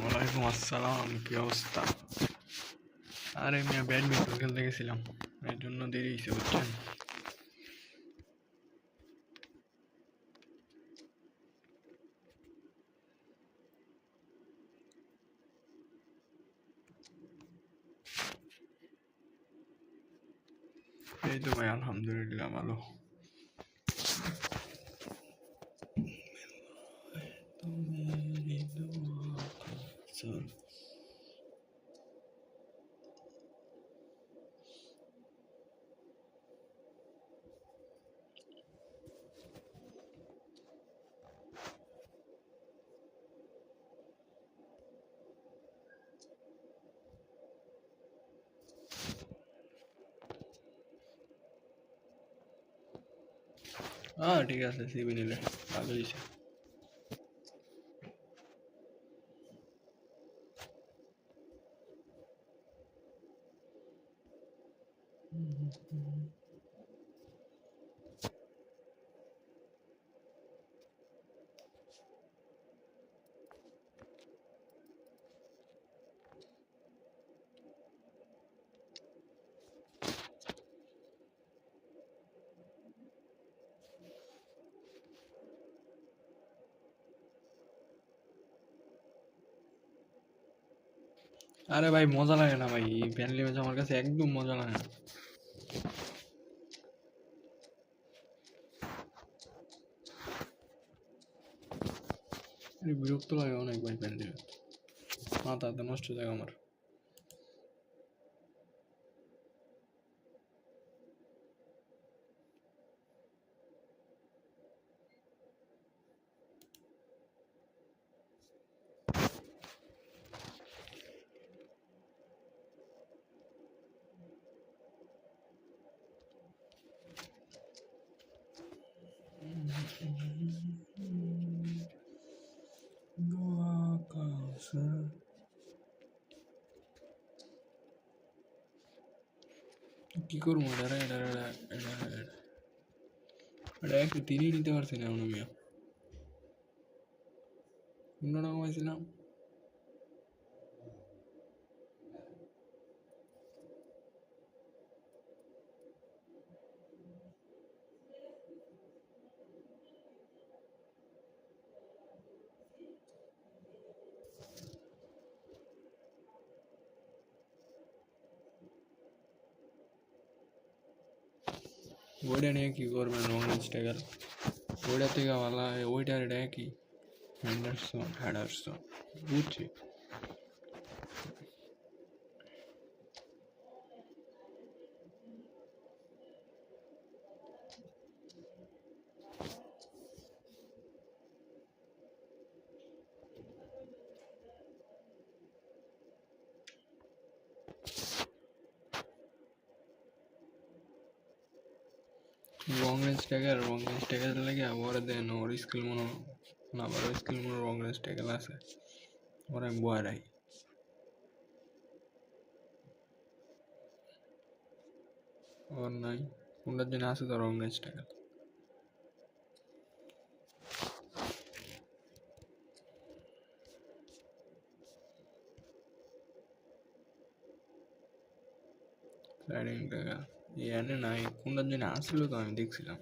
ওয়ালাইকুম আসসালাম, কি অবস্থা? আরে মিয়া ব্যাডমিন্টন খেলতে গেছিলাম, এর জন্য দেরি হয়েছে বুঝছেন। এই তো ভাই আলহামদুলিল্লাহ ভালো। ঠিক আছে, সিবি নিলে ভালো হয়েছে। আরে ভাই মজা লাগে না ভাই, ফ্রেন্ডলি ম্যাচ আমার কাছে একদম মজা লাগে না। বিরক্ত লাগে অনেক ভাই ফ্রেন্ডলি ম্যাচ, মাথা নষ্ট হয়ে যায় আমার। কি করবো এটা একটু তিরিয়ে নিতে পারছি না আমি মিয়া। অন্য রকম হয়েছিলাম। ওইটা নিয়ে কি করবেন রং স্টেগার? ওইটা থেকে ভালো ওইটার এটা কি হ্যান্ডারসন বুঝছি। রং রেঞ্জ ট্যাগের লাগে ওরা দেন ওর স্কিল মনে না, বড় স্কিল মনে রং রেঞ্জ ট্যাগেল আছে, ওরা আমি বয়ারাই ওর নাই। কোনটার জন্য আছে তো রং রেঞ্জ ট্যাগেল। স্লাইডিং ট্যাগেল এনে নাই, কোনটার জন্য আসছিল তো আমি দেখছিলাম।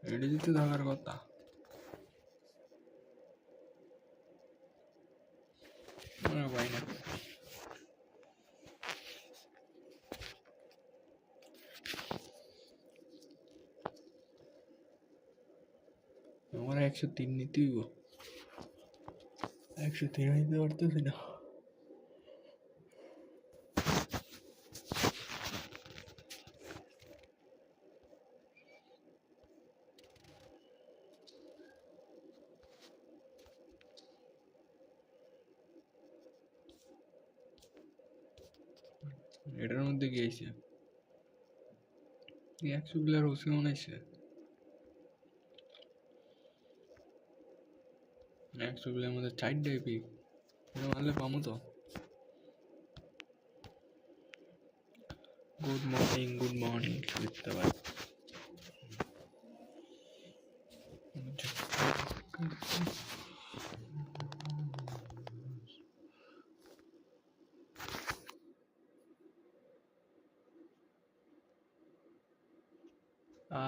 এটা দিতে থাকার কথা। পাই না, 103 নিতে হইব। 103 নিতে পারতেছি না। এটার মধ্যে কি আইছে? 100 প্লেয়ার ওসি মনে হইছে। 100 প্লেয়ার মধ্যে 4টাই পিক। এটা মারলে পামু তো। গুড মর্নিং সুদীপ্তা ভাই।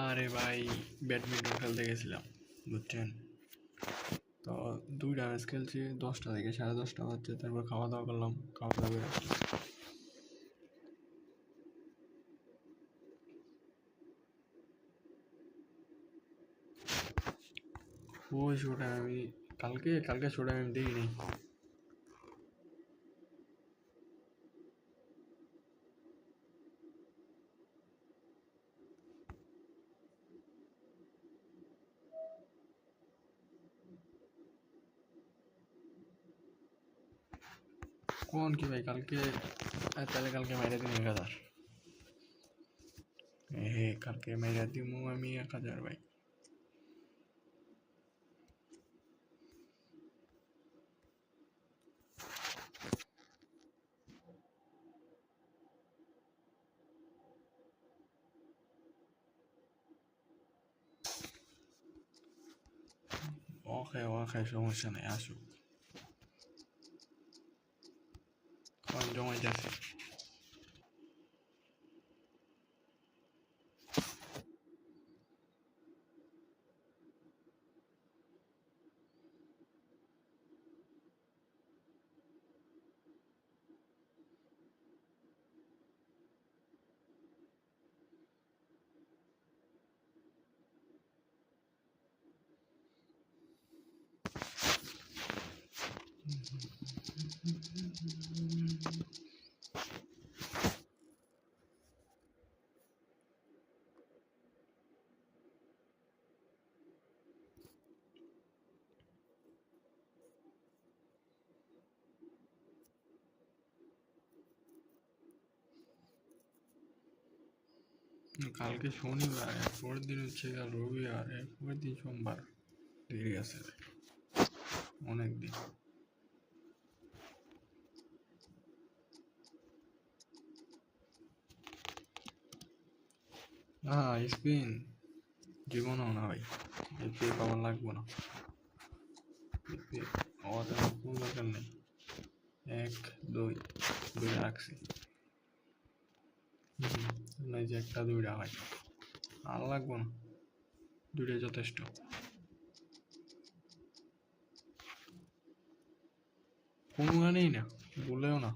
আরে ভাই ব্যাডমিন্টন খেলতে গেছিলাম বুঝছেন, তো 2টা ম্যাচ খেলছি, 10টা থেকে 10:30 বাজছে। তারপর খাওয়া দাওয়া করলাম, খাওয়া দাওয়া করে আসলাম। ওই শোটা আমি কালকে শোটা আমি দেখিনি। কোন কি ভাই কালকে? তাহলে কালকে মাইরা দিন 1000। কালকে মাইরা দিমু আমি 1000 ভাই। ওকে সমস্যা নেই, আসুক। কয়েন জমাই যাচ্ছে। কালকে শনিবার, পরের দিন হচ্ছে রবিবার, পরের দিন সোমবার। দেরি আছে অনেক দিন। স্পিন জীবনও না ভাই, পেপ আমার লাগবো না। আমাদের কোনো দরকার নেই। 1 2 রাখছি। যে 1টা 2টা হয়, আর লাগবো না, 2টাই যথেষ্ট। কোনো গানেই না, বলেও না।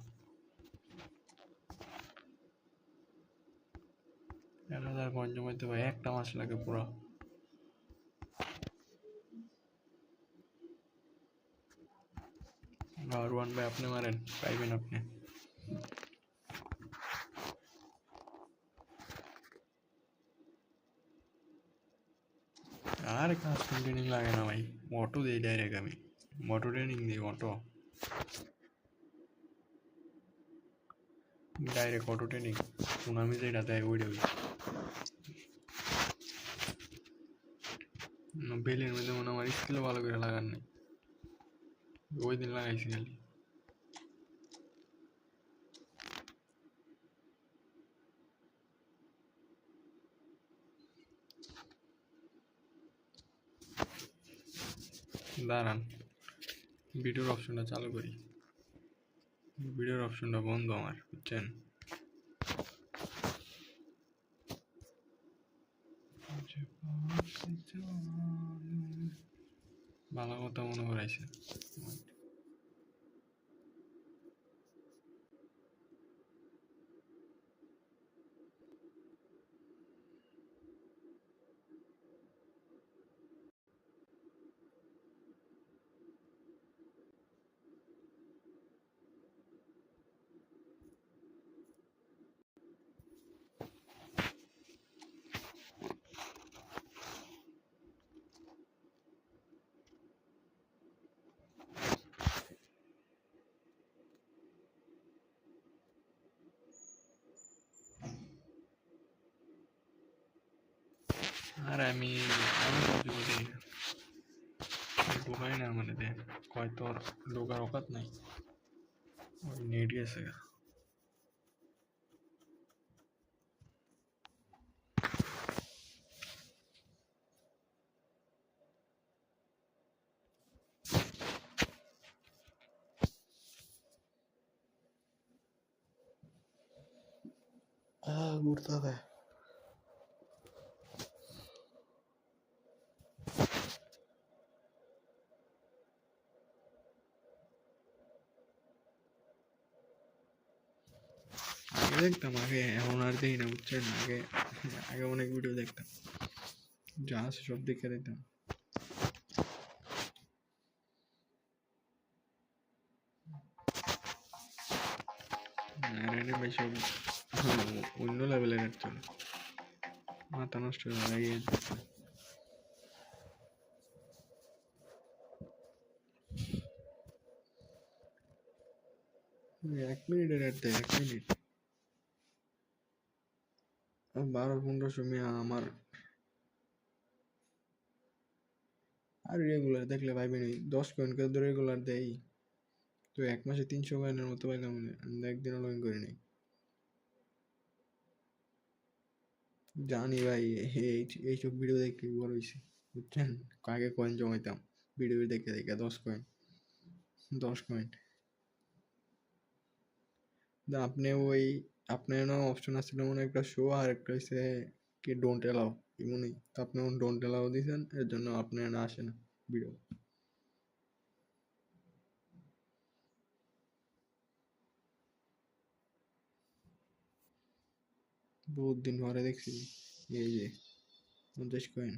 1000 কয়েন জমাইতে ভাই 1টা মাস লাগে পুরো। আর 1 ভাই আপনি মারেন, পাইবেন আপনি। আর কাস্টম ট্রেনিং লাগে না ভাই, অটো দিই ডাইরেক্ট আমি। অটো ট্রেনিং দিই, ডাইরেক্ট অটো ট্রেনিং। আমি যেটা দেয় ওইটা বেলের মধ্যে মনে আমার স্কিলও ভালো করে লাগার নেই, ওই দিন লাগাইছি খালি। দাঁড়ান, ভিডিওর অপশনটা চালু করি। ভিডিওর অপশনটা বন্ধ আমার, বুঝছেন। ভালো কথা মনে করাইছে। আর আমি বলি ঢুকাই না মানে দে কয় তোর ঢোকার অকাত নাই ওই নেট গেছে ঘুরতে হবে আগে দেখতাম আগে এখন আর দেখি না বুঝছেন আগে আগে অনেক ভিডিও দেখতাম যা আছে সব দেখে দিতাম আর ভাই সব অন্য লেভেলের একটা মাথা নষ্ট হয়ে লাগিয়ে এক মিনিটের অ্যাড দেয় 1 মিনিট 12-1500 মিয়া আমার আর রেগুলার দেখলে ভাইবেন 10 কয়েন করে তো রেগুলার দেয় তো 1 মাসে 300 কয়েনের মতো পাইলাম একদিনও লগ ইন করি নাই জানি ভাই এইসব ভিডিও দেখে বড় হয়েছি বুঝছেন আগে কয়েন জমাইতাম ভিডিও দেখে দেখে 10 কয়েন আপনি ওই আপনার না অপশন আসছিল মনে একটা শো আর একটা হচ্ছে কি ডোন্ট এলাও এমনই তো আপনি ডোন্ট এলাও দিয়েছেন এর জন্য আপনার না আসে না ভিডিও বহুত দিন পরে দেখছি এই যে 50 কয়েন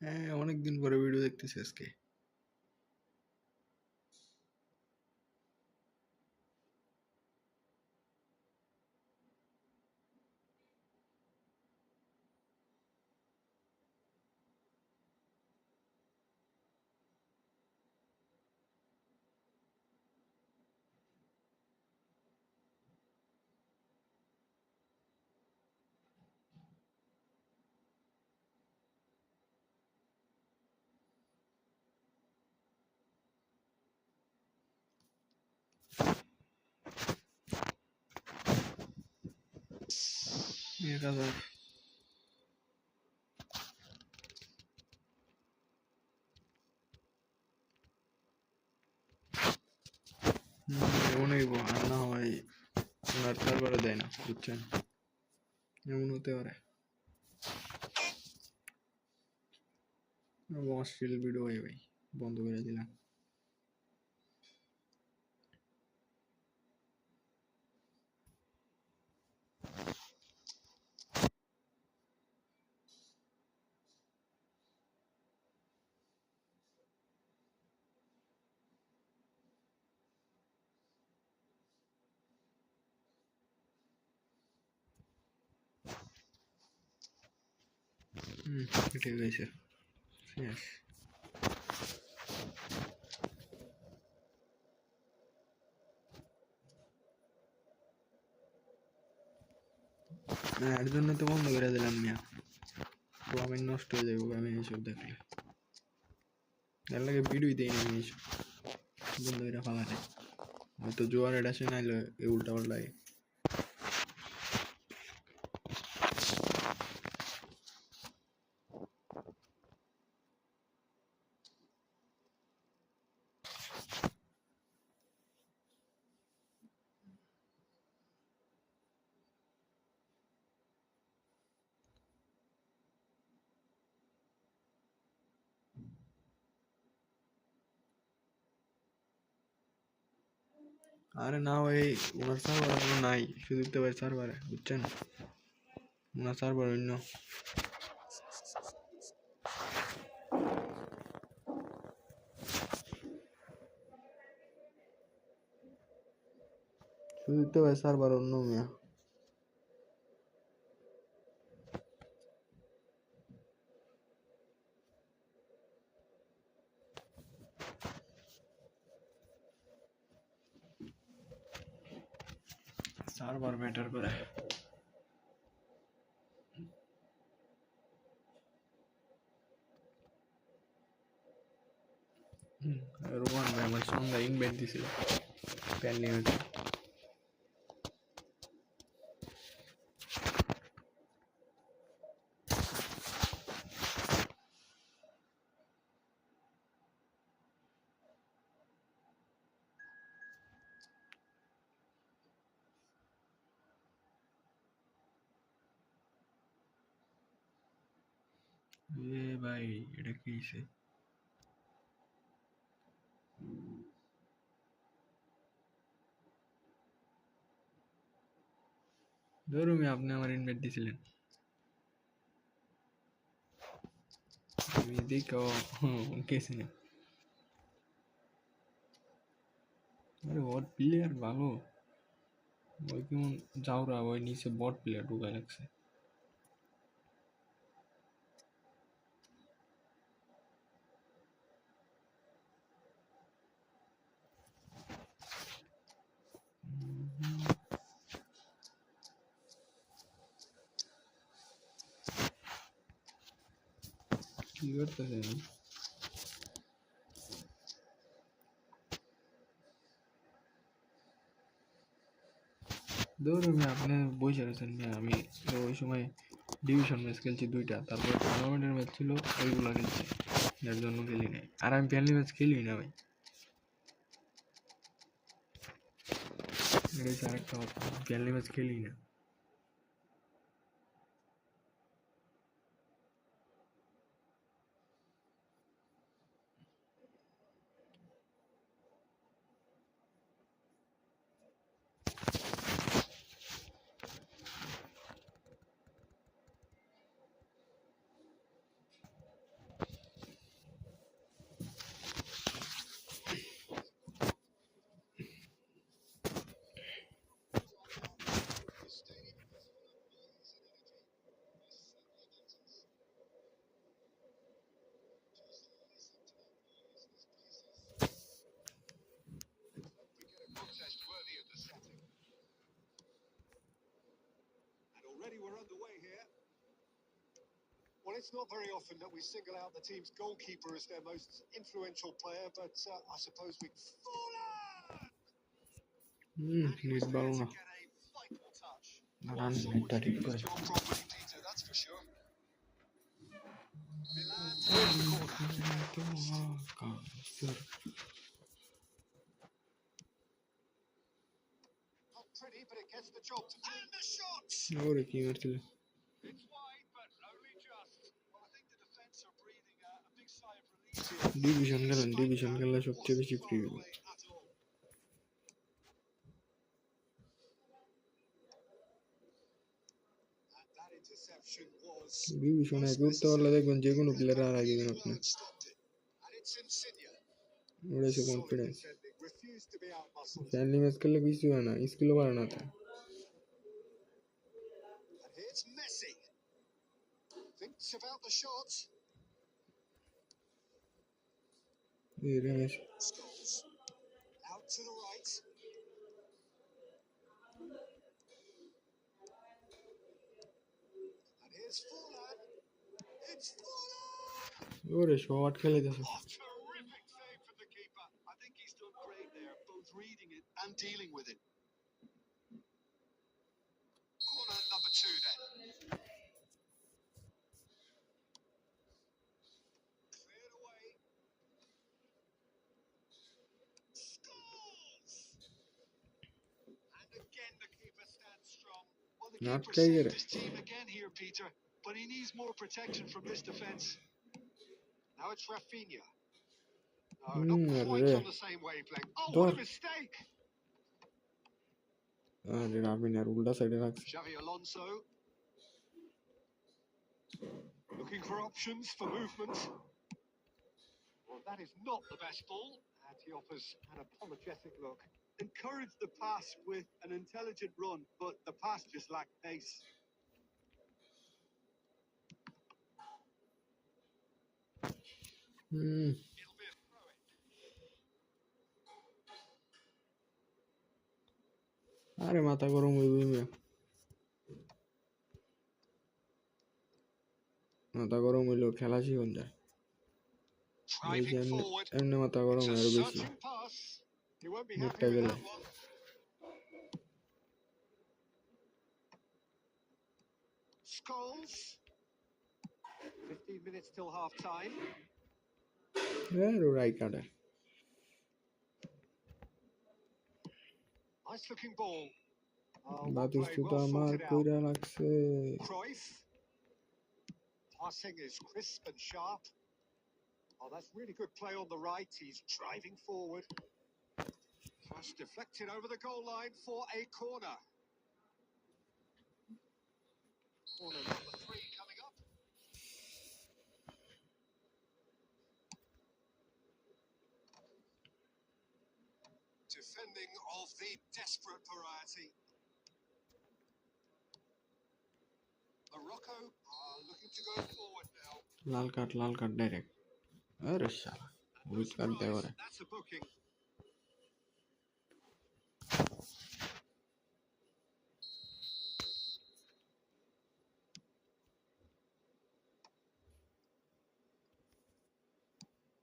হ্যাঁ অনেকদিন পরে ভিডিও দেখতেছি আজকে এক হাজার এমনই আর না হয় ওনার তারপরে দেয় না বুঝছেন এমন হতে পারে অশ্লীল ভিডিও হয় ভাই বন্ধ করে দিলাম ঠিক আছে শেষ এর জন্য তো বন্ধ করে দিলাম মিয়া তো আমি নষ্ট হয়ে যাবো আমি এইসব দেখলে এর লাগে ভিডিও দিই না এইসব বন্ধ করে ফালাতে হয়তো জোয়ার এটা সে নাইলে এই উল্টা পাল্টায় আরে না ভাই ওনার সার্ভার কোনো নাই সুদীপ্ত ভাই সার্ভারে বুঝছেন ওনার সার্ভার অন্য দিতে ভাই সার্ভার অন্য মিয়া সার্ভার ম্যাটার করে রোমান ভাই আমার সন্ধ্যা ইনভাইট দিছিল প্যান নিয়ে এ ভাই এটা কি হইছে ধরুন আপনি আমার ইনভাইট দিছিলেন আমি দেখো গেছি না আরে বট প্লেয়ার ভালো ওই কেমন যাওরা ওই নিচে বট প্লেয়ার ঢুকা লাগছে কি করতেছে ধরুন আপনি বসে রয়েছেন আমি ওই সময় ডিভিশন ম্যাচ খেলছি 2টা তারপর টুর্নামেন্টের ম্যাচ ছিল ওইগুলো খেলছি যার জন্য খেলি নাই আর আমি ফ্রেন্ডলি ম্যাচ খেলি না ভাই এটা হচ্ছে আরেকটা কথা ফ্রেন্ডলি ম্যাচ খেলি না Well, it's not very often that we single out the team's goalkeeper as their most influential player, but I suppose we. নিট ভালো না রান নেটটা ঠিক করে That's for sure. Not pretty, but it gets the job to do. And the shot. ওরে কি মারছিল It's wide, but only just. Well, I think the defense are breathing a big sigh of relief. Division খেলা সবচেয়ে বেশি free ডিভিশনে করতে পারলে দেখবেন যে কোনো প্লেয়ার আর আগে দিবেন আপনি ওটা হচ্ছে কনফিডেন্স ফ্রেন্ডলি ম্যাচ খেললে কিছু হয় না স্কিলও পারে না তো Out to the right. And here's Forlan. It's Forlan! ওরে শর্ট খেলে দিয়েছে Oh, terrific save from the keeper. I think he's done great there, both reading it and dealing with it. Corner number 2 then. Cleared away. Scores! And again the keeper stands strong. Well, the Not keeper clear. saved his team again here, Peter, but he needs more protection from this defence. Now it's Rafinha. No, not quite on the same wavelength. Oh, what a mistake! আরে রাবিনার উল্টা সাইডে রাখছে Xavi Alonso. Looking for options for movement. Well, that is not the best ball. And he offers an apologetic look. encouraged the pass with an intelligent run, but the pass just lacked pace. Hmm. আরে মাথা গরম হইবই মিয়া, মাথা গরম হইলো খেলা শিখুন যায়। এই যে Driving forward. এমনি মাথা গরম It's a হয় আরো বেশি searching pass. He won't be happy নেটটা with গেলে। that one. Scholes. 15 minutes till half time. রাই কাটে। Nice looking ball. Well বাতিস্তুতা played, well আমার sorted out. কইরা লাগছে। Cruyff. Passing is crisp and sharp. Oh, that's really good play on the right. He's driving forward. Pass deflected over the goal line for a corner. Corner number 3 coming up. Defending of the desperate variety. Morocco are looking to go forward now. Lal card direct. আরে শালা No হলুদ card দেয় surprise, ওরে। that's a booking.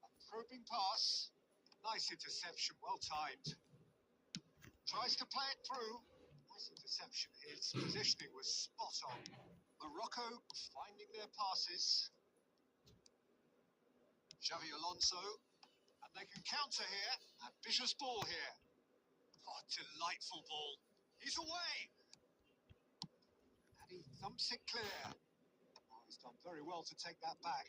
A probing pass. Nice interception, well timed. Tries to play it through. Nice interception. His positioning was spot on. Morocco finding their passes. Xavi Alonso. And they can counter here. Ambitious ball here. Oh, delightful ball. He's away. And he thumps it clear. Oh, he's done very well to take that back.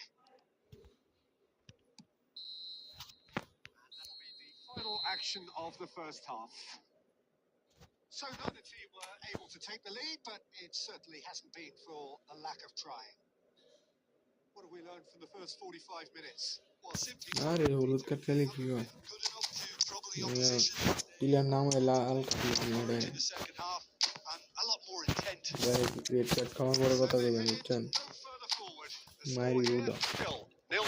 And that'll be the final action of the first half. So neither team were able to take the lead, but it certainly hasn't been for a lack of trying. What have we learned from the first 45 minutes? Well, simply আরে হলুদ card খেলে কি হয়? good enough to trouble the opposition. Player নাম হয় লাল card In the second half, and a lot more intent. Red card খাওয়ার পরে কথা কইবেন বুঝছেন? No further forward. The মাইরি score here, উদা। nil.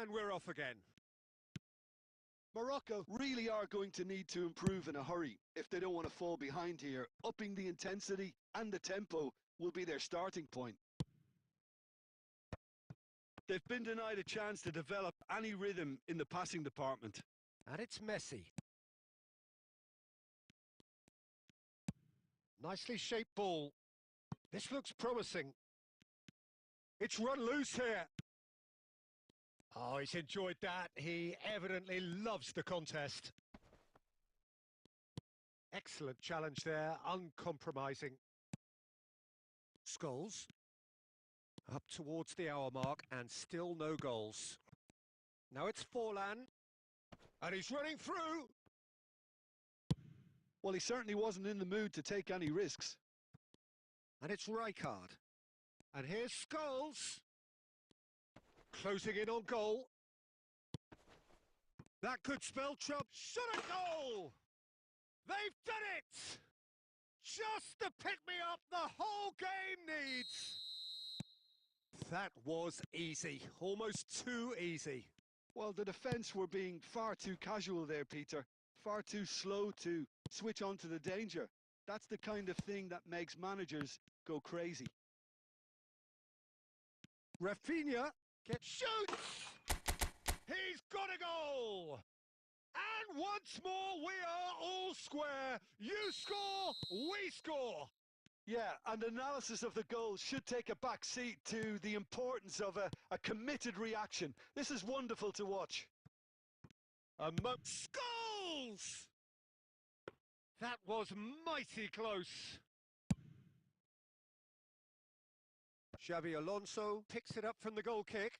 And we're off again. Morocco really are going to need to improve in a hurry if they don't want to fall behind here. Upping the intensity and the tempo will be their starting point. They've been denied a chance to develop any rhythm in the passing department. And it's messy. Nicely shaped ball. This looks promising. It's run loose here. Oh, he's enjoyed that. He evidently loves the contest. Excellent challenge there, uncompromising. Scholes. Up towards the hour mark and still no goals. Now it's Forlan. And he's running through. Well, he certainly wasn't in the mood to take any risks. And it's Rijkaard. And here's Scholes. Closing in on goal. That could spell trouble. Shot a goal! They've done it! Just the pick-me-up the whole game needs. That was easy. Almost too easy. Well, the defence were being far too casual there, Peter. Far too slow to switch on to the danger. That's the kind of thing that makes managers go crazy. Rafinha shoots! He's got a goal! And once more we are all square. You score, we score. Yeah, and analysis of the goal should take a back seat to the importance of a committed reaction. This is wonderful to watch. Scholes! That was mighty close. Xavi Alonso picks it up from the goal kick.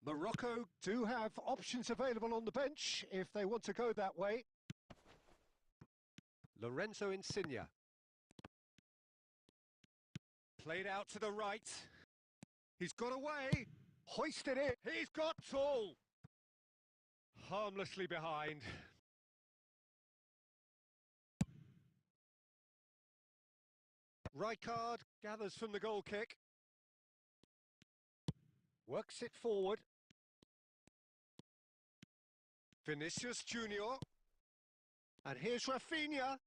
Morocco do have options available on the bench if they want to go that way. Lorenzo Insigne. Played out to the right. He's got away. Hoisted it. He's got tall. Harmlessly behind. Rijkaard gathers from the goal kick. Works it forward. Vinicius Junior. And here's Rafinha.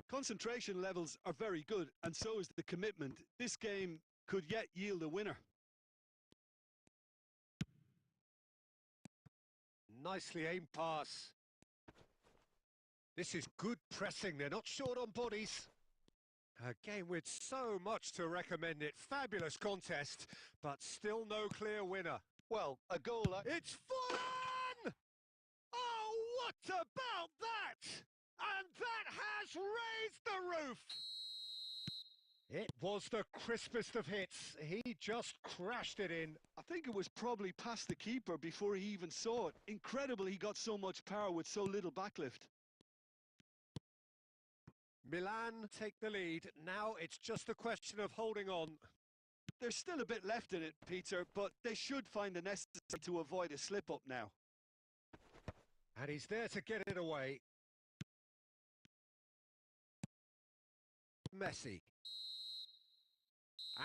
Concentration levels are very good, and so is the commitment. This game could yet yield a winner. Nicely aimed pass. This is good pressing. They're not short on bodies. A game with so much to recommend it. Fabulous contest, but still no clear winner. Well, a goal... It's full on! Oh, what about that? And that has raised the roof! It was the crispest of hits. He just crashed it in. I think it was probably past the keeper before he even saw it. Incredible he got so much power with so little backlift. Milan take the lead. Now it's just a question of holding on. There's still a bit left in it, Peter, but they should find the necessary to avoid a slip-up now. And he's there to get it away. Messi.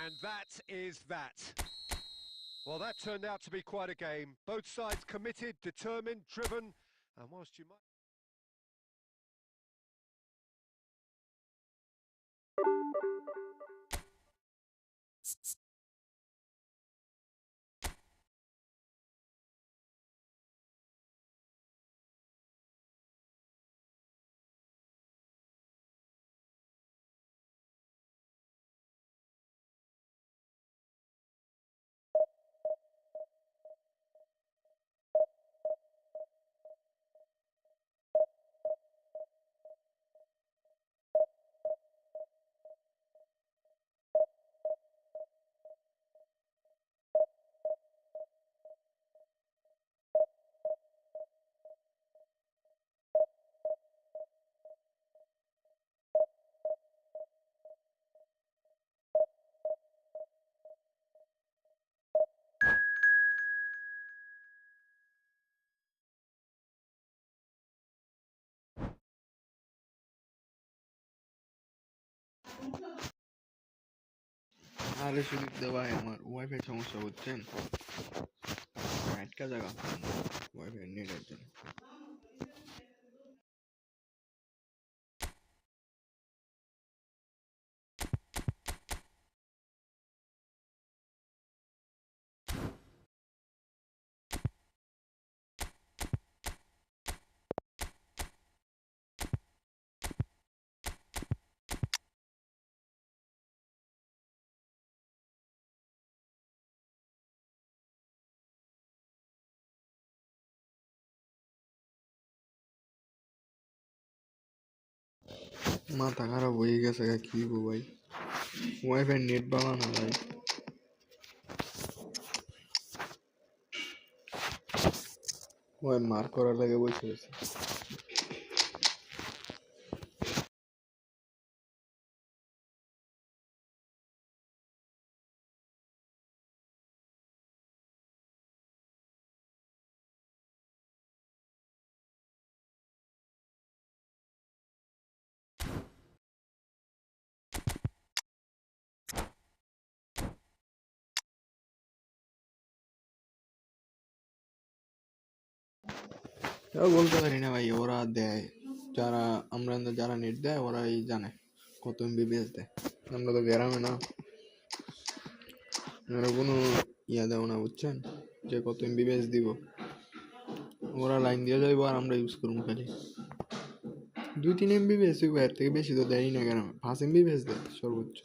And that is that. Well, that turned out to be quite a game. Both sides committed, determined, driven, and whilst you might... আরে সুদীপ দা ভাই, আমার wifi সমস্যা বুঝছেন, আটকা জায়গা wifi নেটের জন্য। মাথা খারাপ হয়ে গেছে, কি গো ভাই, ওয়াইফাই নেট বালা না ভাই, ওই মার করার লাগে বসে গেছে। বলতে পারি না ভাই, ওরা দেয়, যারা আমরা যারা নেট দেয় ওরাই জানে কত এমবিপিএস দেয়। আমরা তো গ্রামে না, ওরা কোনো ইয়া দেও না বুঝছেন, যে কত এমবিপিএস দিব। ওরা লাইন দিয়ে যাইবো আর আমরা ইউজ করবো খালি 2-3 এমবিপিএস, এর থেকে বেশি তো দেয়ই না গ্রামে, 5 এমবিপিএস দেয় সর্বোচ্চ।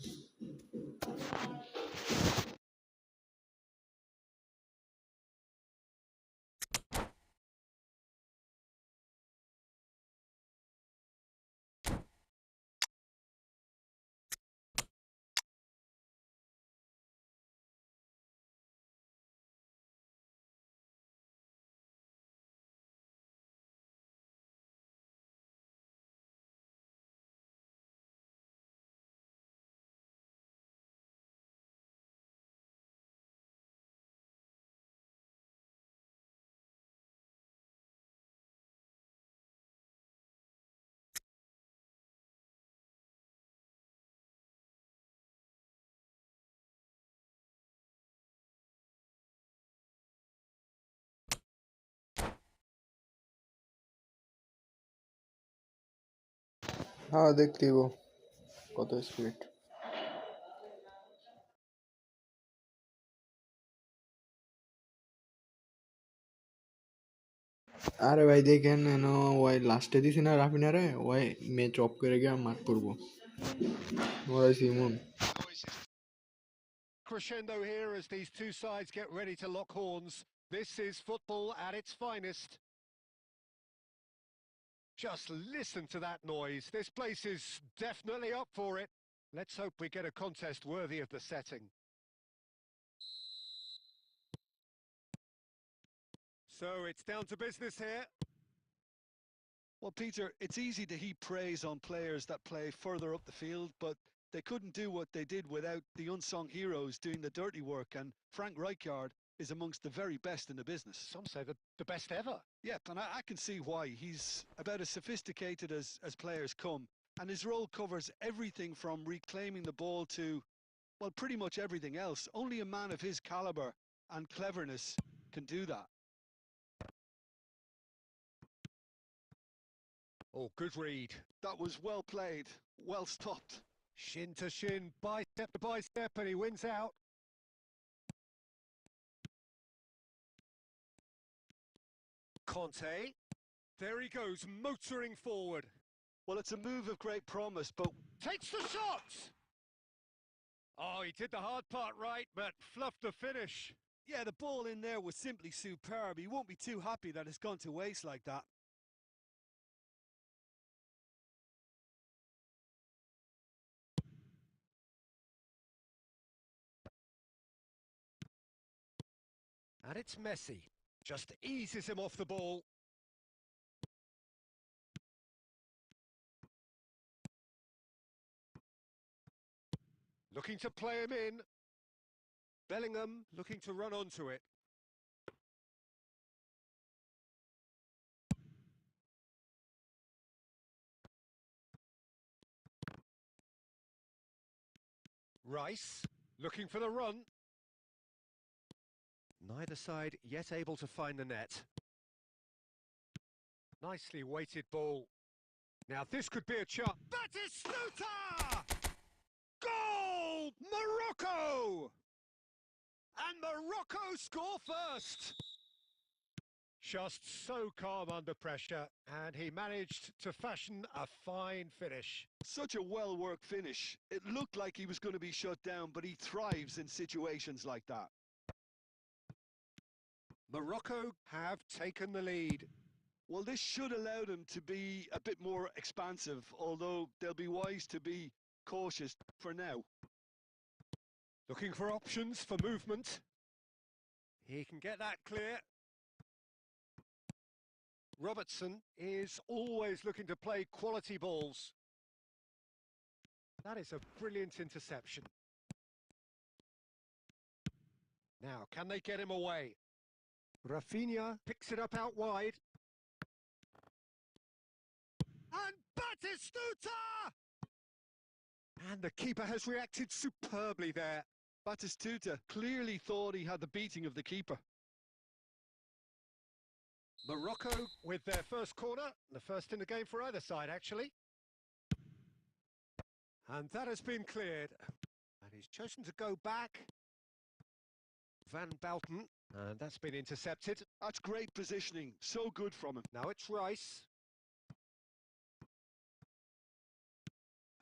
হ্যাঁ দেখতেইব কত স্পিড। আরে ভাই দেখেন ওই লাস্টে দিছি না রাফিনারে, ওই ম্যাচ অফ করে গিয়ে মাঠ পড়বো ওই Simon. Crescendo here as these two sides get ready to lock horns. This is football at its finest. Just listen to that noise. This place is definitely up for it. Let's hope we get a contest worthy of the setting. So it's down to business here. Well, Peter, it's easy to heap praise on players that play further up the field, but they couldn't do what they did without the unsung heroes doing the dirty work, and Frank Rijkaard is amongst the very best in the business. Some say the best ever. Yep, and I can see why. He's about as sophisticated as players come, and his role covers everything from reclaiming the ball to, well, pretty much everything else. Only a man of his caliber and cleverness can do that. Oh, good read. That was well played, well stopped. Shin to shin, bicep to bicep, and he wins out. Conte. There he goes, motoring forward. Well, it's a move of great promise, but Takes the shot! Oh, he did the hard part right, but fluffed the finish. yeah, the ball in there was simply superb. He won't be too happy that it's gone to waste like that. And it's Messi. Just eases him off the ball. Looking to play him in. Bellingham looking to run onto it. Rice looking for the run. Neither side yet able to find the net. Nicely weighted ball. Now this could be a chance. Batistuta! Goal! Morocco! And Morocco score first. Just so calm under pressure, and he managed to fashion a fine finish. Such a well-worked finish. It looked like he was going to be shut down, but he thrives in situations like that. Morocco have taken the lead. Well, this should allow them to be a bit more expansive, although they'll be wise to be cautious for now. Looking for options for movement. He can get that clear. Robertson is always looking to play quality balls. That is a brilliant interception. Now, can they get him away? Rafinha picks it up out wide. And Batistuta! And the keeper has reacted superbly there. Batistuta clearly thought he had the beating of the keeper. Morocco with their first corner, the first in the game for either side, actually. And that has been cleared. And he's chosen to go back. Van Bouten, and that's been intercepted. That's great positioning, so good from him. Now it's Rice.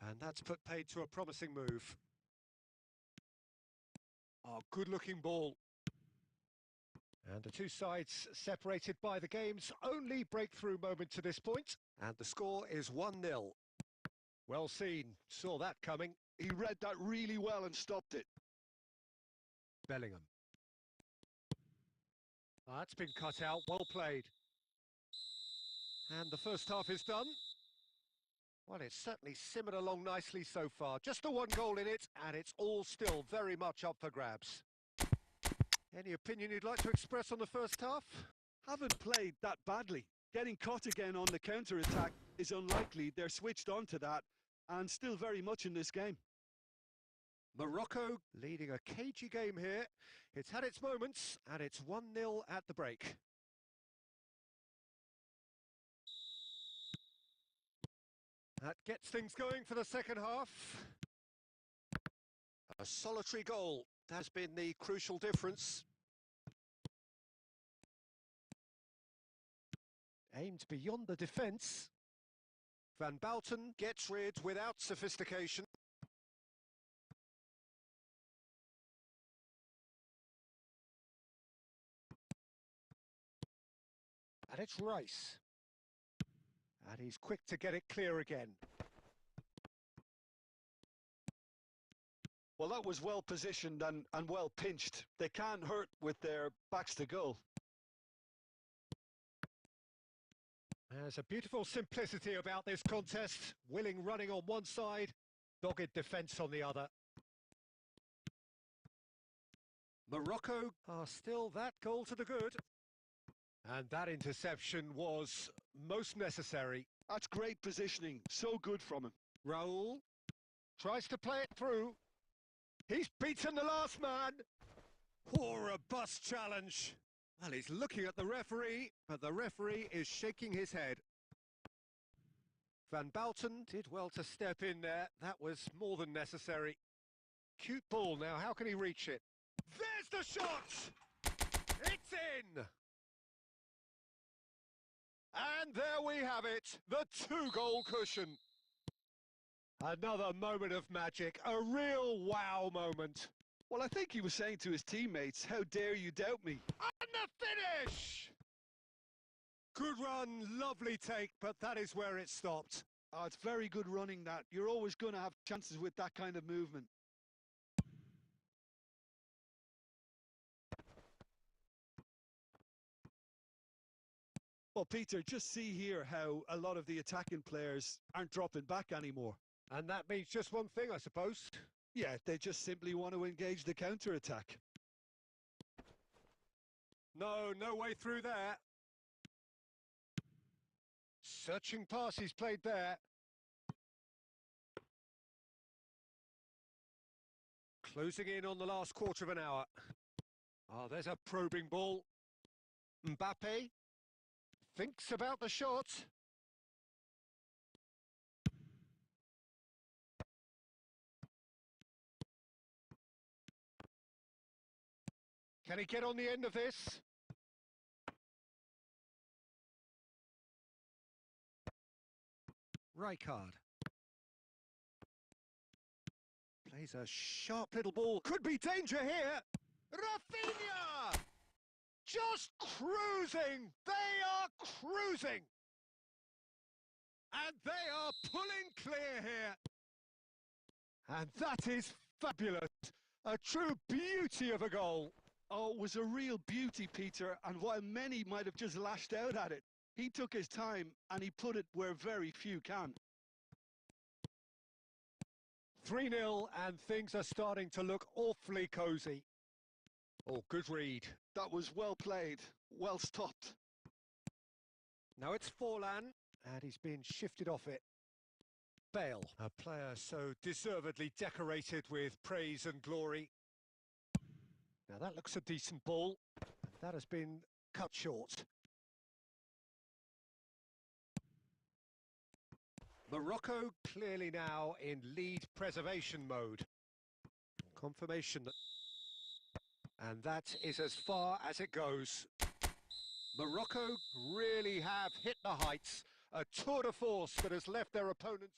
And that's put paid to a promising move. Oh, good-looking ball. And the two sides separated by the game's only breakthrough moment to this point. And the score is 1-0. Well seen, saw that coming. He read that really well and stopped it. Bellingham. That's been cut out, well played. And the first half is done. Well, it's certainly simmered along nicely so far. Just the one goal in it, and it's all still very much up for grabs. Any opinion you'd like to express on the first half? Haven't played that badly. Getting caught again on the counter-attack is unlikely. They're switched on to that, and still very much in this game. Morocco leading a cagey game here. It's had its moments, and it's 1-0 at the break. That gets things going for the second half. A solitary goal has been the crucial difference. Aimed beyond the defence. Van Bouten gets rid without sophistication. And it's Rice. And he's quick to get it clear again. Well, that was well positioned and well pinched. They can't hurt with their backs to goal. There's a beautiful simplicity about this contest. Willing running on one side, dogged defence on the other. Morocco are still that goal to the good. And that interception was most necessary. That's great positioning. So good from him. Raul tries to play it through. He's beaten the last man. Oh, a robust challenge. Well, he's looking at the referee, but the referee is shaking his head. Van Bouten did well to step in there. That was more than necessary. Cute ball now. How can he reach it? There's the shot! It's in! And there we have it, the 2-goal cushion. Another moment of magic, a real wow moment. Well, I think he was saying to his teammates, how dare you doubt me? And the finish! Good run, lovely take, but that is where it stopped. Oh, it's very good running that. You're always going to have chances with that kind of movement. Well, Peter, just see here how a lot of the attacking players aren't dropping back anymore. And that means just one thing, I suppose. Yeah, they just simply want to engage the counter-attack. No way through there. Searching pass he's played there. Closing in on the last quarter of an hour. Oh, there's a probing ball. Mbappe thinks about the shot. Can he get on the end of this? Rijkaard. Plays a sharp little ball. Could be danger here. Rafinha! Just cruising. They are cruising. And they are pulling clear here. And that is fabulous. A true beauty of a goal. Oh, it was a real beauty, Peter, and while many might have just lashed out at it, he took his time and he put it where very few can. 3-0 and things are starting to look awfully cosy. Oh, good read. That was well played, well stopped. Now it's Forlan, and he's been shifted off it. Bale, a player so deservedly decorated with praise and glory. Now that looks a decent ball. That has been cut short. Morocco clearly now in lead preservation mode. Confirmation. And that is as far as it goes. Morocco really have hit the heights. A tour de force that has left their opponents.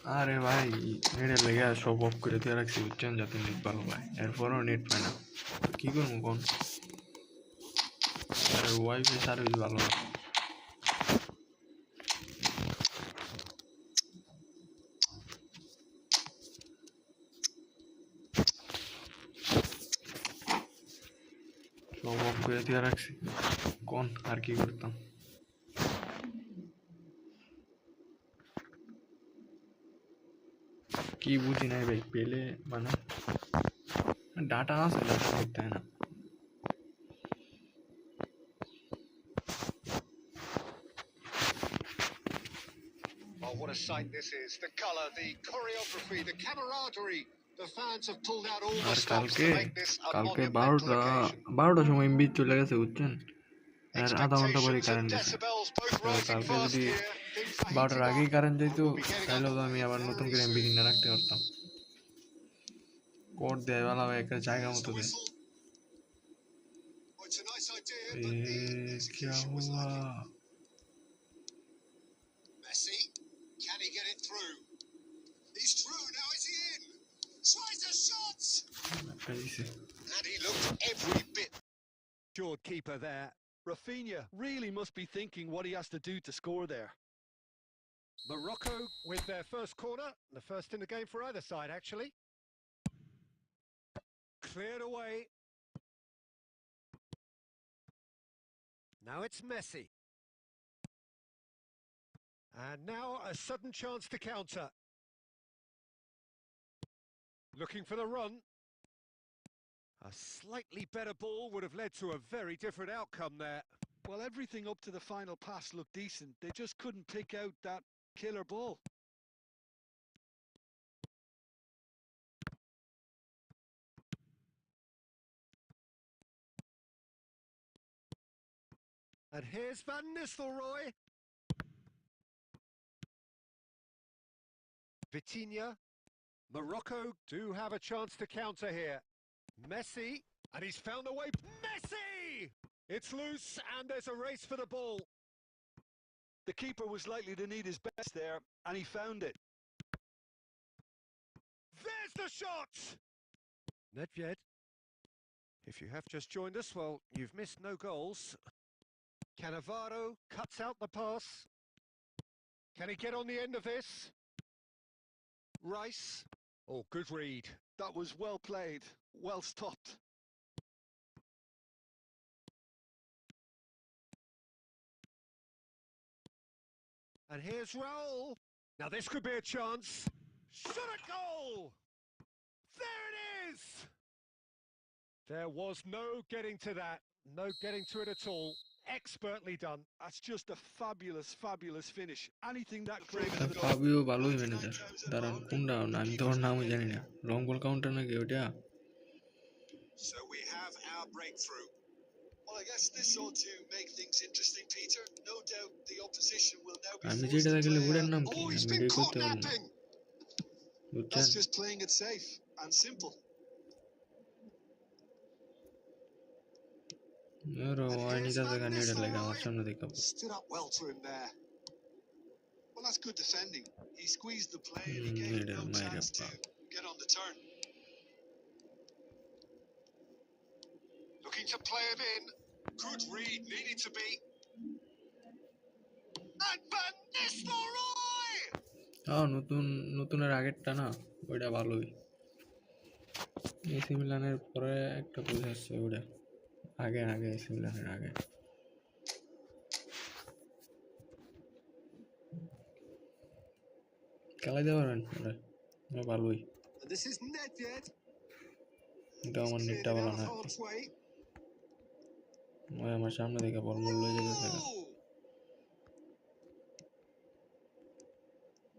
আরে ভাই নেটের লেগে সব of করে দিয়ে রাখছি বুঝছেন যাতে নেট ভালো পায় এরপরও নেট পায় না তো কী করবো কোন আর ওয়াইফাই সার্ভিস ভালো না সব অফ করে দিয়ে রাখছি কোন আর কি করতাম কি বুঝি নাই ভাই পেলে মানে ডাটা আছে ডাটা করতে হয় না Oh, what a sight this is. The colour, the choreography, the camaraderie. The fans have pulled out all the R stops to make this a কালকে monumental occasion. 12টার সময় এমবি চলে গেছে বুঝছেন আর আধা ঘন্টা পরে Expectations and কারেন্ট গেছে decibels both তো rising কালকে fast যদি here. Things are 12টার heating আগেই up. কারেন্ট যাইতো We'll be getting তাহলে তো আমি underway আবার নতুন very করে এমবি soon. কিনে রাখতে পারতাম কোড দেয় ভালো একটা জায়গা There's মতো the দেয় whistle. Oh, it's a nice idea, A but the क्या execution was हुआ lacking. Messi, can he get it through? He's through, now is he in? Tries a shot! একটা দিছে And he looked every bit. Assured keeper there. Rafinha really must be thinking what he has to do to score there. Morocco with their first corner, the first in the game for either side, actually. Cleared away. Now it's Messi. And now a sudden chance to counter. Looking for the run. A slightly better ball would have led to a very different outcome there. Well, everything up to the final pass looked decent. They just couldn't pick out that killer ball. And here's Van Nistelrooy. Vitinha. Morocco do have a chance to counter here. Messi. And he's found a way. Messi! It's loose and there's a race for the ball. The keeper was likely to need his best there, and he found it. There's the shot! Nedved. If you have just joined us, well, you've missed no goals. Cannavaro cuts out the pass. Can he get on the end of this? Rice. Oh, good read. That was well played, well stopped. And here's Raul. Now this could be a chance. Shot a goal! There it is! There was no getting to that. No getting to it at all. Expertly done. That's just a fabulous, fabulous finish. Anything that close. Fabio ভালোই manager দাঁড়ান কোনটা আমি তো ওর নামও জানি না long ball counter নাকি ওটা So we have our breakthrough. Well, I guess this ought to make things interesting, Peter. No doubt the opposition will now be আমি forced যেটা to দেখলে play ওটার out. নাম কি Oh, he's আমি been এটাই caught করতে পারবো না napping. বুঝছেন That's just playing it safe and simple. Arrow And আইনি here's তাতে Van গান এটা লাগে আমার Nistelrooy. সামনে দেখাবো Stood up well to him there. Well, that's good defending. He squeezed the play and he gave him এটার no মায়ের chance to আপা get on the turn. Looking to play him in. Good read, needed to be. And Van Nistelrooy! নতুন নতুনের আগেরটা না ওইটা ভালোই AC মিলানের পরে একটা কোচ আসছে ওটা আগে আগে এসি মিলানের আগে খেলাই দিতে পারবেন ওটা ভালোই And this is Nedved. কিন্তু আমার Cleared নেটটা it ভালো out না of harm's way. ওই আমার সামনে দেখে বল মূল্য হয়ে যেতে থাকে Oh!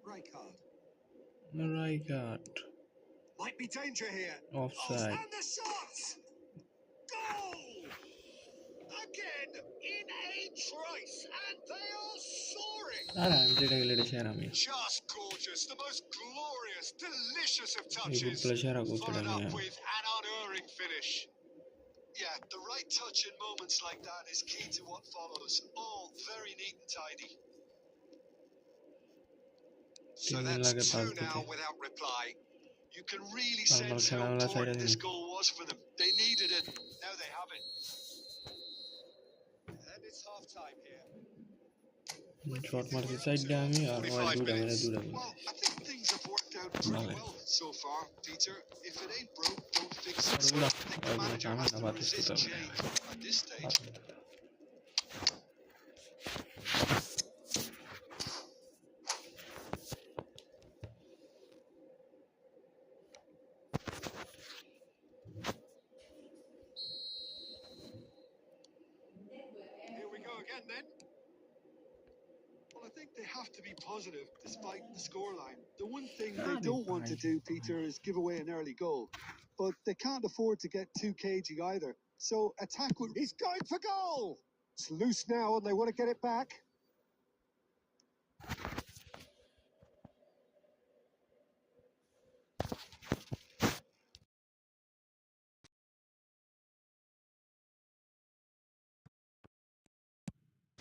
Rijkaard. রাইকাট Might be danger here. Offside And the shot! Goal! Again in a trice, and they are soaring. আর আমি যেটা গেলে এটা শেয়ার আমি Just gorgeous, the most glorious, delicious of এই touches, ফুটবলে শেয়ার করতে followed আমি up with an unerring finish. Yeah, the right touch in moments like that is key to what follows. All very neat and tidy. So তিন দিন that's লাগে pass two দিতে now without reply. You can really normal sense how খেলামেলা ছাইড়া important দিন this goal was for them. They needed it. Now they have it. And it's half time here. Short মারছি সাইডে আমি আর ওই 45 দুইটা মেরে minutes. দুইটা Well, I think things have worked out pretty Vale. well so far, Peter. If it ain't broke, don't fix it. R So ওগুলা I think the ওইগুলা manager কামে has না to বাতিস resist তো change at this stage. Here we go again then. Well, I think they have to be positive despite the scoreline. The one thing they don't want to do, Peter, is give away an early goal. But they can't afford to get too cagey either. So attack would... He's going for goal! It's loose now and they want to get it back.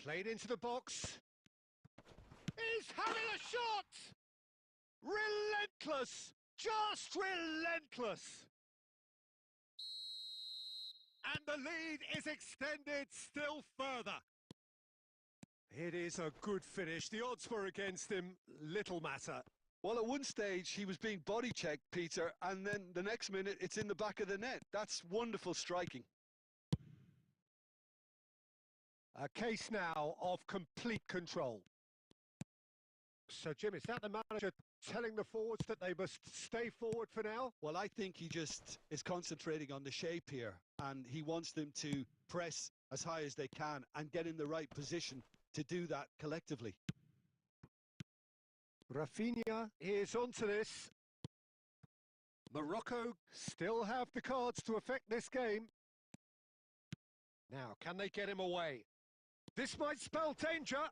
Played into the box. He's having a shot! Relentless! Just relentless! And the lead is extended still further. It is a good finish. The odds were against him. Little matter. Well, at one stage, he was being body checked, Peter, and then the next minute, it's in the back of the net. That's wonderful striking. A case now of complete control. So, Jim, is that the manager telling the forwards that they must stay forward for now? Well, I think he just is concentrating on the shape here, and he wants them to press as high as they can and get in the right position to do that collectively. Rafinha is onto this. Morocco still have the cards to affect this game. Now, can they get him away? This might spell danger.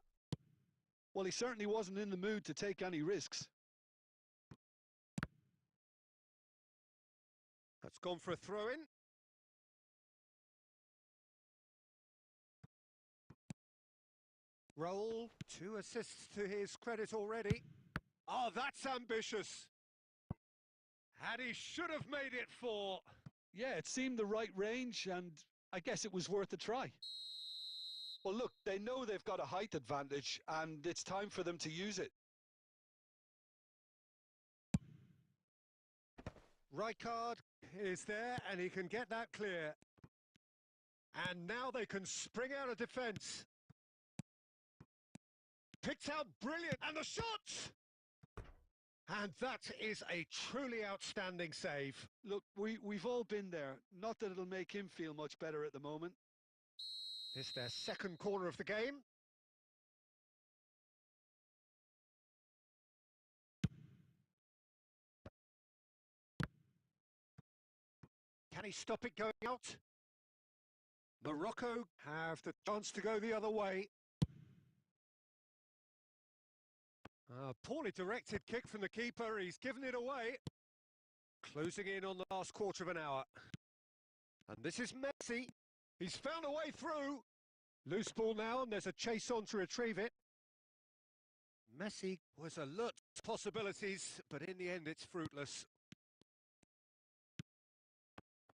Well, he certainly wasn't in the mood to take any risks. That's gone for a throw-in. Roll, 2 assists to his credit already. Oh, that's ambitious. And he should have made it 4. Yeah, it seemed the right range, and I guess it was worth a try. Well, look, they know they've got a height advantage, and it's time for them to use it. Rijkaard is there, and he can get that clear. And now they can spring out of defence. Picked out brilliant, and the shot! And that is a truly outstanding save. Look, we've all been there. Not that it'll make him feel much better at the moment. It's their second corner of the game. Can he stop it going out? Morocco have the chance to go the other way. A poorly directed kick from the keeper. He's given it away. Closing in on the last quarter of an hour. And this is Messi. He's found a way through. Loose ball now, and there's a chase on to retrieve it. Messi was alert to possibilities, but in the end it's fruitless.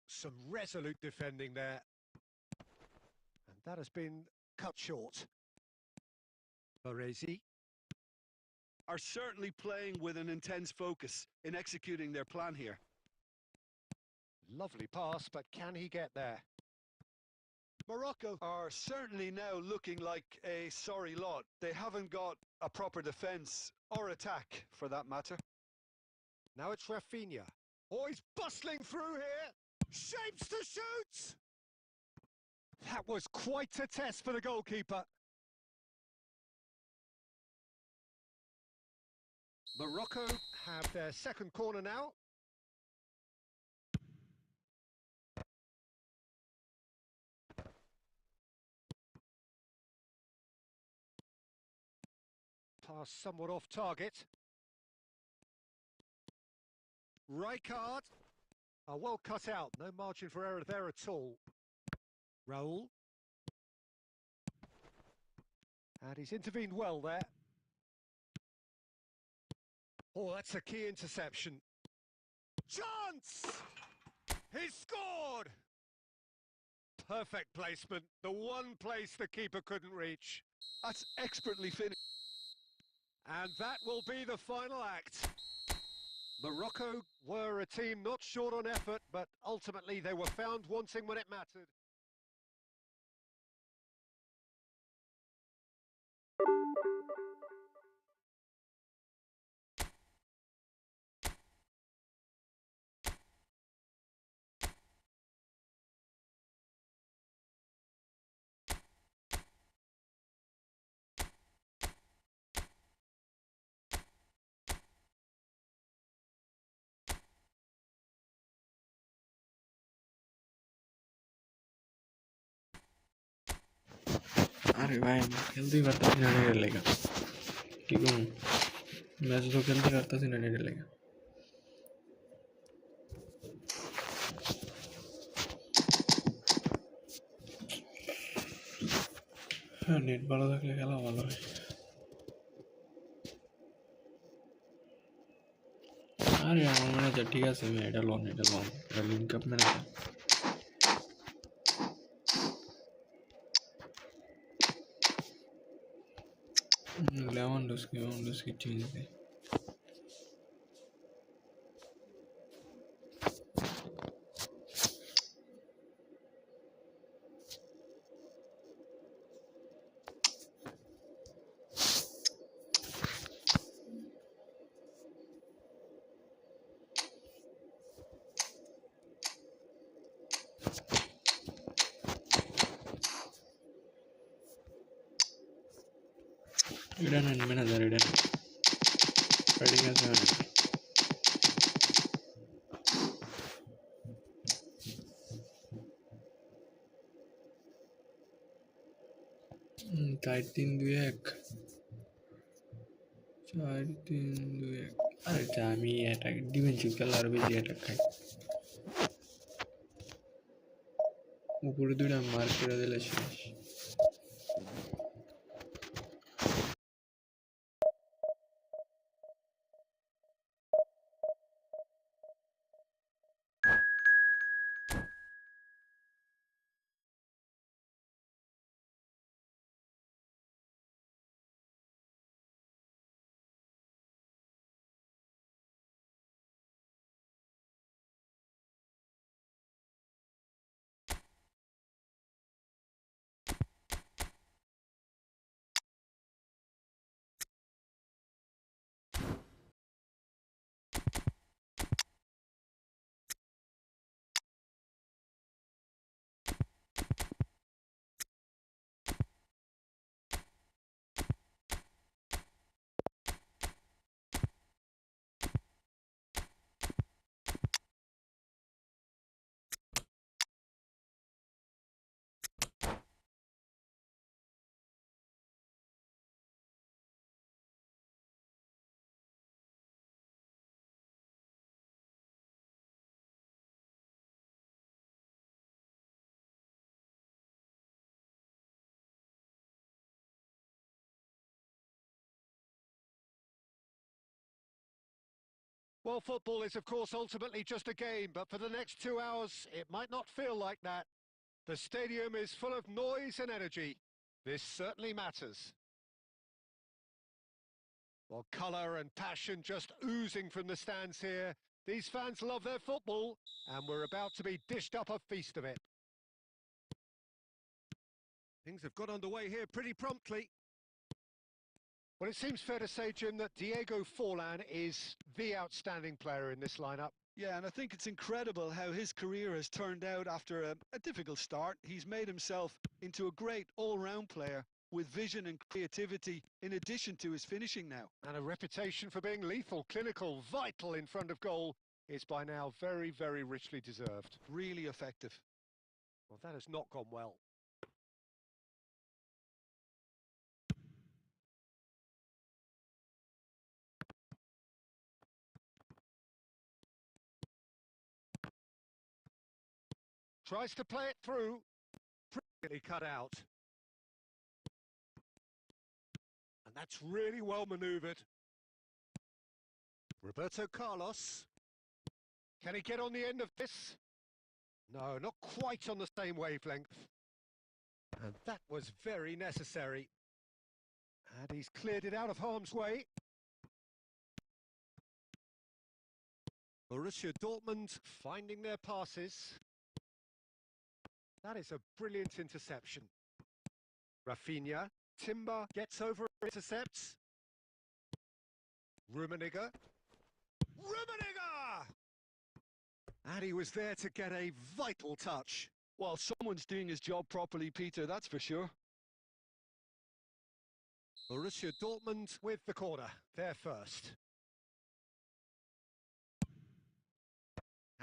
Some resolute defending there. And that has been cut short. Baresi Are certainly playing with an intense focus in executing their plan here. Lovely pass, but can he get there? Morocco are certainly now looking like a sorry lot. They haven't got a proper defence or attack, for that matter. Now it's Rafinha. Oh, he's bustling through here. Shapes to shoot! That was quite a test for the goalkeeper. Morocco have their second corner now. Pass somewhat off target. Rijkaard. Oh, well cut out. No margin for error there at all. Raul. And he's intervened well there. Oh, that's a key interception. Chance! He scored! Perfect placement, the one place the keeper couldn't reach. That's expertly finished. And that will be the final act. Morocco were a team not short on effort, but ultimately they were found wanting when it mattered. अरे भाई खेलते करता थी नहीं डलेगा कि कहूँ match तो खेलते करता थी नहीं डलेगा नेट ভালো থাকলে খেলা ভালো হয় আরে আমার ম্যানেজার ঠিক আছে আমি এটা লোন এটা লিঙ্ক আপ ম্যানেজার লেভানডস্কি ঠিক আছে এটা নেন ম্যানেজার এটা ঠিক আছে তাই 3-2-1 4-3-2-1 আরে আমি অ্যাটাক ডিফেন্সিভ খেলা আর বেশি অ্যাটাক খাই উপরে দুইটা মার্ক করে দিলে শেষ Well, football is, of course, ultimately just a game, but for the next 2 hours, it might not feel like that. The stadium is full of noise and energy. This certainly matters. Well, colour and passion just oozing from the stands here. These fans love their football, and we're about to be dished up a feast of it. Things have got underway here pretty promptly. Well, it seems fair to say, Jim, that Diego Forlan is the outstanding player in this lineup. Yeah, and I think it's incredible how his career has turned out after a difficult start. He's made himself into a great all-round player with vision and creativity in addition to his finishing now. And a reputation for being lethal, clinical, vital in front of goal is by now very, very richly deserved. Really effective. Well, that has not gone well. Tries to play it through. Pretty cut out. And that's really well manoeuvred. Roberto Carlos. Can he get on the end of this? No, not quite on the same wavelength. And that was very necessary. And he's cleared it out of harm's way. Borussia Dortmund finding their passes. That is a brilliant interception. Rafinha. Timber gets over, intercepts. Rummenigge. Rummenigge! And he was there to get a vital touch. Well, someone's doing his job properly, Peter, that's for sure. Borussia Dortmund with the corner. They're first.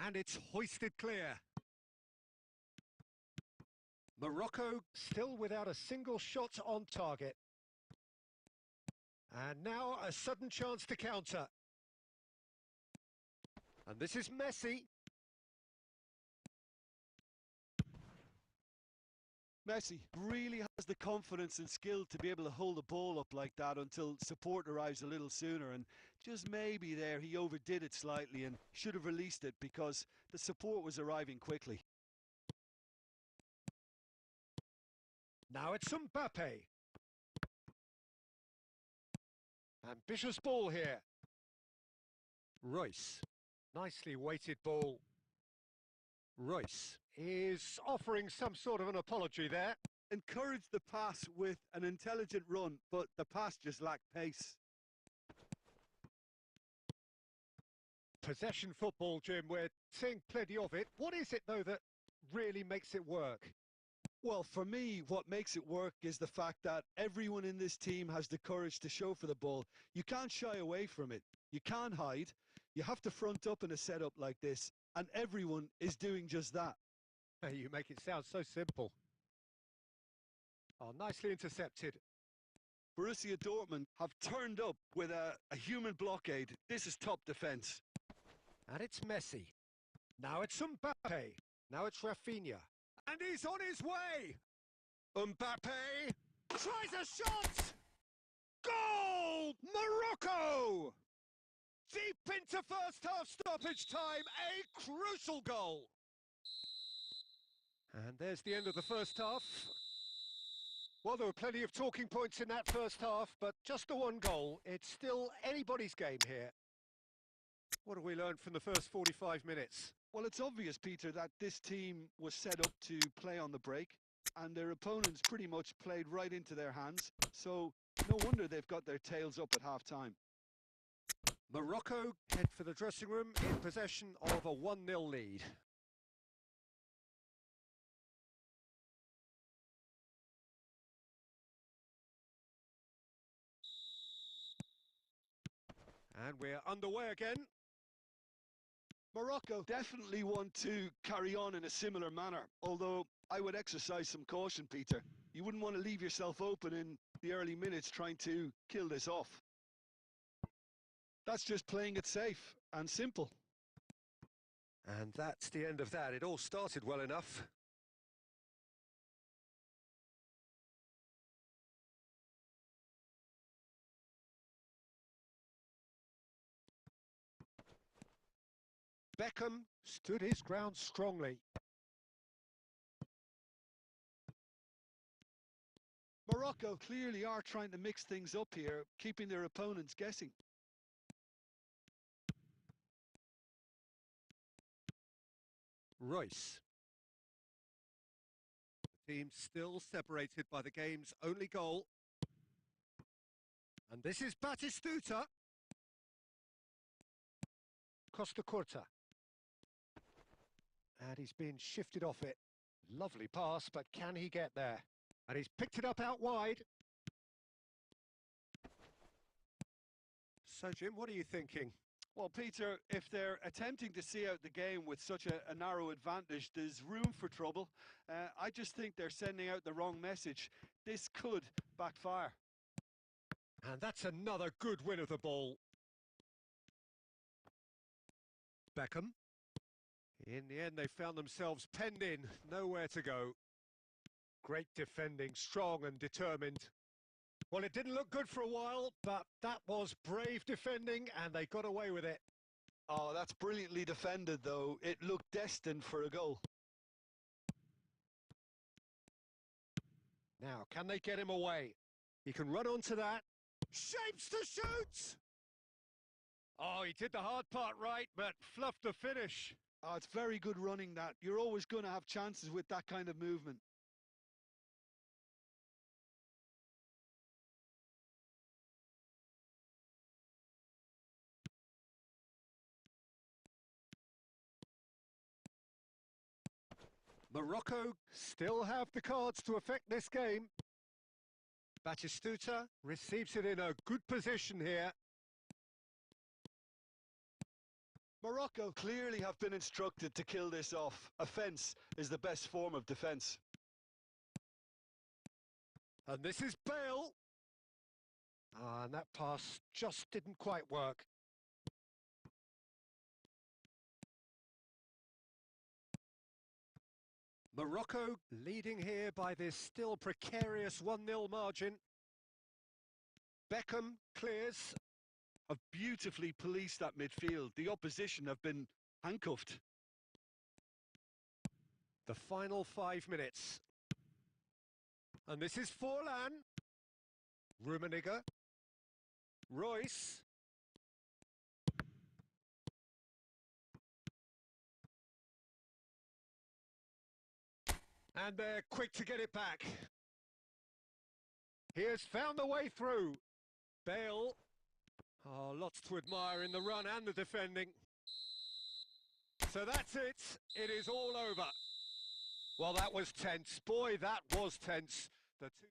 And it's hoisted clear. Morocco still without a single shot on target. And now a sudden chance to counter. And this is Messi. Messi really has the confidence and skill to be able to hold the ball up like that until support arrives a little sooner, and just maybe there he overdid it slightly and should have released it because the support was arriving quickly. Now it's Mbappe. Ambitious ball here. Royce. Nicely weighted ball. Royce is offering some sort of an apology there. Encouraged the pass with an intelligent run, but the pass just lacked pace. Possession football, Jim, we're seeing plenty of it. What is it, though, that really makes it work? Well, for me, what makes it work is the fact that everyone in this team has the courage to show for the ball. You can't shy away from it. You can't hide. You have to front up in a setup like this, and everyone is doing just that. You make it sound so simple. Oh, nicely intercepted. Borussia Dortmund have turned up with a human blockade. This is top defence. And it's Messi. Now it's Mbappe. Now it's Rafinha. And he's on his way! Mbappe tries a shot! Goal! Morocco! Deep into first half stoppage time, a crucial goal! And there's the end of the first half. Well, there were plenty of talking points in that first half, but just the one goal. It's still anybody's game here. What have we learned from the first 45 minutes? Well, it's obvious, Peter, that this team was set up to play on the break, and their opponents pretty much played right into their hands, so no wonder they've got their tails up at half-time. Morocco head for the dressing room in possession of a 1-0 lead. And we're underway again. Morocco definitely want to carry on in a similar manner, although I would exercise some caution, Peter. You wouldn't want to leave yourself open in the early minutes trying to kill this off. That's just playing it safe and simple. And that's the end of that. It all started well enough. Beckham stood his ground strongly. Morocco clearly are trying to mix things up here, keeping their opponents guessing. Royce. The team still separated by the game's only goal. And this is Batistuta. Costa Curta. And he's been shifted off it. Lovely pass, but can he get there? And he's picked it up out wide. So, Jim, what are you thinking? Well, Peter, if they're attempting to see out the game with such a narrow advantage, there's room for trouble. I just think they're sending out the wrong message. This could backfire. And that's another good win of the ball. Beckham. In the end, they found themselves penned in, nowhere to go. Great defending, strong and determined. Well, it didn't look good for a while, but that was brave defending, and they got away with it. Oh, that's brilliantly defended, though. It looked destined for a goal. Now, can they get him away? He can run onto that. Shapes to shoot! Oh, he did the hard part right, but fluffed the finish. Oh, it's very good running, that. You're always going to have chances with that kind of movement. Morocco still have the cards to affect this game. Batistuta receives it in a good position here. Morocco clearly have been instructed to kill this off. Offence is the best form of defence. And this is Bale. And that pass just didn't quite work. Morocco leading here by this still precarious 1-0 margin. Beckham clears. Have beautifully policed that midfield. The opposition have been handcuffed. The final 5 minutes. And this is Forlan. Rummenigge. Royce. And they're quick to get it back. He has found the way through. Bale. Oh, lots to admire in the run and the defending. So that's it. It is all over. Well, that was tense. Boy, that was tense. The two...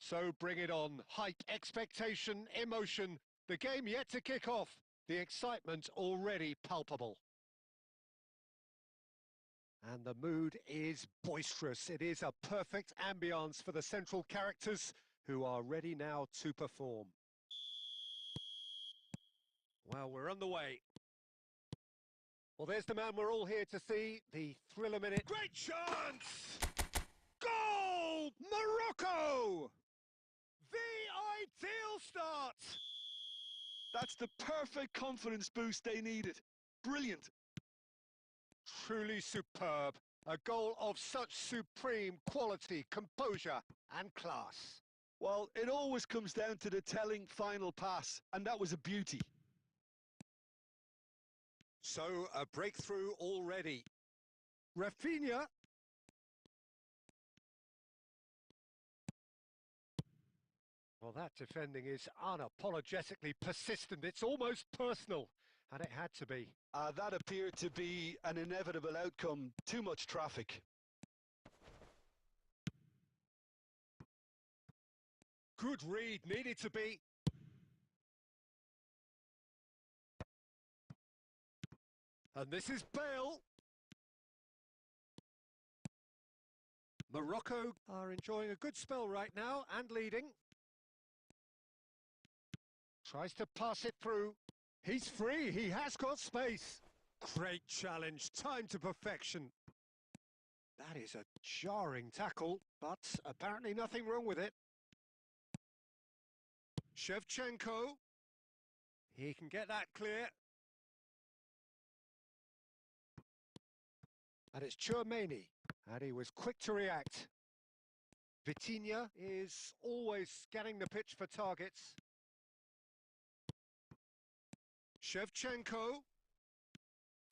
So bring it on. Hype, expectation, emotion. The game yet to kick off. The excitement already palpable. And the mood is boisterous. It is a perfect ambience for the central characters who are ready now to perform. Well, we're on the way. Well, there's the man we're all here to see, the thriller minute. Great chance! Goal! Morocco! The ideal start! That's the perfect confidence boost they needed. Brilliant. Truly superb. A goal of such supreme quality, composure and class. Well, it always comes down to the telling final pass, and that was a beauty. So, a breakthrough already. Rafinha. Well, that defending is unapologetically persistent. It's almost personal, and it had to be. That appeared to be an inevitable outcome. Too much traffic. Good read, needed to be. And this is Bale. Morocco are enjoying a good spell right now and leading. Tries to pass it through. He's free, he has got space. Great challenge, time to perfection. That is a jarring tackle, but apparently nothing wrong with it. Shevchenko. He can get that clear. And it's Chouameni, and he was quick to react. Vitinha is always scanning the pitch for targets. Shevchenko.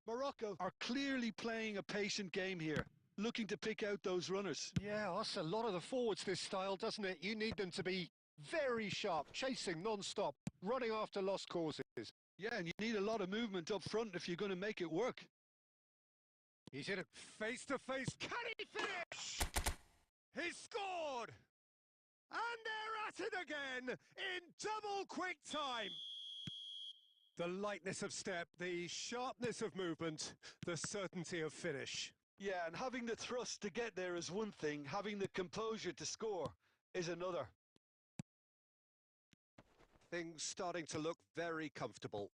Morocco are clearly playing a patient game here, looking to pick out those runners. Yeah, that's a lot of the forwards, this style, doesn't it? You need them to be very sharp, chasing non-stop, running after lost causes. Yeah, and you need a lot of movement up front if you're going to make it work. He's in a face-to-face. Can he finish? He scored! And they're at it again in double quick time. The lightness of step, the sharpness of movement, the certainty of finish. Yeah, and having the thrust to get there is one thing, having the composure to score is another. Things starting to look very comfortable.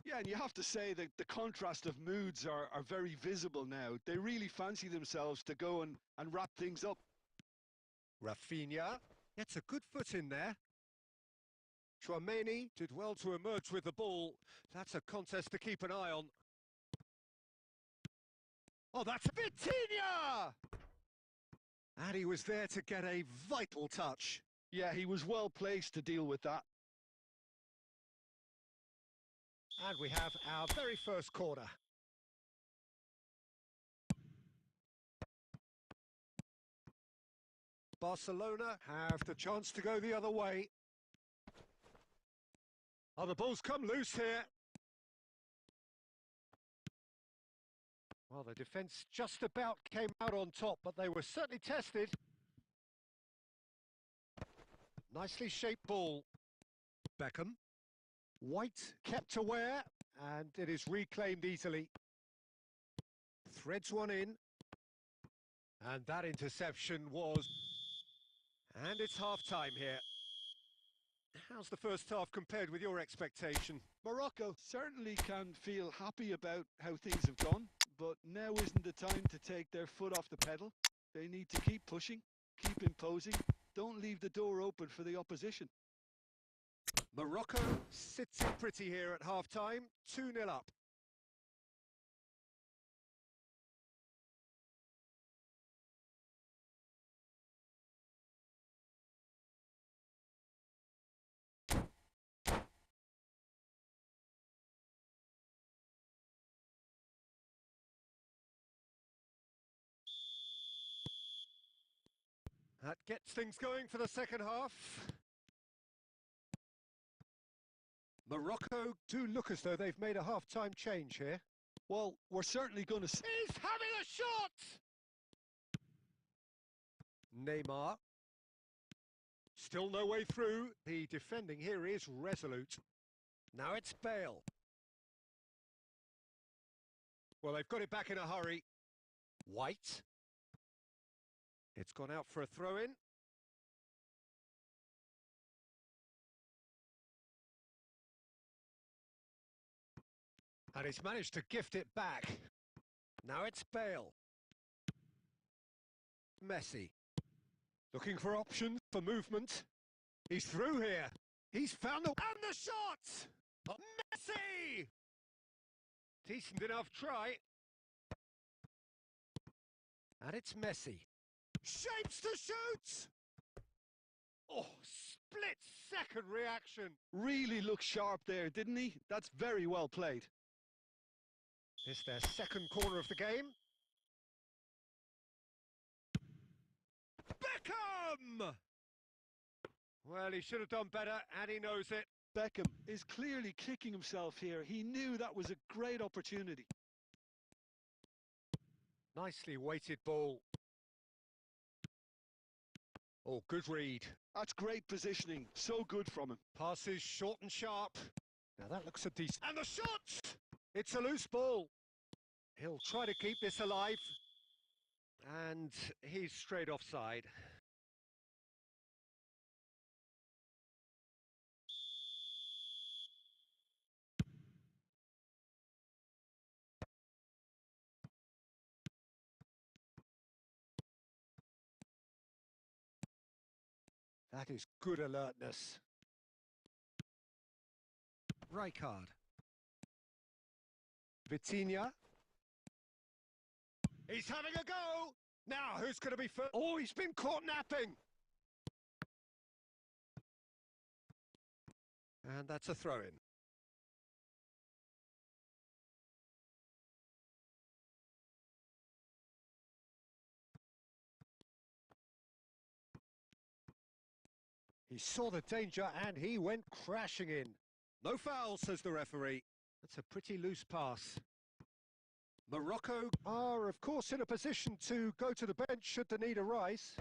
Yeah, and you have to say that the contrast of moods are very visible now. They really fancy themselves to go and wrap things up. Rafinha gets a good foot in there. Chouameni did well to emerge with the ball. That's a contest to keep an eye on. Oh, that's Vitinha! And he was there to get a vital touch. Yeah, he was well placed to deal with that. And we have our very first corner. Barcelona have the chance to go the other way. Oh, the ball's come loose here. Well, the defence just about came out on top, but they were certainly tested. Nicely shaped ball. Beckham. White kept aware, and it is reclaimed easily. Threads one in. And that interception was... And it's half-time here. How's the first half compared with your expectation? Morocco certainly can feel happy about how things have gone, but now isn't the time to take their foot off the pedal. They need to keep pushing, keep imposing, don't leave the door open for the opposition. Morocco sits in pretty here at half-time, 2-0 up. That gets things going for the second half. Morocco do look as though they've made a half-time change here. Well, we're certainly going to... He's having a shot! Neymar. Still no way through. The defending here is resolute. Now it's Bale. Well, they've got it back in a hurry. White. It's gone out for a throw-in. And he's managed to gift it back. Now it's Bale. Messi. Looking for options for movement. He's through here. He's found the... And the shot! Oh, Messi! Decent enough try. And it's Messi. Shapes to shoot! Oh, split-second reaction. Really looked sharp there, didn't he? That's very well played. It's their second corner of the game. Beckham! Well, he should have done better, and he knows it. Beckham is clearly kicking himself here. He knew that was a great opportunity. Nicely weighted ball. Oh, good read. That's great positioning. So good from him. Passes short and sharp. Now that looks a decent... And the shot! It's a loose ball. He'll try to keep this alive. And he's straight offside. That is good alertness. Rijkaard. Vitinha. He's having a go! Now, who's going to be first? Oh, he's been caught napping! And that's a throw-in. He saw the danger and he went crashing in. No foul, says the referee. That's a pretty loose pass. Morocco are, of course, in a position to go to the bench should the need arise.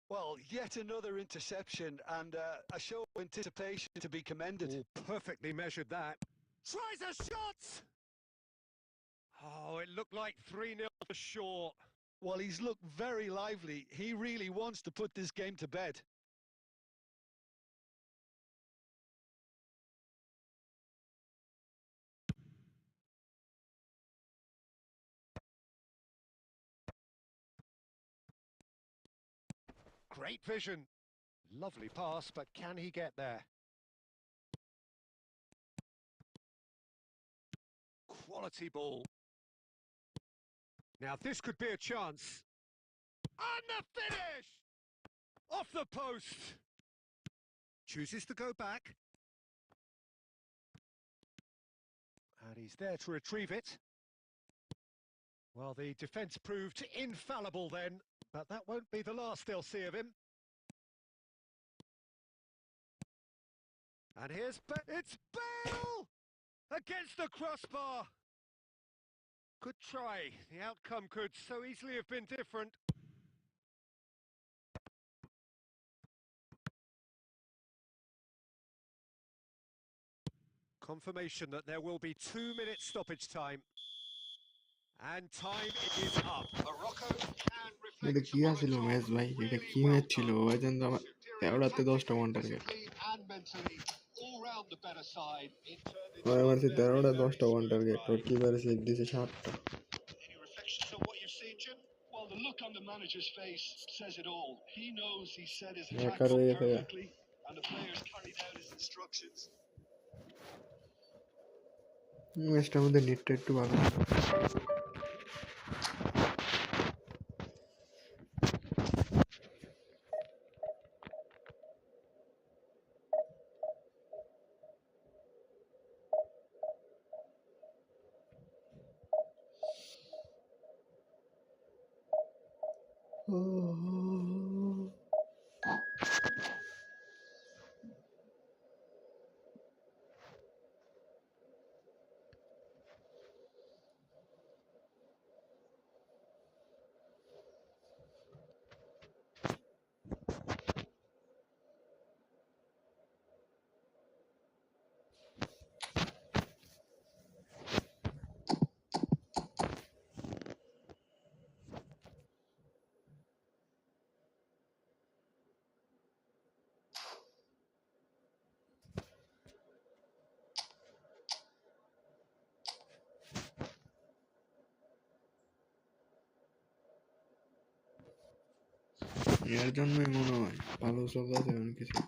Well, yet another interception and a show of anticipation to be commended. Oh, perfectly measured that. Tries a shot! Oh, it looked like 3-0 for short. Well, he's looked very lively. He really wants to put this game to bed. Great vision. Lovely pass, but can he get there? Quality ball. Now this could be a chance. And the finish! Off the post. Chooses to go back. And he's there to retrieve it. Well, the defence proved infallible then, but that won't be the last they'll see of him. And here's it's Bale! Against the crossbar! Good try. The outcome could so easily have been different. Confirmation that there will be 2-minute stoppage time. And time is up. Morocco can এটা reflect কি আছিল match ভাই এটা কি match ছিল ভাই জান আমার 13টাতে 10টা one target and mentally all round the better side. It turned into ভাই আমার 13টা 10টা ওয়ান টার্গেট তোর কি পারে সেভ দিছে 7টা any reflections on what you've seen, Jim? Well, the look on the manager's face says it all. He knows he set his attack বেকার হয়ে up গেছে গা। perfectly, and the players carried out his instructions. ম্যাচটার মধ্যে নেটটা একটু ভালো এর জন্যই মনে হয় ভালো চলতেছে অনেক কিছু।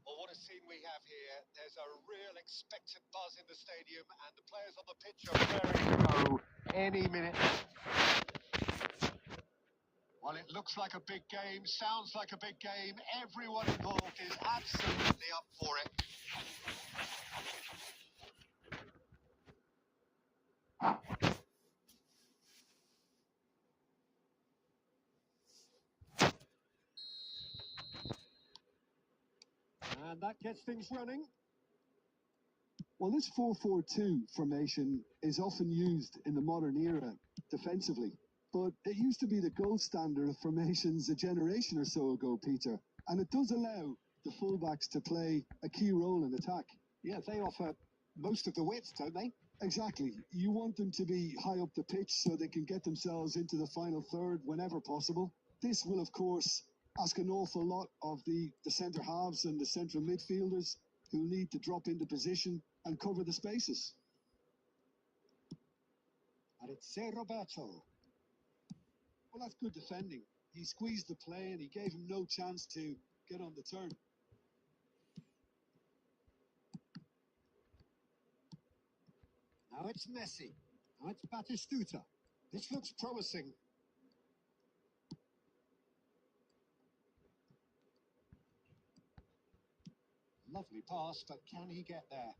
Well, what a scene we have here. There's a real expectant buzz in the stadium, and the players on the pitch are raring to go any minute. Well, it looks like a big game, sounds like a big game. Everyone involved is absolutely up for it. And that gets things running. Well, this 4-4-2 formation is often used in the modern era defensively, but it used to be the gold standard of formations a generation or so ago, Peter, and it does allow the fullbacks to play a key role in attack. Yeah, they offer most of the width, don't they? Exactly. You want them to be high up the pitch so they can get themselves into the final third whenever possible. This will, of course, ask an awful lot of the centre halves and the central midfielders who need to drop into position and cover the spaces. And it's Roberto. Well, that's good defending. He squeezed the play and he gave him no chance to get on the turn. Now it's Messi. Now it's Batistuta. This looks promising. Lovely pass, but can he get there?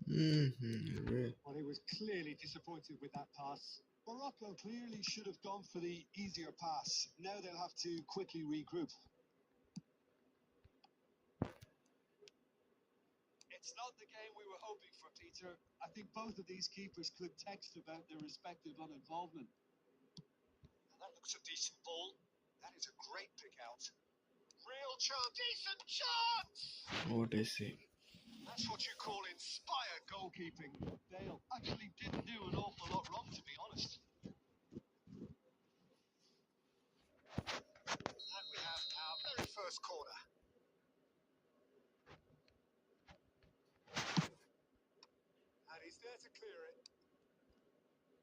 Well, he was clearly disappointed with that pass. Morocco clearly should have gone for the easier pass. Now they'll have to quickly regroup. It's not the game we were hoping for, Peter. I think both of these keepers could text about their respective uninvolvement. And that looks a decent ball. That is a great pick out. Real chance. Decent chance! What is it? That's what you call inspired goalkeeping. Dale actually didn't do an awful lot wrong, to be honest. And we have our very first corner. And he's there to clear it.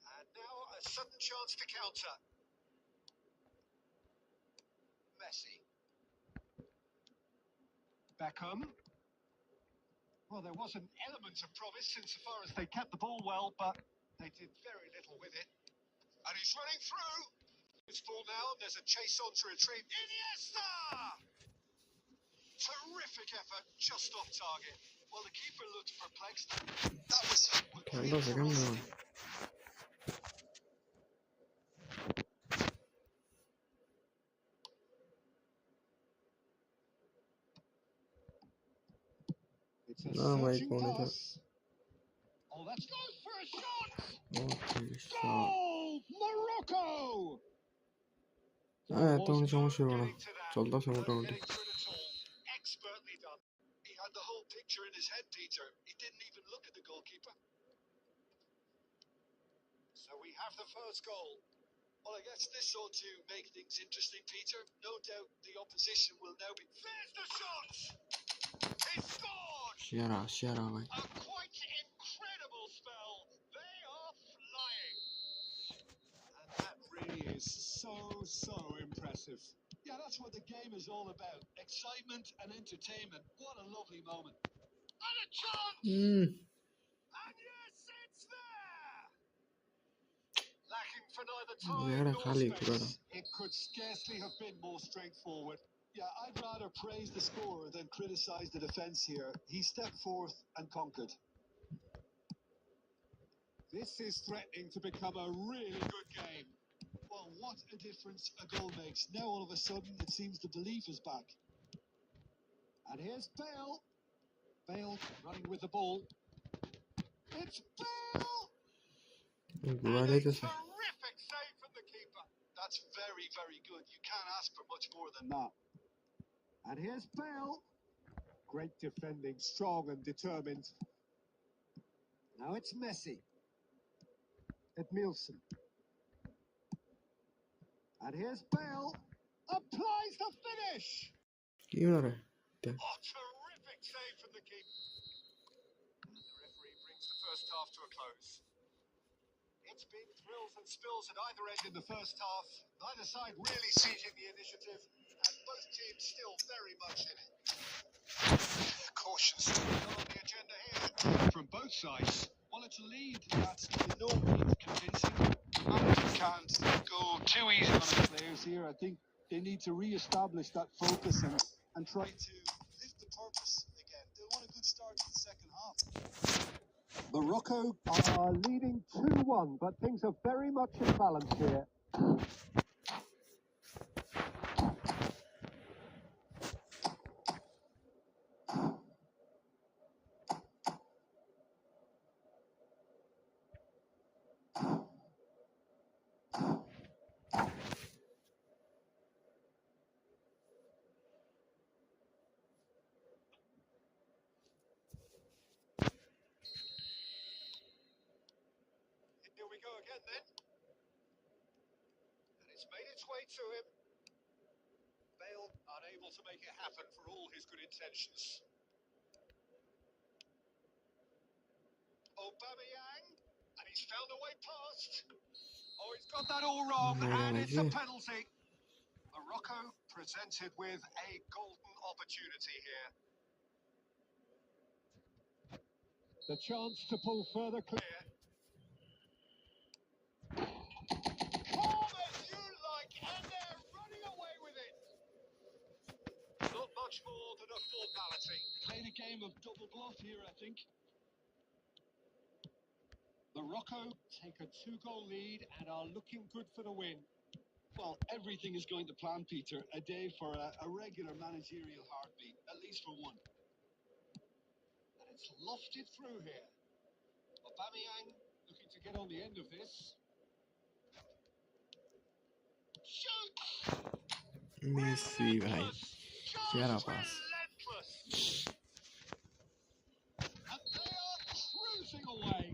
And now a sudden chance to counter. Messi. Beckham. Well, there was an element of promise insofar as they kept the ball well, but they did very little with it. And he's running through. It's ball now, and there's a chase on to retrieve. Iniesta! Terrific effort, just off target. Well, the keeper looked perplexed. That was It's a searching pass. Oh, that's goes for a shot! Goal! Morocco! তেমন সমস্যা হবে না, চলতেছে মোটামুটি। Expertly done. He had the whole picture in his head, Peter. He didn't even look at the goalkeeper. So we have the first goal. Well, I guess this ought to make things interesting, Peter. No doubt the opposition will now be... There's the shot! He scored! Shara, mate. A quite incredible spell. They are flying. And that really is so impressive. Yeah, that's what the game is all about. Excitement and entertainment. What a lovely moment. And a chance! And yes, it's there! Lacking for neither time nor space. It could scarcely have been more straightforward. Yeah, I'd rather praise the scorer than criticize the defense here. He stepped forth and conquered. This is threatening to become a really good game. Well, what a difference a goal makes. Now all of a sudden it seems the belief is back. And here's Bale. Bale running with the ball. It's Bale! And a terrific save from the keeper. That's very, very good. You can't ask for much more than that. And here's Bale. Great defending, strong and determined. Now it's Messi. Edmilson. And here's Bale. Applies the finish! Kim oraya? Oh, terrific save from the keeper. And the referee brings the first half to a close. It's been thrills and spills at either end in the first half. Neither side really seizing the initiative, and both teams still very much in it. Caution still on the agenda here from both sides. Well, it's a lead that's no means convincing. The manager can't go too easy on his players here. I think they need to re-establish that focus and try to live the purpose again. They want a good start to the second half. Morocco are leading 2-1, but things are very much in balance here. Here we go again then. And it's made its way to him. Bale unable to make it happen for all his good intentions. Aubameyang, and he's found a way past. Oh, he's got that all wrong, and it's a penalty. Morocco presented with a golden opportunity here. The chance to pull further clear. Calm as you like, and they're running away with it. Not much more than a formality. Played a game of double bluff here, I think. Morocco take a 2-goal lead and are looking good for the win. Well, everything is going to plan, Peter. A day for a regular managerial heartbeat, at least for one. And it's lofted through here. Aubameyang looking to get on the end of this. Shoots! Messi भाई क्या Just pass relentless. And they are cruising away.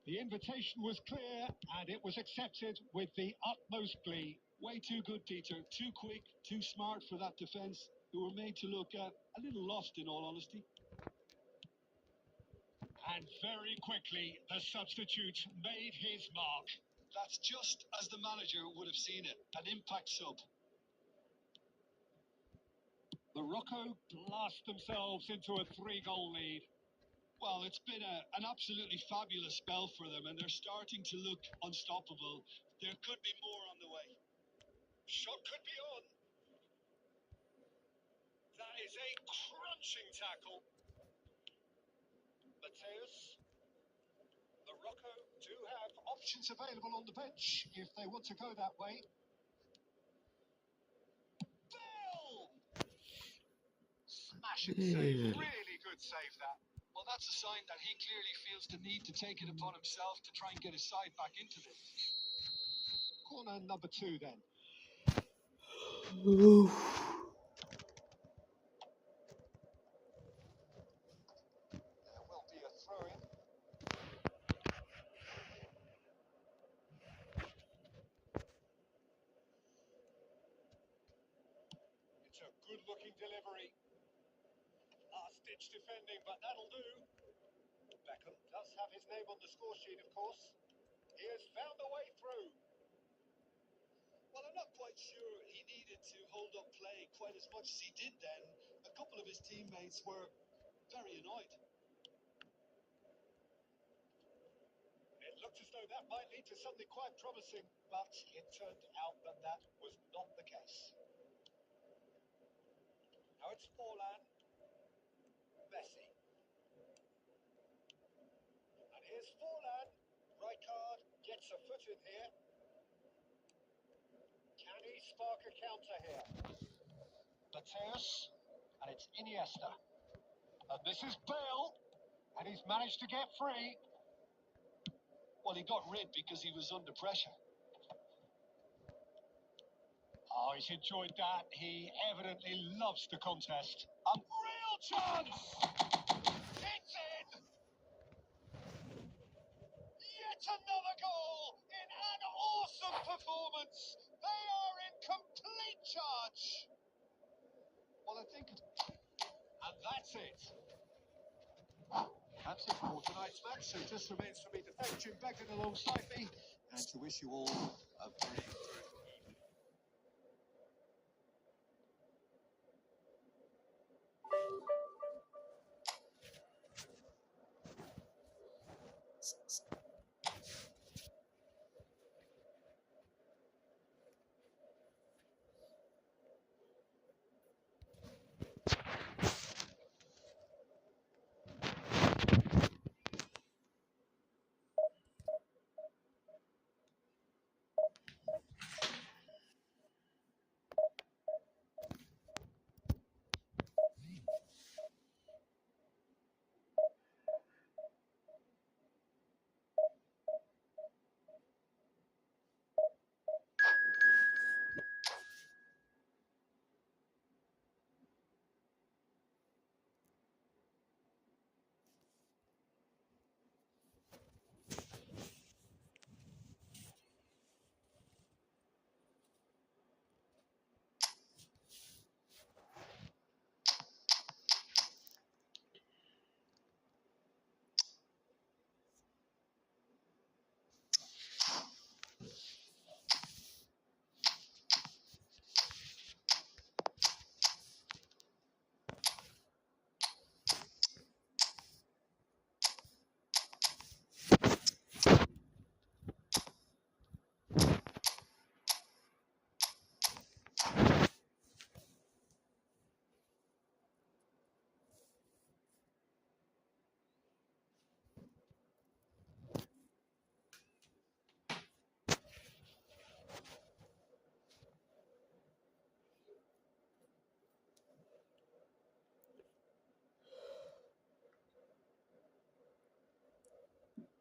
The invitation was clear and it was accepted with the utmost glee. Way too good, Peter. Too quick, too smart for that defence, who were made to look a little lost, in all honesty. And very quickly, the substitute made his mark. That's just as the manager would have seen it, an impact sub. Morocco blast themselves into a 3-goal lead. Well, it's been an absolutely fabulous spell for them, and they're starting to look unstoppable. There could be more on the way. Shot could be on. That is a crunching tackle. Mateus. Morocco do have options available on the bench if they want to go that way. Bale! Smashing save. Really good save that. Well, that's a sign that he clearly feels the need to take it upon himself to try and get his side back into this. Corner number 2 then. There will be a throw-in. It's a good-looking delivery. Last-ditch defending, but that'll do. Beckham does have his name on the score sheet, of course. He has found a way through. Well, I'm not quite sure he needed to hold up play quite as much as he did then. A couple of his teammates were very annoyed. It looked as though that might lead to something quite promising, but it turned out that that was not the case. Now it's Forlan. Messi. And here's Forlan. gets a foot in here. Can he spark a counter here? Mateus, and it's Iniesta. And this is Bale, and he's managed to get free. Well, he got rid because he was under pressure. Oh, he's enjoyed that. He evidently loves the contest. A real chance! It's in! Yet another goal in an awesome performance. They are in complete charge. Well, I think... And that's it. That's it for tonight's match. So it just remains for me to thank Jim Beckett alongside me and to wish you all a very good evening.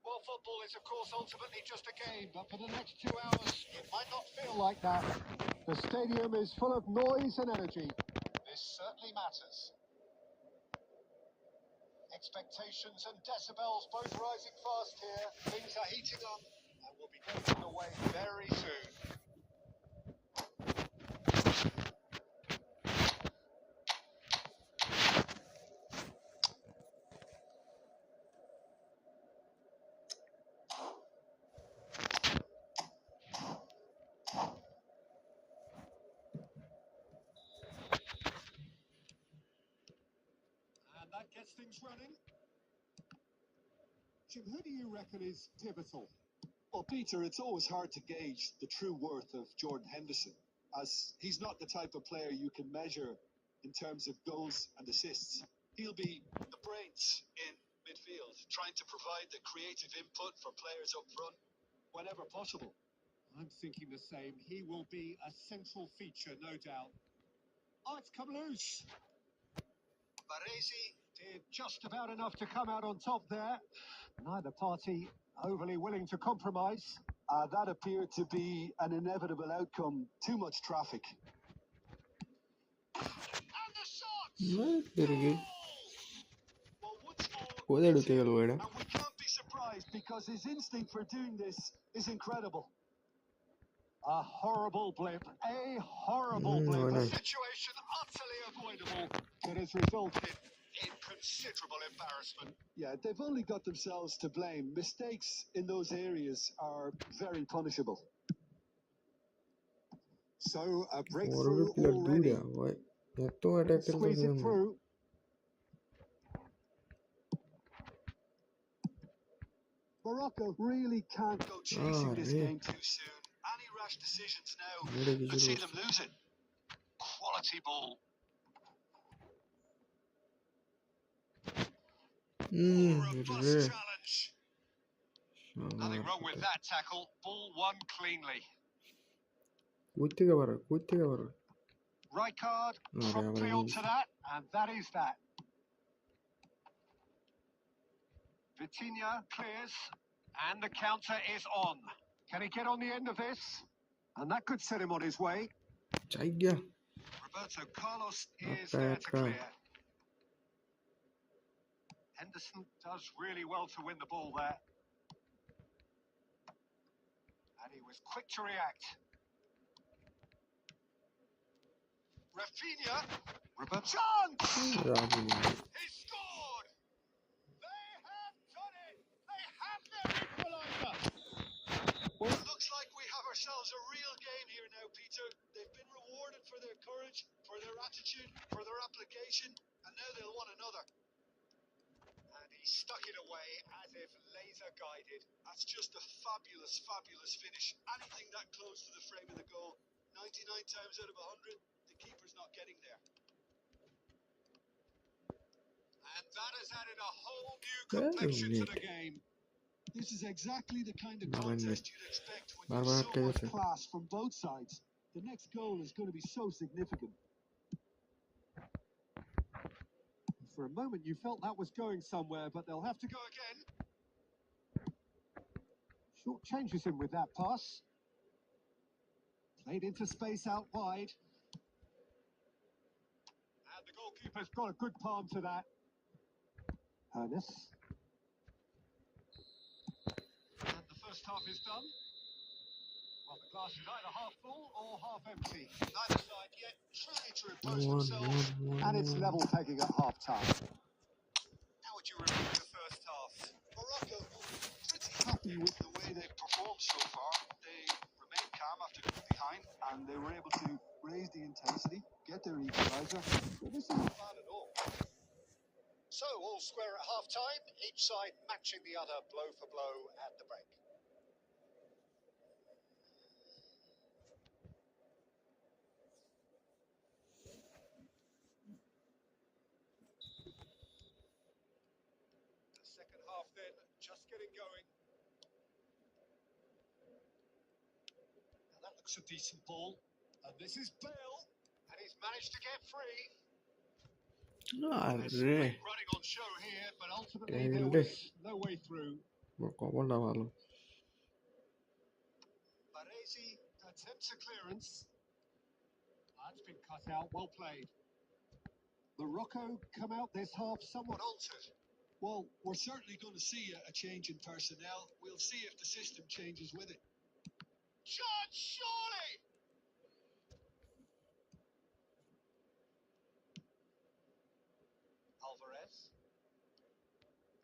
Well, football is, of course, ultimately just a game, but for the next 2 hours, it might not feel like that. The stadium is full of noise and energy. This certainly matters. Expectations and decibels both rising fast here. Things are heating up, and we'll be getting underway very soon. And that gets things running. Jim, who do you reckon is pivotal? Well, Peter, it's always hard to gauge the true worth of Jordan Henderson, as he's not the type of player you can measure in terms of goals and assists. He'll be the brains in midfield, trying to provide the creative input for players up front whenever possible. I'm thinking the same. He will be a central feature, no doubt. Oh, it's come loose. Baresi did just about enough to come out on top there. Neither party overly willing to compromise. That appeared to be an inevitable outcome. Too much traffic. And the shot! Well, once more, പോതെടുത്തേക്കുള്ളൂ and we can't be surprised because his instinct for doing this is incredible. A horrible blip. A horrible blip. A Bueno. situation utterly avoidable that has resulted in considerable embarrassment. Yeah, they've only got themselves to blame. Mistakes in those areas are very punishable. So a Por breakthrough la already. dura, esto attack Squeeze it through. Morocco really can't go chasing this yeah. game too soon. Any rash decisions now Nereye could see gidiyoruz? them lose it. Quality ball. Robust challenge. Nothing wrong with that tackle. Ball won cleanly. কুইতে কে পারো Right card, No, they promptly haven't onto used. that, and that is that. Vitinha clears, and the counter is on. Can he get on the end of this? And that could set him on his way. চাই গিয়া Roberto Carlos is Akka, there to akka. clear. Henderson does really well to win the ball there. And he was quick to react. Rafinha, chance! Rahul He scored! They have done it! They have their equaliser! Well, it looks like we have ourselves a real game here now, Peter. They've been rewarded for their courage, for their attitude, for their application, and now they'll want another. And he stuck it away as if laser guided. That's just a fabulous, fabulous finish. Anything that close to the frame of the goal, 99 times out of 100, the keeper's not getting there. And that has added a whole new complexion to the game. This is exactly the kind of Not contest You'd expect when বারবার you're আটকে so গেছে class from both sides. The next goal is going to be so significant. For a moment, you felt that was going somewhere, but they'll have to go again. short changes him with that pass. Played into space out wide. And the goalkeeper's got a good palm to that. Ernest. And the first half is done. Well, the glass is either half full or half empty. Neither side yet trying to impose themselves. And it's level pegging at half-time. How would you review the first half? Morocco pretty happy with the way they've performed so far. They remained calm after going behind. And they were able to raise the intensity, get their equaliser. Well, this isn't bad at all. So, all square at half-time, each side matching the other blow for blow at the break. The second half then, just getting going. And that looks a decent ball. And this is Bale, and he's managed to get free. আরে Running on show here, but ultimately Damn there it. was no way through. কপালটা ভালো Baresi attempts a clearance. That's been cut out, well played. Morocco come out this half somewhat Altered. Well, we're certainly going to see a change in personnel. We'll see if the system changes with it. Chance, surely! Alvarez.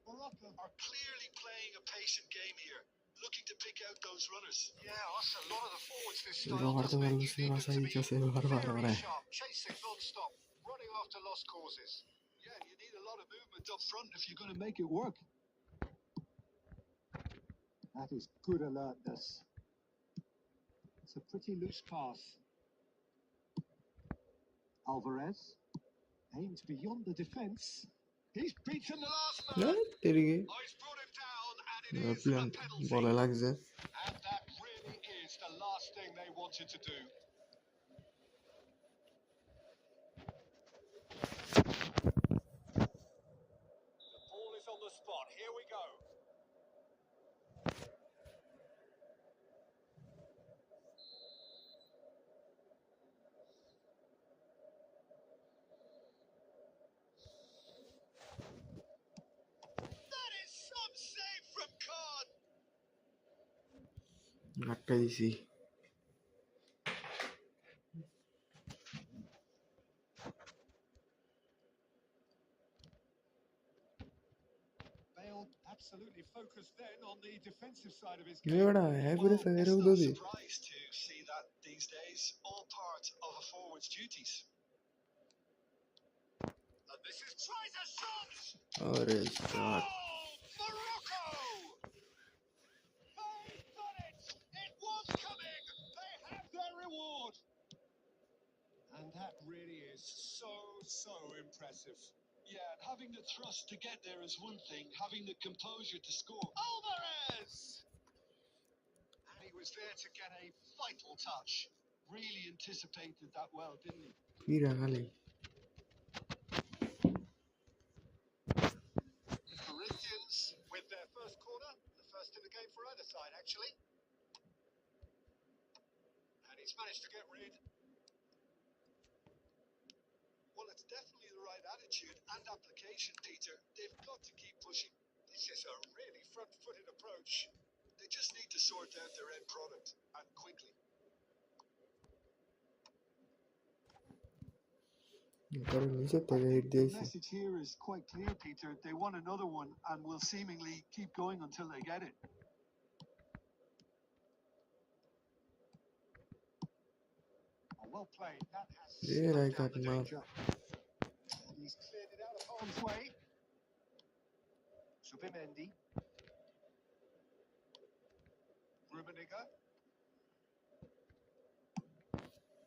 Morocco are clearly playing a patient game here, looking to pick out those runners. Yeah, that's a lot of the forwards this style Roberto does make Carlos you need them to বাসায় be দিতেছে বারবার very ওরে sharp, chasing non-stop, running after lost causes. Yeah, you need a lot of movement up front if you're going to make it work. That is good alertness. It's a pretty loose pass. Alvarez aims beyond the defence. He's beaten the last না man. তেরিগে Oh, he's brought him down, and it is a plan penalty. বলে লাগছে And that really is the last thing they wanted to do. The ball is on the spot. Here we go. That is some save from Khan. আটকা দিছি Bale absolutely focused then on the defensive side of his A game. বেটা হ্যাঁ করে Well, ফেরে it's উদো not a the surprise to see that these days, all part of a forward's duties. And this is tries a shot. আরে shot Oh, Morocco! They've done it. It was coming. They have their reward. And that really is so impressive. Yeah, and having the thrust to get there is one thing. Having the composure to score. Alvarez! was there to get a vital touch. Really anticipated that well, didn't he? Kira kali. Corinthians with their first corner, the first in the game for either side, actually. And he's managed to get rid. Well, it's definitely the right attitude and application, Peter. They've got to keep pushing. This is a really front-footed approach. They just need to sort out their end product, and quickly. The message here is quite clear, Peter. They want another one and will seemingly keep going until they get it. Oh, well played. That has There I slowed down got the mark. danger. He's cleared it out of harm's way. Subimendi. Rummenigge.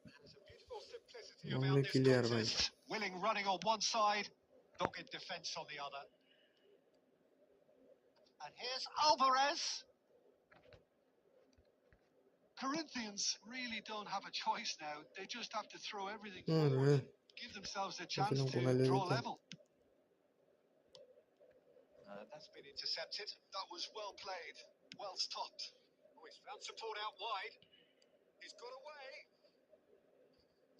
There's a beautiful simplicity Only about this clear, bhai. contest. Willing running on one side, dogged defence on the other. And here's Alvarez. Corinthians really don't have a choice now. They just have to throw everything forward, give themselves a chance to draw level. That's been intercepted. That was well played, well stopped. Oh, he's found support out wide. He's got away.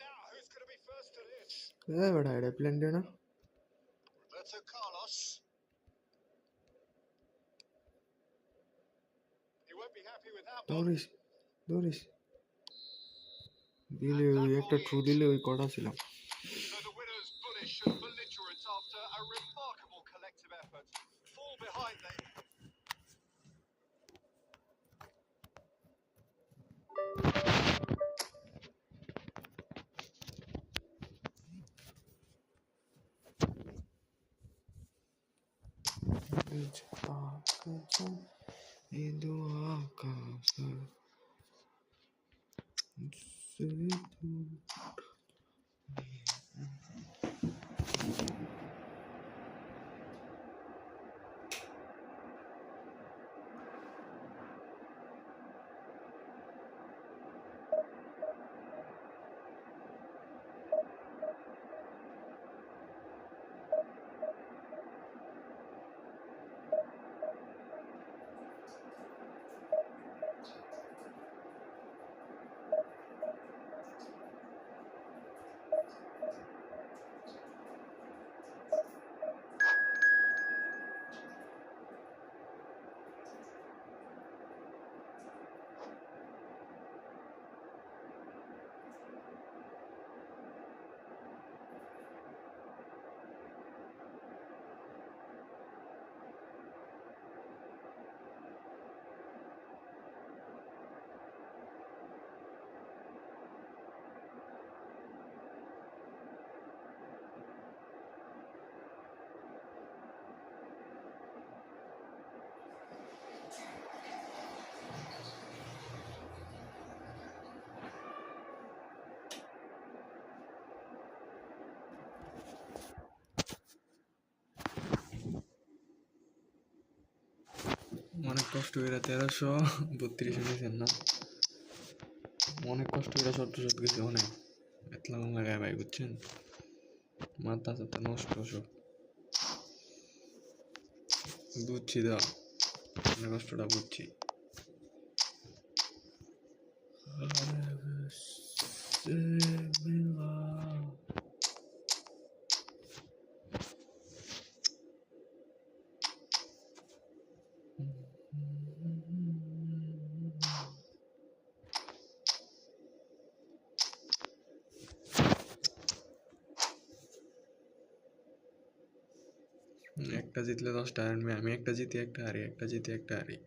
Now, who's going to be first to this? Yeah, but I had a plan, na. Roberto Carlos. He won't be happy with that one. Doris. Dile একটা true দিলে ওই কটা ছিলাম। So the winners bullish and belligerent after a remarkable collective effort. Fall behind they. অনেক কষ্ট করে 1332 নিয়েছেন না, অনেক কষ্ট করে শত কিছু অনেক এতলা লাগায় ভাই, বুঝছেন? মাথা সাথে নষ্ট সব বুঝছি, দা অনেক কষ্টটা বুঝছি। একটা জিতলে 10টা হারবে, আমি একটা জিতি একটা হারি, একটা জিতি একটা হারি।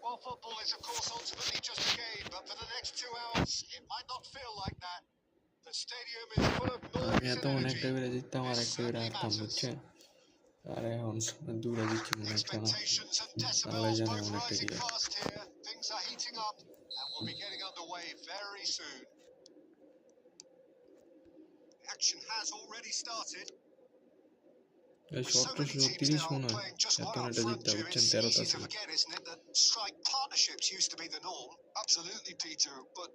Well, football is, of course, ultimately just a game, but for the next 2 hours, it might not feel like that. The stadium is full of আমি noise এত and অনেকটা energy. করে জিততাম আর This একটা করে certainly হারতাম, matters. বুঝছেন? আরে হনস দূরে দিচ্ছে মনে হয় কেন Expectations and আল্লাহ decibels জানে both অনেক rising টেরিয়া fast here. Things are heating up and we'll be getting underway very soon. Action has already started. এই With so many teams 1730 now mone হয় playing just এত one up এটা front, জিততে Jim, বুঝছেন it's 13টা easy to ছিল forget, isn't it, that strike partnerships used to be the norm. Absolutely, Peter, but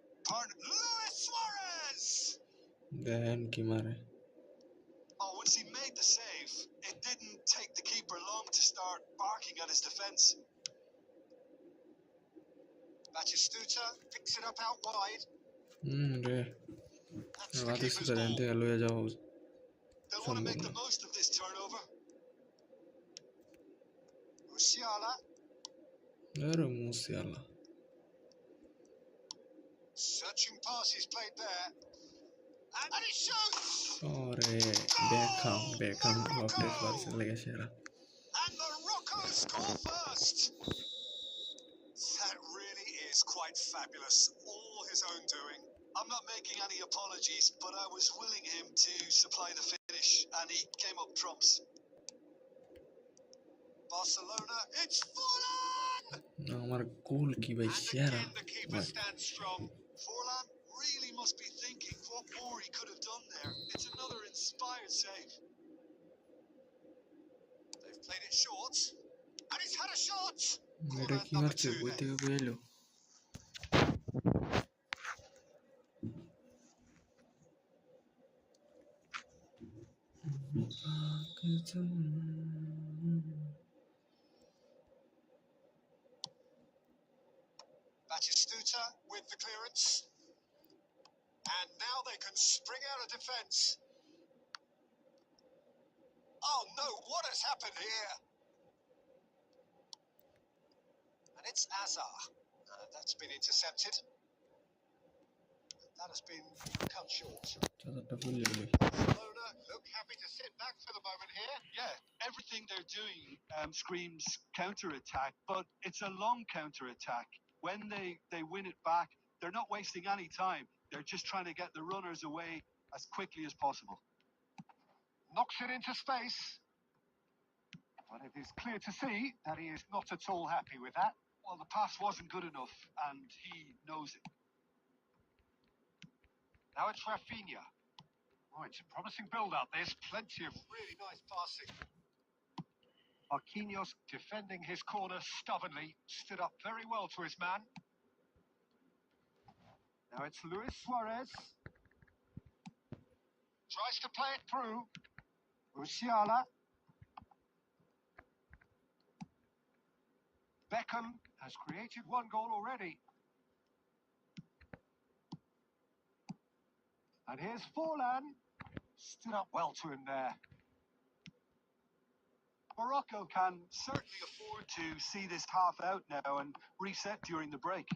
Luis Suarez! দেখেন কি মারে Oh, once he made the save, it didn't take the keeper long to start barking at his defence. Batistuta picks it up out wide. রে That's the রাতে keeper's সুতা দেন ball. থেকে লয়ে যাওয়া They'll want to সম্ভব make না the most of this turnover. Musiala আরে Musiala searching pass is played there. And he shoots! ওরে বেকহাম Morocco! লফটেড পার্সেল লেগে সেরা And Morocco score first! That really is quite fabulous. All his own doing. I'm not making any apologies, but I was willing him to supply the finish, and he came up trumps. Barcelona, it's Forlan! আমার গোল কি ভাই And সেরা again, the keeper stands strong. Forlan really must be thinking what more he could have done there. It's another inspired save. They've played it short, and he's had a shot. এটা Corner কি number মারছে 2 বই then. থেকে বই এলো Batistuta with the clearance. And now they can spring out of defence. Oh no, what has happened here? And it's Azar. That's been intercepted. That has been cut short. চাচারটা ফুল গেল Barcelona look happy to sit back for the moment here. Yeah, everything they're doing screams counter-attack, but it's a long counter-attack. When they win it back, they're not wasting any time. They're just trying to get the runners away as quickly as possible. Knocks it into space. But it is clear to see that he is not at all happy with that. Well, the pass wasn't good enough, and he knows it. Now it's Rafinha. Oh, it's a promising build-up. There's plenty of really nice passing. Marquinhos defending his corner stubbornly, stood up very well to his man. Now it's Luis Suarez. Tries to play it through. Musiala. Beckham has created one goal already. And here's Forlan. Stood up well to him there. Morocco can certainly afford to see this half out now and reset during the break.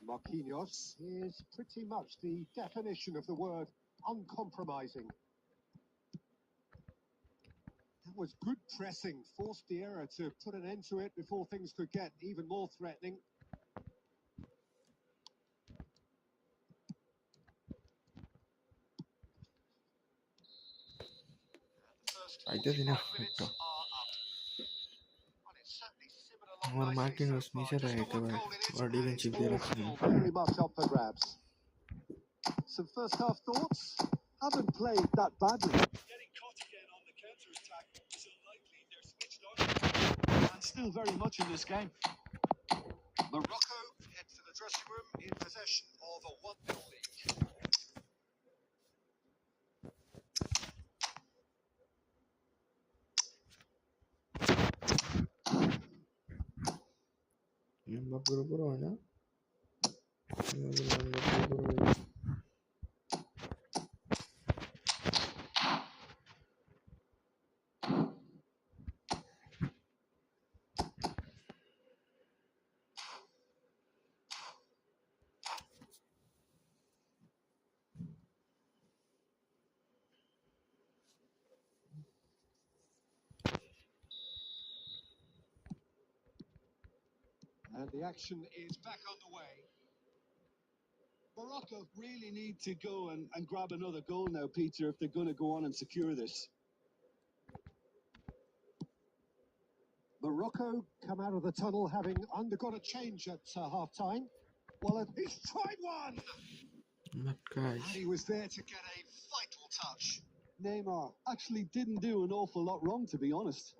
Marquinhos is pretty much the definition of the word uncompromising. That was good pressing, forced the error to put an end to it before things could get even more threatening. আইতেছি না একটা আমার Marquinhos নিচে থাকে একেবারে ওরা defensive দিয়ে রাখছে Very much up for grabs. Some first half thoughts? Haven't played that badly. Getting caught again on the counter-attack is unlikely. They're switched on. And still very much in this game. Morocco head to the dressing room in possession of a 1-0 lead. এমবাপ্পের উপর হয় না এমবাপ্পের উপর হয় And the action is back underway. Morocco Morocco really need to go and grab another goal now, Peter, if they're going to go on and secure this. Morocco come out of the tunnel having undergone a change at half-time. Well, he's tried one! But guys, And he was there to get a vital touch. Neymar actually didn't do an awful lot wrong, to be honest.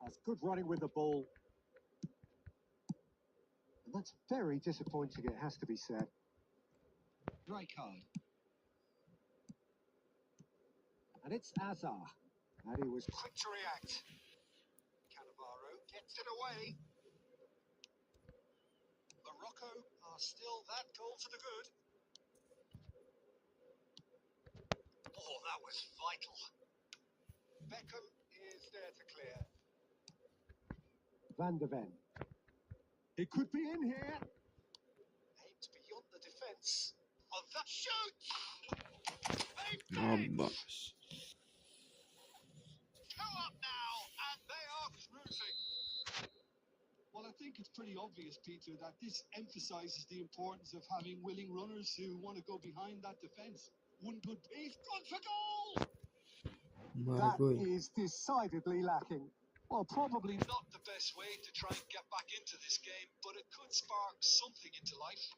That's good running with the ball. And that's very disappointing, it has to be said. Rijkaard. And it's Azar. And he was quick to react. Cannavaro gets it away. Morocco are still that goal to the good. Oh, that was vital. Beckham is there to clear. Van de Ven. It could be in here. Aimed beyond the defence. Oh, that shoots! They've done it! Abbas. 2 up now, and they are cruising. Well, I think it's pretty obvious, Peter, that this emphasises the importance of having willing runners who want to go behind that defence. One good piece, gone for goal! That Margoi. is decidedly lacking. Well, probably not the best way to try and get back into this game, but it could spark something into life.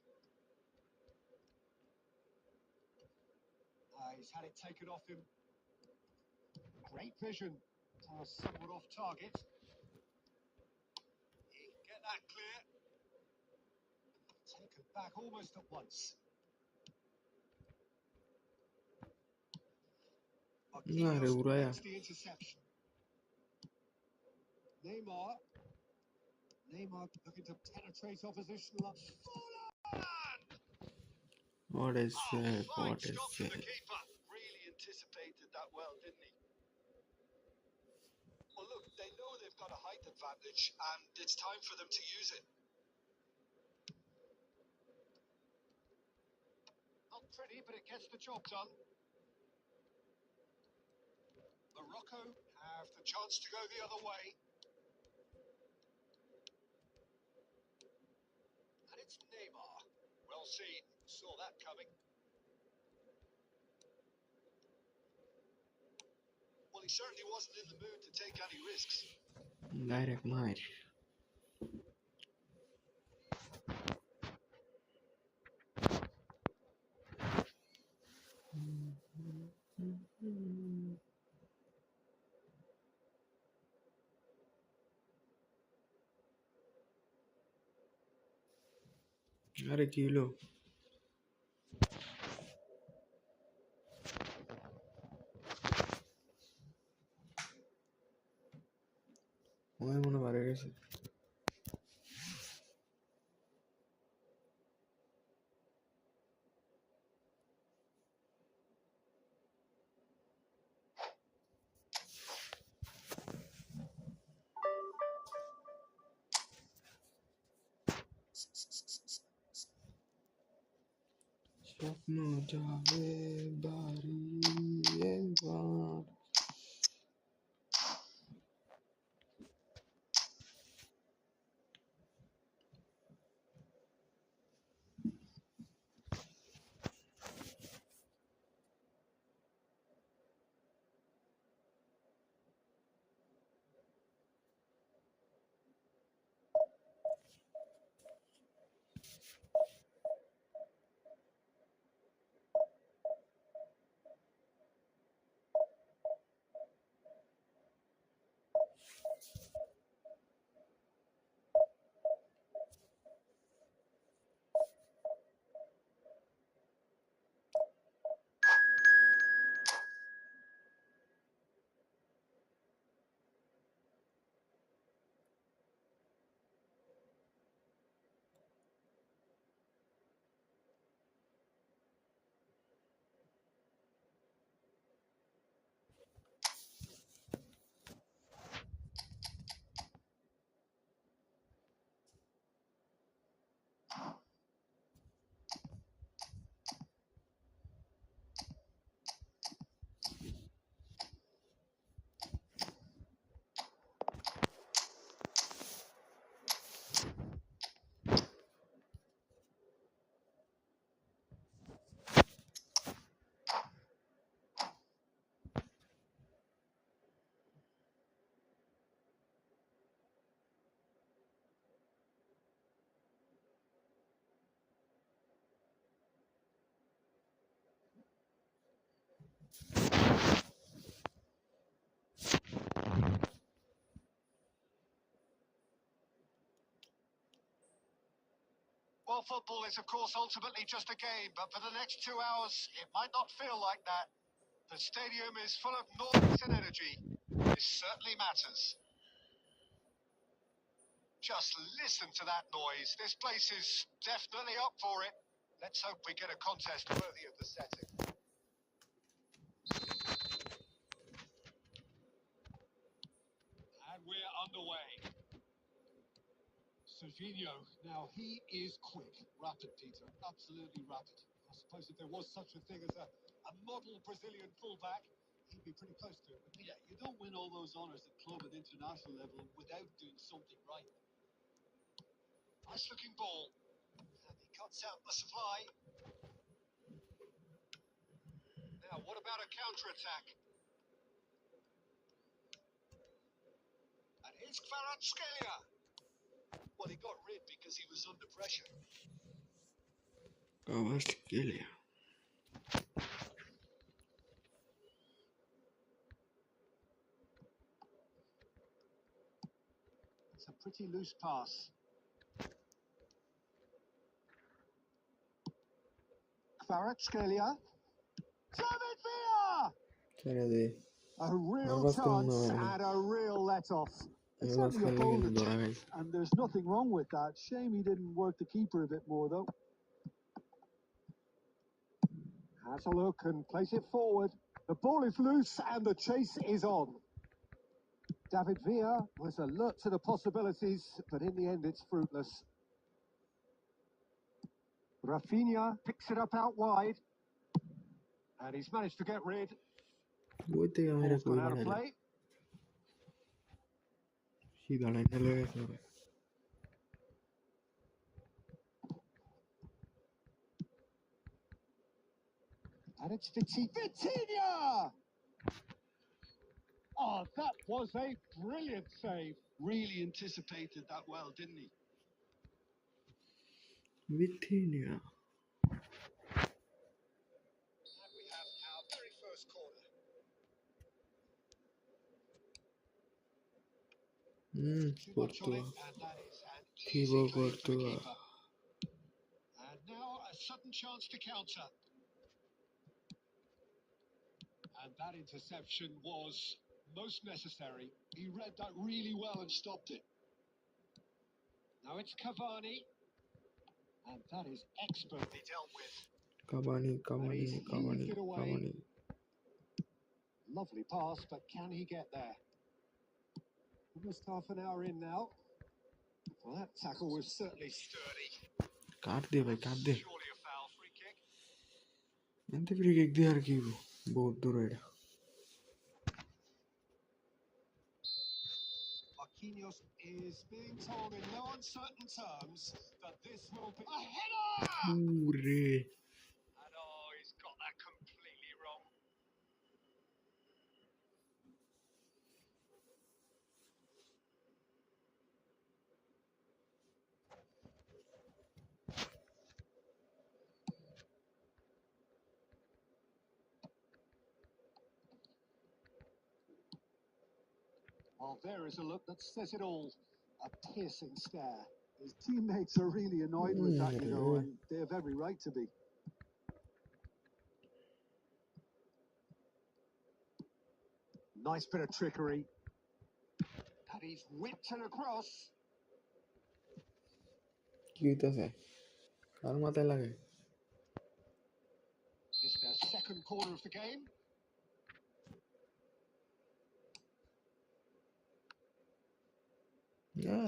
He's had it taken off him. Great vision. Somewhat off target. He can get that clear. Taken back almost at once. Are buraya. Gets the interception. Neymar looking to penetrate opposition. What is it? Fine What is stop from the it? keeper. Really anticipated that well, didn't he? Well, look, they know they've got a height advantage, and it's time for them to use it. Not pretty, but it gets the job done. Morocco have the chance to go the other way. And it's Neymar. Well seen. Saw that coming. Well, he certainly wasn't in the mood to take any risks. Direct match. अरे kilo মনে মনে বাড়ে গেছে স্বপ্ন যাবে বাড়ি এবার Well, football is, of course, ultimately just a game, but for the next 2 hours, it might not feel like that. The stadium is full of noise and energy. This certainly matters. Just listen to that noise. This place is definitely up for it. Let's hope we get a contest worthy of the setting. And we're underway. Serginho, now he is quick. Rapid, Peter. Absolutely rapid. I suppose if there was such a thing as a model Brazilian fullback, he'd be pretty close to it. But yeah, you don't win all those honours at club and international level without doing something right. Nice looking ball. And he cuts out the supply. Now, what about a counter-attack? And here's Kvaratskhelia. Well, he got rid because he was under pressure. Kvaratskhelia. It's a pretty loose pass. Kvaratskhelia. David Villa! ছেড়ে দে A real Marcos chance Colombo. and a real let-off. It's Marcos only a bold Colombo ধরা attempt, খাইছে And there's nothing wrong with that. Shame he didn't work the keeper a bit more, though. Has a look and plays it forward. The ball is loose and the chase is on. David Villa was alert to the possibilities, but in the end it's fruitless. Rafinha picks it up out wide. And he's managed to get rid. ওই থেকে মেরে Ball's কই gone out of বানাইলাম play. সিধা লাইনে লেগে গেছে ওরে। And it's Vitinha! Oh, that was a brilliant save. Really anticipated that well, didn't he? Vitinha. And we have our very first corner. Too much on it, and that is an easy Thibaut claim for the Courtois. keeper. And now a sudden chance to counter. And that interception was most necessary. He read that really well and stopped it. Now it's Cavani. And that is expertly dealt with. Cavani. Heaved it away. Lovely pass, but can he get there? Almost half an hour in now. Well, that tackle was certainly sturdy. কাট দে ভাই কাট দে Surely a foul free kick. এনতে free kick দিয়ে আর কি বহুত দূর এটা Marquinhos is being told in no uncertain terms that this will be a header! ওরে And oh, he's got that completely wrong. Well, there is a look that says it all. A piercing stare. His teammates are really annoyed with that, you know, and they have every right to be. Nice bit of trickery. And he's whipped it across. কি হইতাছে কার মাথায় লাগে It's their second corner of the game.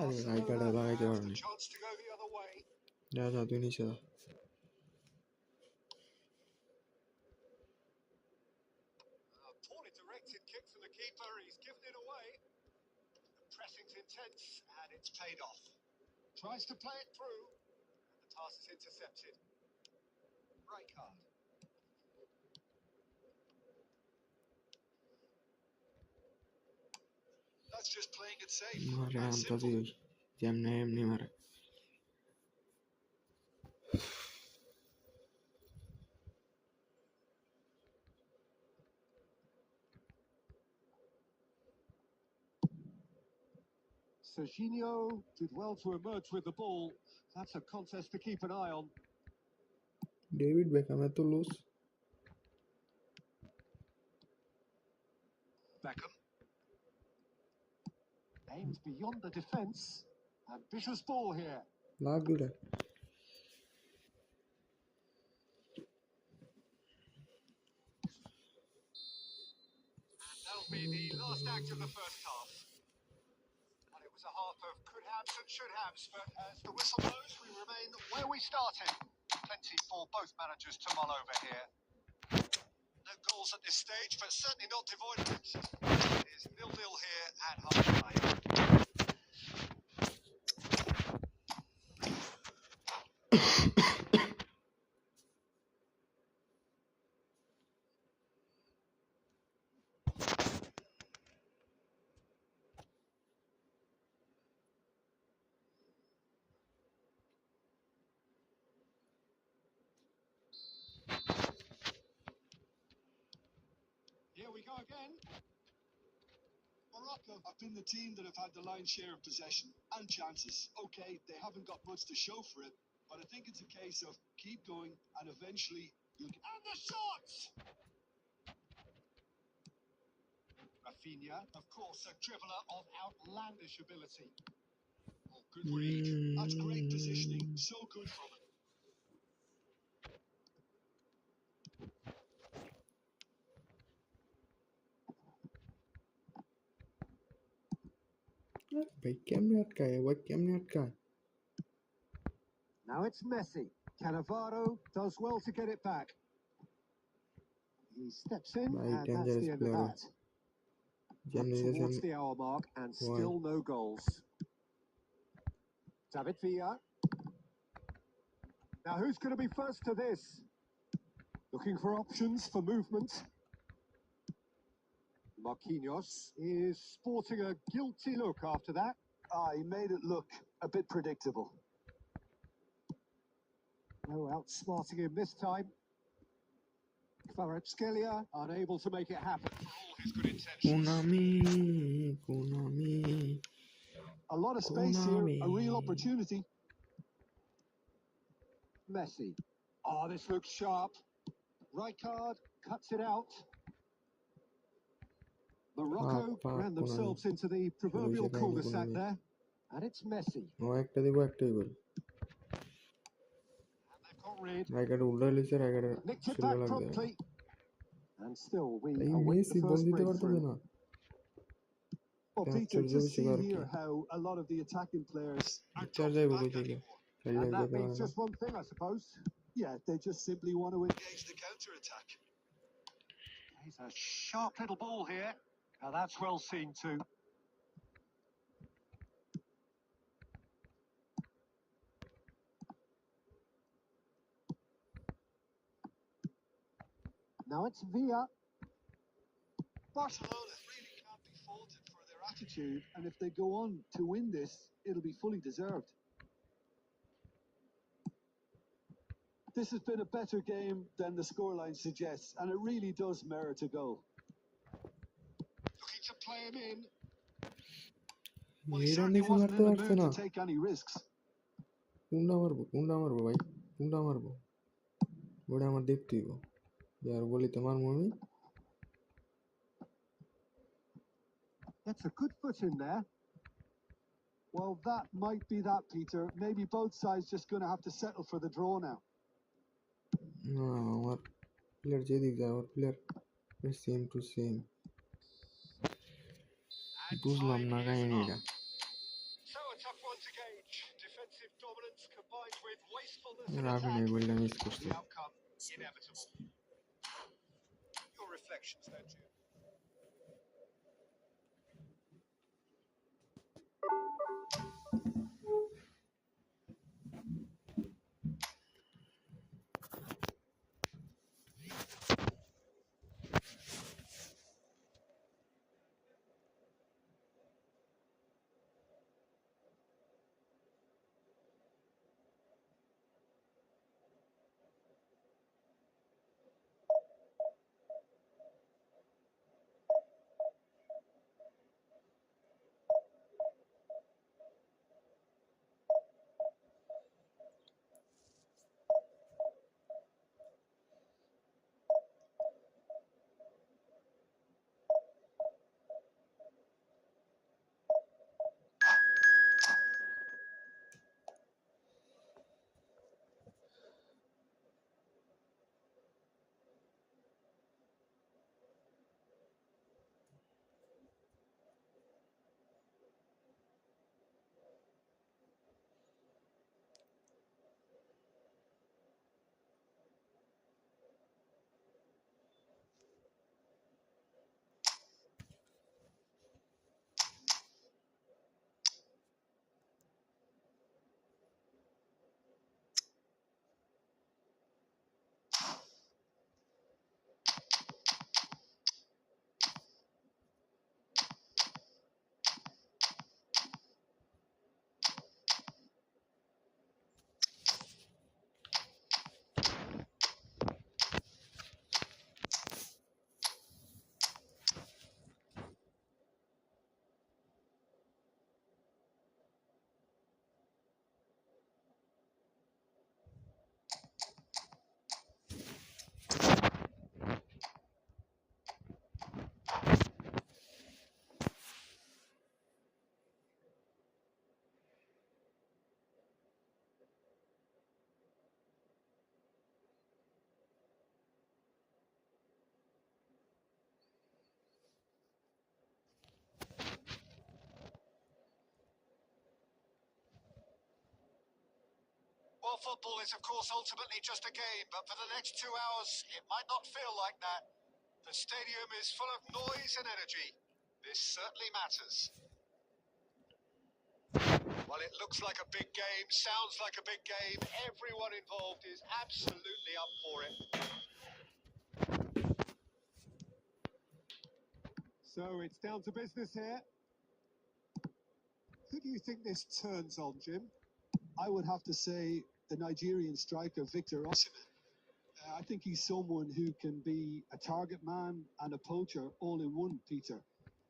আরে রাইকারটা লাগাইতে Barcelona পারেনি have the chance to go the other way. যা যা তুই নিচে যা A poorly directed kick from the keeper. He's given it away. The pressing's intense and it's paid off. Tries to play it through. And the pass is intercepted. Right card. That's just playing it safe. মারে That's আনতাছি simple. ওই যেমনি এমনি মারে Serginho did well to emerge with the ball. That's a contest to keep an eye on. David Beckham है तो loose Beckham. Aimed beyond the defence. Ambitious ball here. लाग भी रहा That'll be the last act of the first half. And it was a half of could haves and should haves, but as the whistle blows, we remain where we started. Plenty for both managers to mull over here. No goals at this stage, but certainly not devoid of action. It is 0-0 here at half-time. Here we go again. Morocco have been the team that have had the lion's share of possession and chances. Okay, they haven't got much to show for it, but I think it's a case of keep going and eventually you'll get... And the shot! Rafinha, of course, a dribbler of outlandish ability. Oh, good read. That's great positioning. So good from him. भाई कैमने अटका है वो कैमने अटका है Now it's Messi. Cannavaro does well to get it back. He steps in, भाई and that's dangerous the end of player that. Towards the hour mark, and still no goals. David Villa. Now who's going to be first to this? Looking for options for movement. Marquinhos is sporting a guilty look after that. He made it look a bit predictable. No outsmarting him this time. Kvaratskhelia unable to make it happen for all his good intentions. Konami A lot of space here, a real opportunity. Messi. Oh, this looks sharp. Rijkaard cuts it out. Morocco ran themselves into the proverbial cul-de-sac there. And it's Messi. ও একটা দিব একটাই গোল And they've got rid. রাইকার উল্টা লিছে রাইকার Nicked it ছিল back লাগবে promptly. And still we এই await Messi the ball first দিতে পারতেছে breakthrough. না Well, Yeah, Peter, Chelsea just was see about here it. how a lot of the attacking players Aren't চার dropping যাইব back কই থেকে anymore. খেললে And that যেতে means পারে না just one thing, I suppose. yeah, they just simply want to engage the counter-attack. He's a sharp little ball here. Now that's well seen too. Now it's Villa. Barcelona really can't be faulted for their attitude, and if they go on to win this, it'll be fully deserved. This has been a better game than the scoreline suggests, and it really does merit a goal. Looking to play him in. Well, he এরা certainly নিচে wasn't মারতে in the পারছে mood না to take any risks. কোনটা মারবো ভাই কোনটা মারবো ওটা আমার দেখতে হইব यार বলিতে মারবো আমি That's a good foot in there. Well, that might be that, Peter. Maybe both sides just going to have to settle for the draw now. না আমার প্লেয়ার যেদিক যায় আমার প্লেয়ার সেম টু সেম বুঝলাম না কাহিনীটা So a tough one to gauge. Defensive dominance combined with wastefulness in Rafi attack. নাই গোলটা মিস করছে The outcome inevitable. Your reflections then, Jim. Well, football is, of course, ultimately just a game, but for the next 2 hours, it might not feel like that. The stadium is full of noise and energy. This certainly matters. Well, it looks like a big game, sounds like a big game. Everyone involved is absolutely up for it. So it's down to business here. Who do you think this turns on, Jim? I would have to say the Nigerian striker, Victor Osimhen. I think he's someone who can be a target man and a poacher all in one, Peter.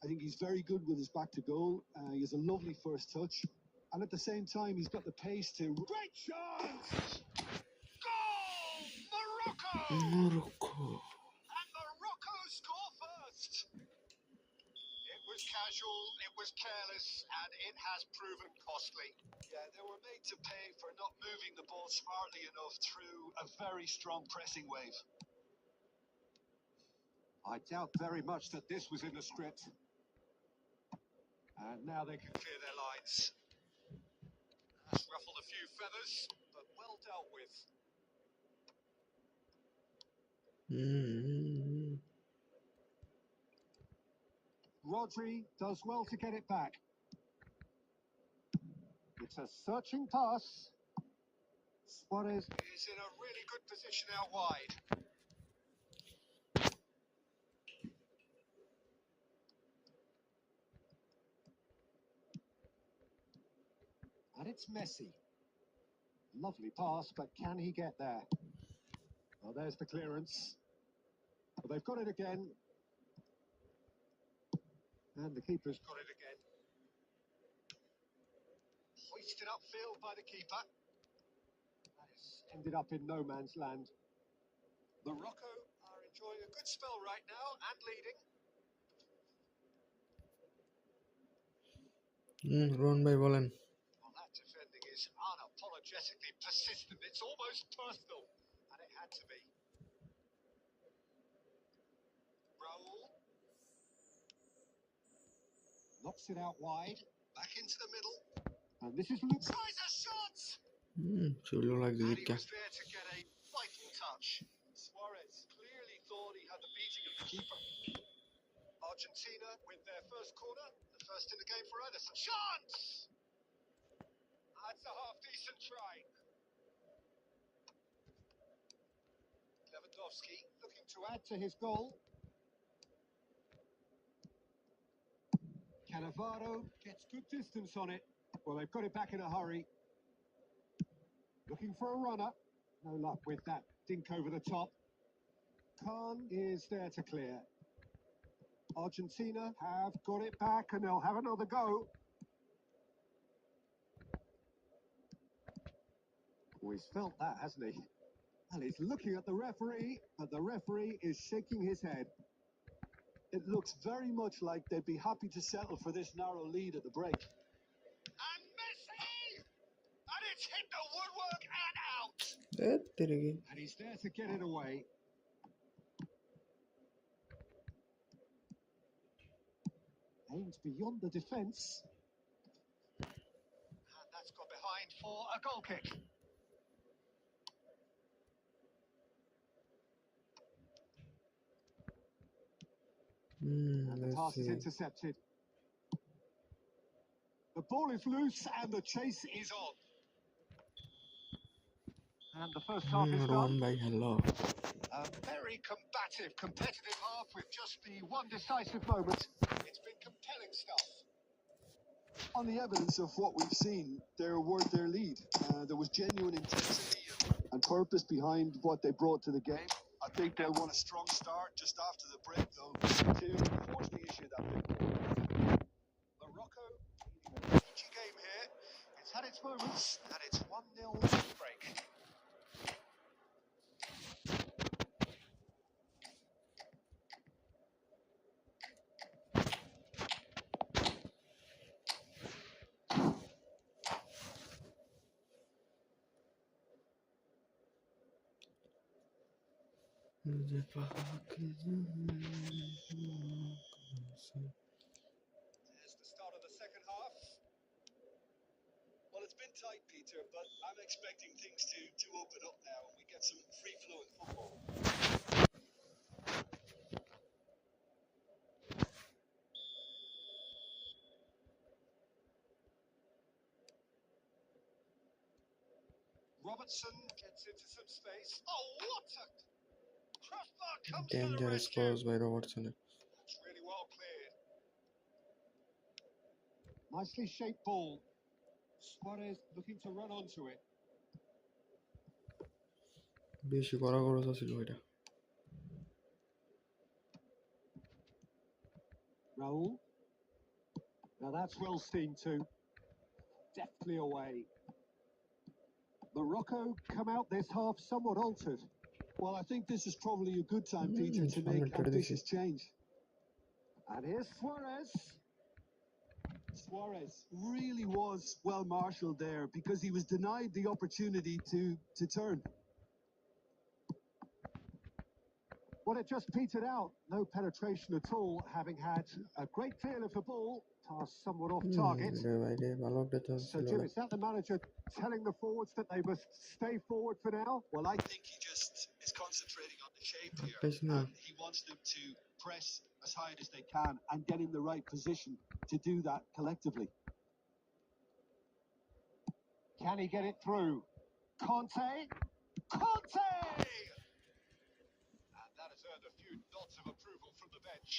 I think he's very good with his back to goal. He has a lovely first touch. And at the same time, he's got the pace to... Great chance! Goal! Morocco! Morocco. And Morocco score first. It was casual, it was careless, and it has proven costly. Yeah, they were made to pay for not moving the ball smartly enough through a very strong pressing wave. I doubt very much that this was in the script. And now they can Clear their lines. That's ruffled a few feathers, but well dealt with. Rodri does well to get it back. It's a searching pass. Suarez Is in a really good position out wide. and it's Messi. Lovely pass, but can he get there? Well, there's the clearance. Well, they've got it again. And the keeper's Got it again. Hoisted upfield by the keeper. ended up in no man's land. Morocco are enjoying a good spell right now and leading. Rohan ভাই বলেন Well, that defending is unapologetically persistent. It's almost personal, and it had to be. Raul Knocks it out wide. back into the middle. And this is Luke. Tries a shot! চুলো লাগছে And he দেখা was there to get a vital touch. Suarez clearly thought he had the beating of the keeper. Argentina with their first corner, the first in the game for Ederson. Chance! That's a half-decent try. Lewandowski Looking to add to his goal. Cannavaro gets good distance on it. Well, they've got it back in a hurry. Looking for a runner. No luck with that dink over the top. Khan is there to clear. Argentina have got it back and they'll have another go. Oh, he's felt that, hasn't he? And he's looking at the referee, but the referee is shaking his head. It looks very much like they'd be happy to settle for this narrow lead at the break. And Messi! And it's hit the woodwork and out. And he's there to get it away. Aims beyond the defence. And that's got behind for a goal kick. And the pass is intercepted. The ball is loose and the chase is on. And the first half is Rohan done. ভাই hello A very combative, competitive half with just the one Decisive moment. It's been compelling stuff. On the evidence of what we've seen, they're worth their lead. There was genuine intensity and purpose behind what they brought to the game. I think they'll want a strong start just after the break, though. Clearly, unfortunately, issued that big goal. Morocco leading a peachy game here. It's had its moments, and it's 1-0 break. There's the start of the second half. Well, it's been tight, Peter, but I'm expecting things to open up now and we get some free-flowing football. Robertson gets into some space. Oh, what a crossbar comes to the Dangerous rescue. cross by Robertson. That's really well cleared. Nicely shaped ball. Suarez looking to run onto it. বেশি করা খরচ ছিল এটা। Raul. Now that's well seen too. Deftly away. Morocco come out this half somewhat altered. Well, I think this is probably a good time, Peter, to সামনে make টেরে দিছি। ambitious change. And here's Suarez. Suarez really was well marshalled there because he was denied the opportunity to turn. Well, it just petered out. No penetration at all, having had a great deal of the ball. Pass somewhat off target. এটা বাইরে ভালো একটা chance So, ছিল Jim, না। is that the manager telling the forwards that they must stay forward for now? Well, I think he just is concentrating on the shape here. Yes, no. And he wants them to press as high as they can and get in the right position to do that collectively. Can he get it through? Conte! Conte! And that has earned a few nods of approval from the bench.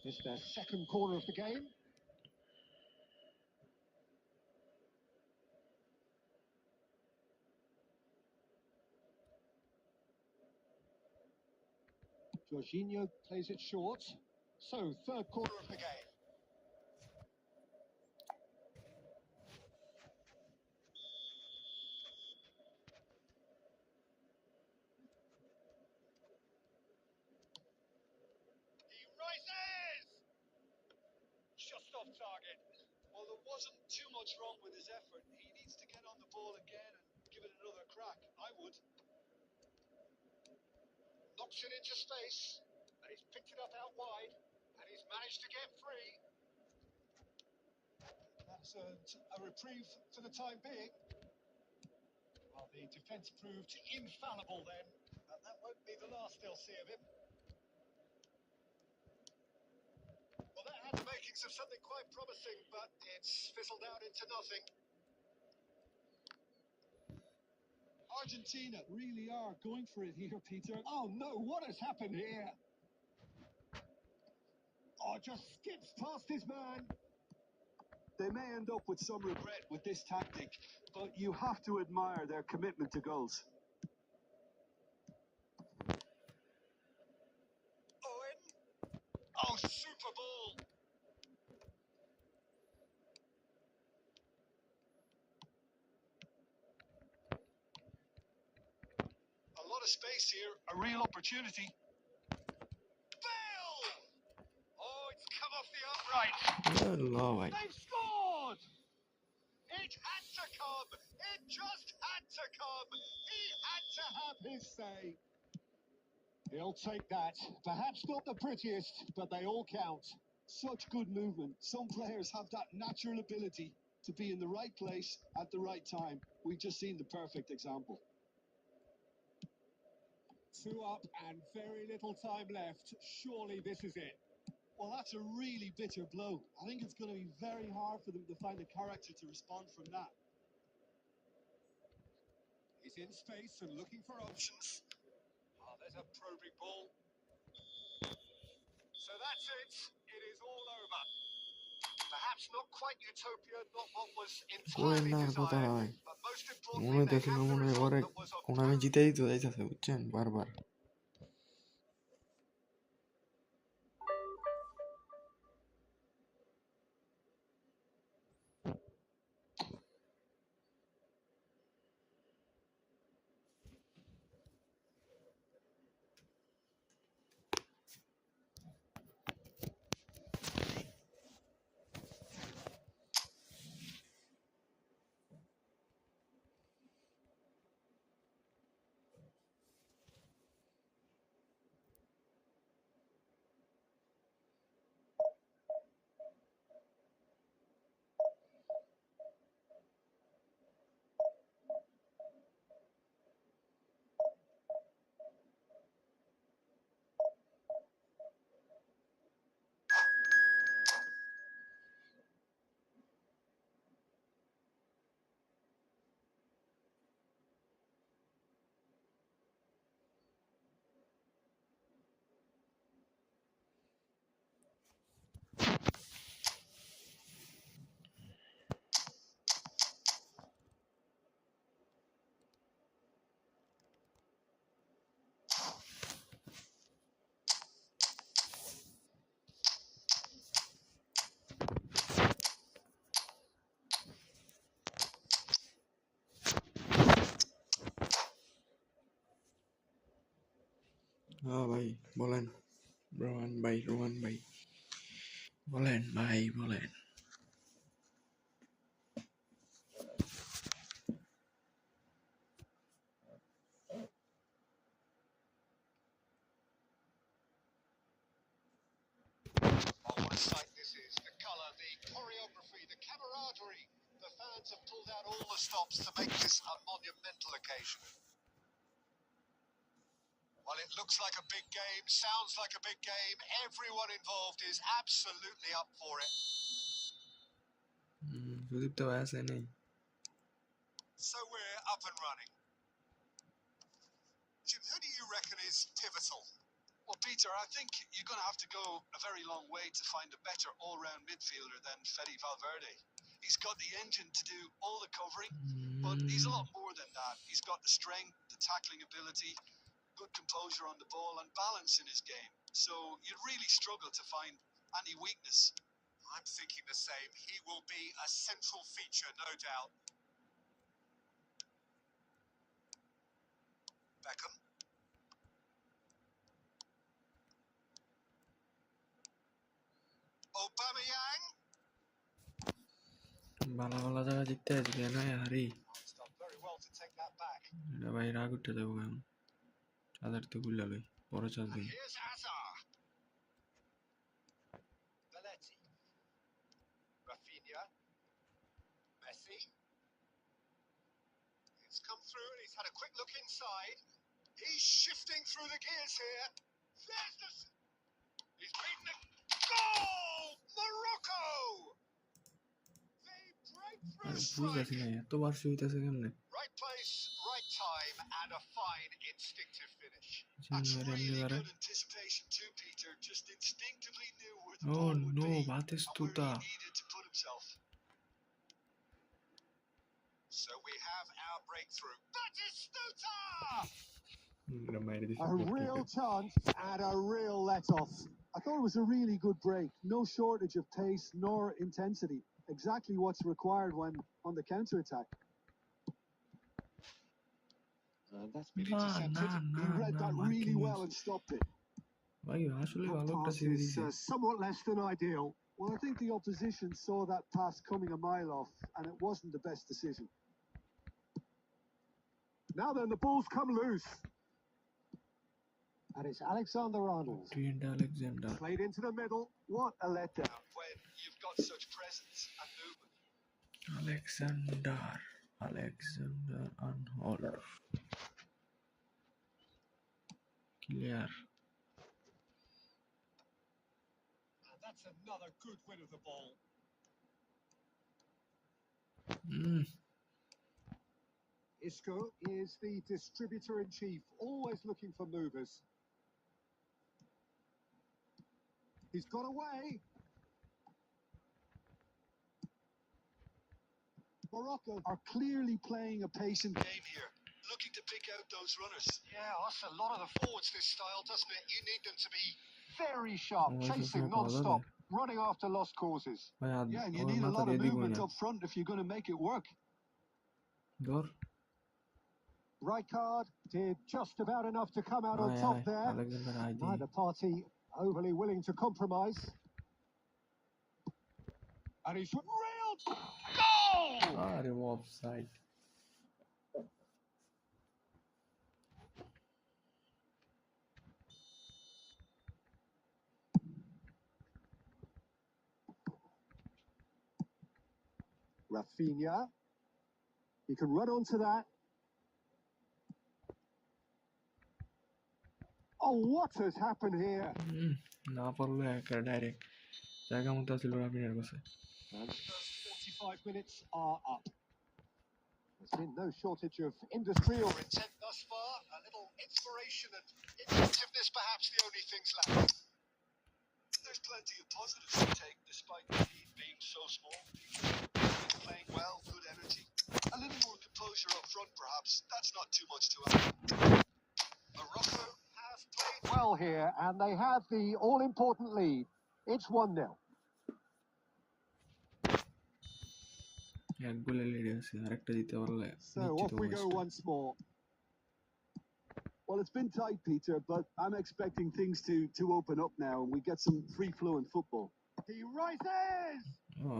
It's their second corner of the game. Jorginho plays it short. So, third corner of the game. He rises! Just off target. Well, there wasn't too much wrong with his effort. He needs to get on the ball again and give it another crack. I would. Knocks it into space. And he's picked it up out wide. And he's managed to get free. That's a reprieve for the time being. Well, the defence proved infallible then. And that won't be the last they'll see of him. Well, that had the makings of something quite promising, but it's fizzled out into nothing. Argentina really are going for it here, Peter. Oh no, what has happened here? Oh, just skips past his man. They may end up with some regret with this tactic, but you have to admire their commitment to goals. Owen. Oh, super ball. A lot of space here, a real opportunity. Bale! Oh, it's come off the upright. আল্লাহ ভাই। They've scored! It had to come. It just had to come. He had to have his say. He'll take that. Perhaps not the prettiest, but they all count. Such good movement. Some players have that natural ability to be in the right place at the right time. We've just seen the perfect example. 2 up and very little time left. Surely this is it. Well, that's a really bitter blow. I think it's going to be very hard for them to find the character to respond from that. He's in space and looking for options. Oh, there's a probing ball. So that's it. It is all over. Perhaps not quite utopia, not what was কোয়েন entirely না আর কথা desired, হয় but most মনে importantly, they হইতেছিল have the মনে হয় result পরে that was কোন আমি obtained. জিতে দিতে যাইতেছে বুঝছেন বারবার হ্যাঁ ভাই বলেন রোহান ভাই বলেন ভাই বলেন Oh, what a sight this is. The colour, the choreography, the camaraderie. The fans have pulled out all the stops to make this a monumental occasion. Well, it looks like a big game, sounds like a big game. Everyone involved is absolutely up for it. Sudip তো আছে নেই So we're up and running. Jim, who do you reckon is pivotal? Well, Peter, I think you're going to have to go a very long way to find a better all-round midfielder than Fede Valverde. He's got the engine to do all the covering, but he's a lot more than that. He's got the strength, the tackling ability, good composure on the ball, and balance in his game. So you'd really struggle to find any weakness. I'm thinking the same. He will be a central feature, no doubt. Beckham. Aubameyang. ভালো ভালো জায়গা জিততে আছে কেন হারি It's done very well to take that back. এটা ভাই রাগ উঠতে দেবো এখন চাঁদের তো গুলা লই বড় চাঁদ And দিই here's Hazard. Belletti. Rafinha. Messi. It's come through and he's had a quick look inside. He's shifting through the gears here. There's the... He's beaten it. Goal! Morocco! The breakthrough R strike. বুঝতেছি না এতবার হইতেছে কেমনে Right place, right time, and a fine instinctive finish. That's জানুয়ারি এমনি really করে good anticipation too, Peter. Just instinctively knew where the ও ball would নো be and where Batistuta he needed to put himself. So we have our breakthrough. Batistuta! মাইরে দিছি A real chance and a real let-off. I thought it was a really good break. No shortage of pace nor intensity. Exactly what's required when on the counter-attack. That's been না intercepted. না He read না that really well and stopped it. ভাই আসলে That ভালো একটা pass series is দিছে somewhat less than ideal. Well, I think the opposition saw that pass coming a mile off, and it wasn't the best decision. Now then, the ball's come loose. And it's Alexander-Arnold. Trent Alexander Played into the middle. What a letdown. When you've got such presence and movement. Alexander Arnold clear And that's another good win of the ball. Isco is the distributor-in-chief, always looking for movers. He's got away. Morocco are clearly playing a patient Game here, looking to pick out those runners. Yeah, that's a lot of the forwards this style, doesn't it? You need them to be very sharp, Oh, eso chasing se acabó non-stop, running after lost causes. Yeah, and you or need a মাথা lot of দিয়ে দিব movement না up front if you're going to make it work. ধর Rijkaard did just about enough to come out on আয় top আয় there. Alexander আয় দি Neither party overly willing to compromise. And he's reeled. Goal! আরে offside Rafinha. He can run onto that. Oh, what has happened here? না পারলো একা direct জায়গা মতো ছিল রাফিনের কাছে And the first 45 minutes are up. There's been no shortage of industry or intent thus far. A little inspiration and inventiveness, perhaps the only things left. There's plenty of positives to take, despite the lead being so small. He's playing well, good energy. A little more composure up front, perhaps. That's not too much to ask. Morocco have played well here, and they have the all-important lead. It's 1-0. এক গোলে lead আছে আরেকটা দিতে পারলে So নিশ্চিত off we go ম্যাচটা once more. Well, it's been tight, Peter, but I'm expecting things to open up now and we get some free-flowing football. He rises! Oh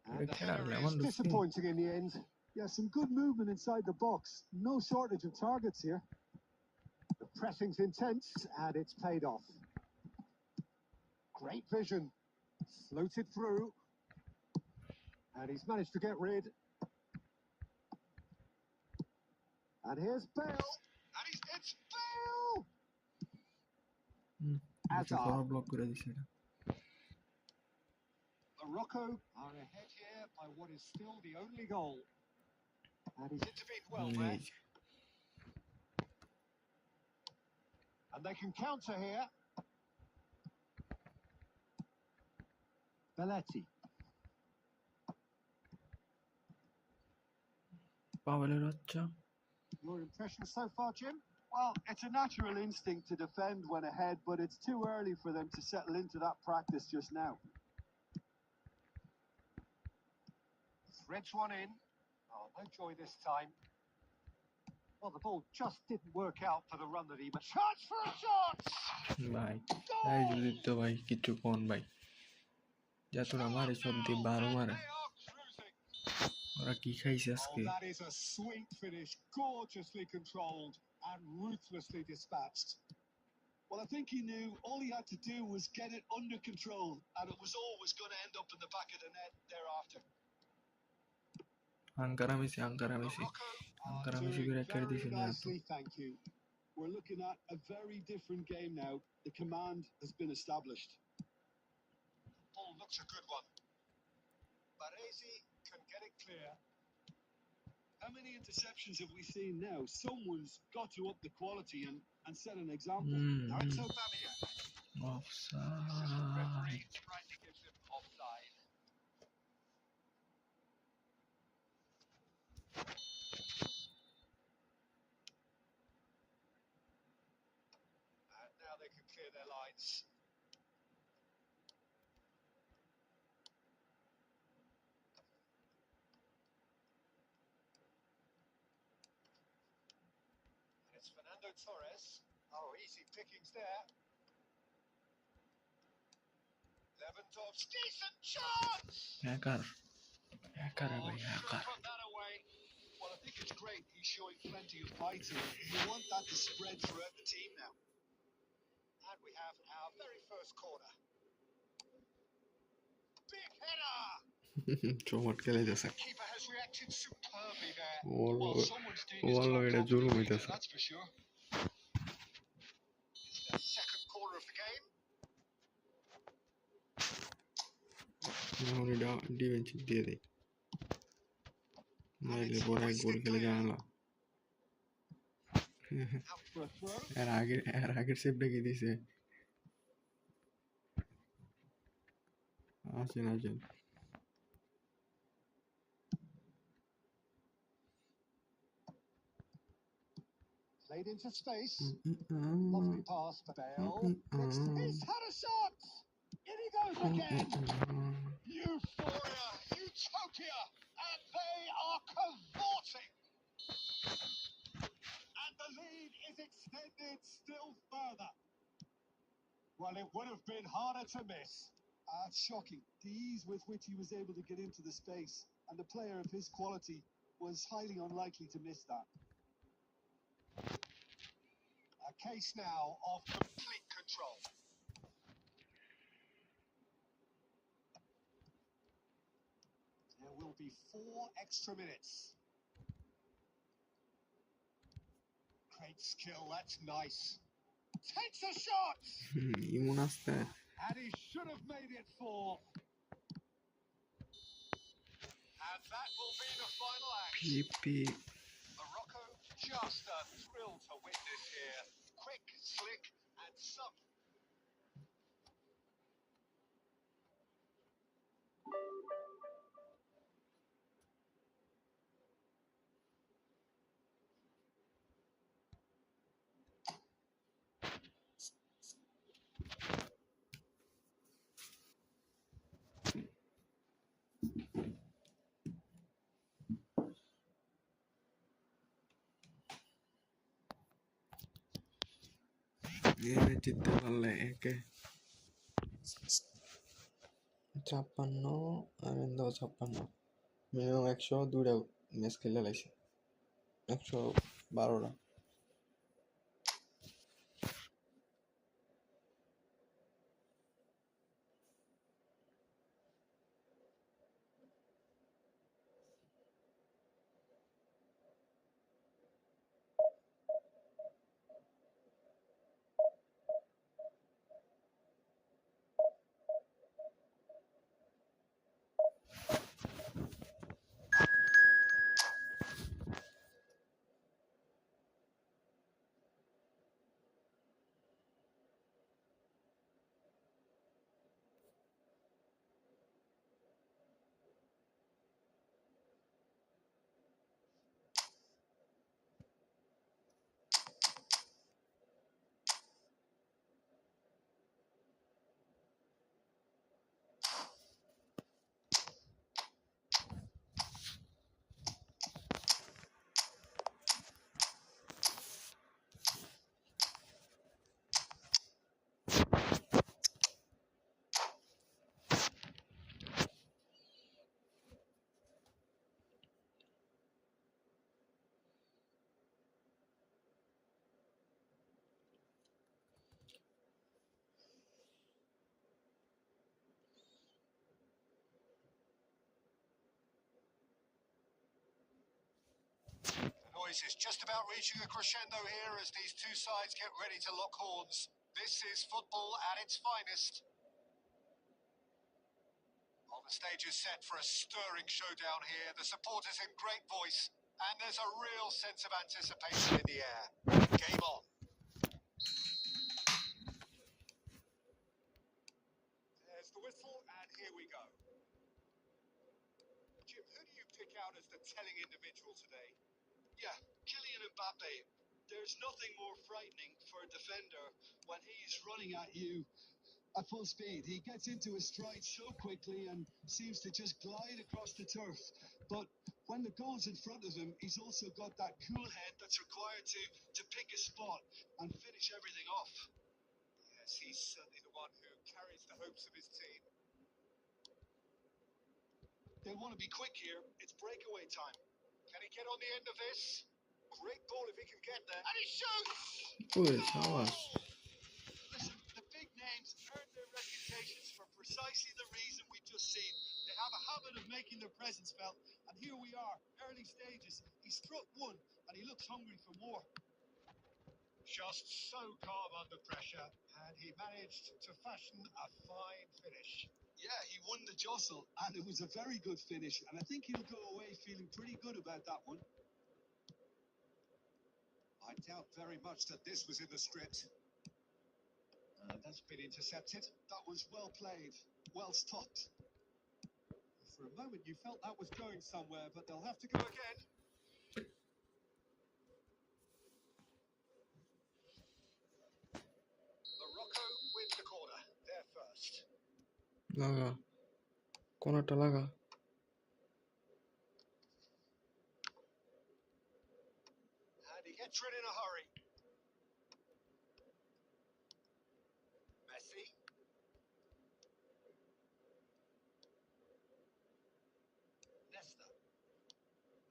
And এটা the খেলার header লেমন is ঢুকছে disappointing in the end. Yeah, some good movement inside the box. No shortage of targets here. The pressing's intense, and it's paid off. Great vision. Floated through. And he's managed to get rid. And here's Bale. And it's Bale! একটা বড় block করে দিছে এটা Morocco are ahead here by what is still the only goal. And he's intervened well there. এই যে And they can counter here. Belletti. পাওয়েলের বাচ্চা Your impressions so far, Jim? Well, it's a natural instinct to defend when ahead, but it's too early for them to settle into that practice just now. Threads one in. Oh, no joy this time. Well, the ball just didn't work out for the run that he made. Chance for a shot! ভাই এই যদি তো ভাই কিছু কোন ভাই যতটা মারে সব দিয়ে বারো মারে They are cruising. ওরা কি খাইছে Oh, আজকে that is a sweet finish, gorgeously controlled and ruthlessly dispatched. Well, I think he knew all he had to do was get it under control, And it was always going to end up in the back of the net thereafter. Ankara Messi Ankara Messi Morocco are Ankara Messi doing করে কেড়ে very দিয়েছে না এত nicely, thank you. We're looking at a very different game now. The command has been established. Ball looks a good one. Baresi can get it clear. How many interceptions have we seen now? Someone's got to up the quality and set an example. Now it's Aubameyang. Offside Referee rightly gives him offside. And now they can clear their lines. And it's Fernando Torres. Oh, easy pickings there. Lewandowski, decent chance! Hacker hacker ভাই Should hacker have put that away. Well, I think it's great he's showing plenty of fight here. You want that to spread throughout the team now. And we have our very first corner. Big header! চমট খেলে যাচ্ছে Keeper has reacted superbly there. Wallo- Well, someone's doing his wallo job এটা properly জুলুম here, হইতাছে that's for sure. It's the second corner of the game. এখন এটা defence দিয়ে দেয় নাইলে পরে এক গোল খেলে জানালা Out for a throw. এর আগের সেভটা কি দিছে আসেন আসেন Played into space. Lovely pass, but Bale. He's had a shot! In he goes again! Euphoria, utopia, and they are cavorting! And the lead is extended still further. Well, it would have been harder to miss. It's shocking. The ease with which he was able to get into the space, and a player of his quality was highly unlikely to miss that. A case now of complete control. There will be 4 extra minutes. Great skill, that's nice. Takes a shot! İmon hasta. And he should have made it 4. And that will be the final act. PEPE. Morocco, just a thrill to witness here. Quick, slick, and some. জিততে পারলে একে 56 আর 56 minimum 102টা match খেলে লাইছে 112টা The noise is just about reaching a crescendo here as these two sides get ready to lock horns. This is football at its finest. Well, the stage is set for a stirring showdown here. The supporters in great voice, and there's a real sense of anticipation in the air. Game on. There's the whistle, and here we go. Jim, who do you pick out as the telling individual today? Yeah, Kylian Mbappe. There's nothing more frightening for a defender when he's running at you. At full speed, he gets into his stride so quickly and seems to just glide across the turf. But when the goal's in front of him, he's also got that cool head that's required to pick a spot and finish everything off. Yes, he's certainly the one who carries the hopes of his team. They want to be quick here. It's breakaway time. Can he get on the end of this? Great ball if he can get there. And he shoots! Uy, savaş. Listen, the big names earn their reputations for precisely the reason we just seen. They have a habit of making their presence felt, and here we are, early stages. He struck one, and he looks hungry for more. Just so calm under pressure, and he managed to fashion a fine finish. Yeah, he won the jostle, And it was a very good finish, and I think he'll go away feeling pretty good about that one. I doubt very much that this was in the script. That's been intercepted. That was well played, well stopped. For a moment you felt that was going somewhere, but they'll have to go again. লাগা কোনটা লাগা And he gets rid in a hurry. Messi. Nesta.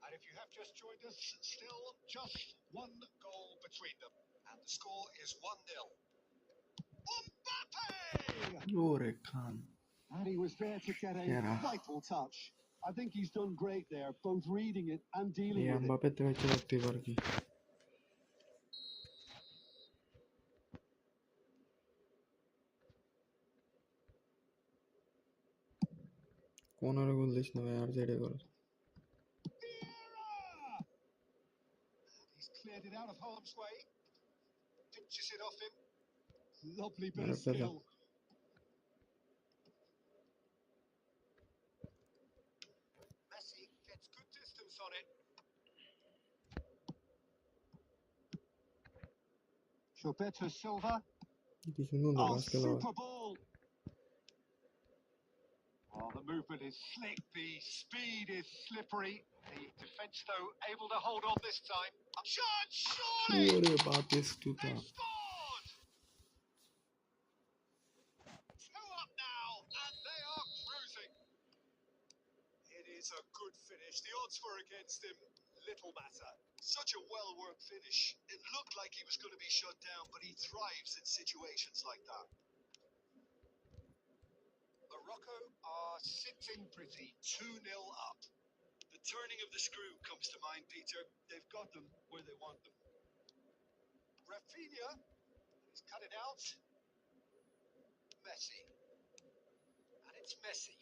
And if you have just joined us, still just one goal between them. And the score is 1-0. Mbappe! ওরে খান And he was there to get a Yeah. vital touch. I think he's done great there, both reading it and dealing এই with it. Mbappe তো হচ্ছে করতেই পারে কি কোন আর গোল this না ভাই আর যেটা গোল Vieira! He's cleared it out of harm's way. Pinches it off him. Lovely bit of Right, better. skill. Messi gets good distance on it. Gilberto Silva. কি সুন্দর না Oh, লাস্ট খেলা super ball. Oh, the movement is slick. The speed is slippery. The defence, though, able to hold on this time. Shot, surely! ওরে বাতিস্তুতা They've scored! 2 up now, and they are cruising. It is a good finish. The odds were against him. Little matter. Such a well-worked finish. It looked like he was going to be shut down, but he thrives in situations like that. Morocco are sitting pretty, 2-0 up. The turning of the screw comes to mind, Peter. They've got them where they want them. Rafinha, he's cut it out. Messi. And it's Messi.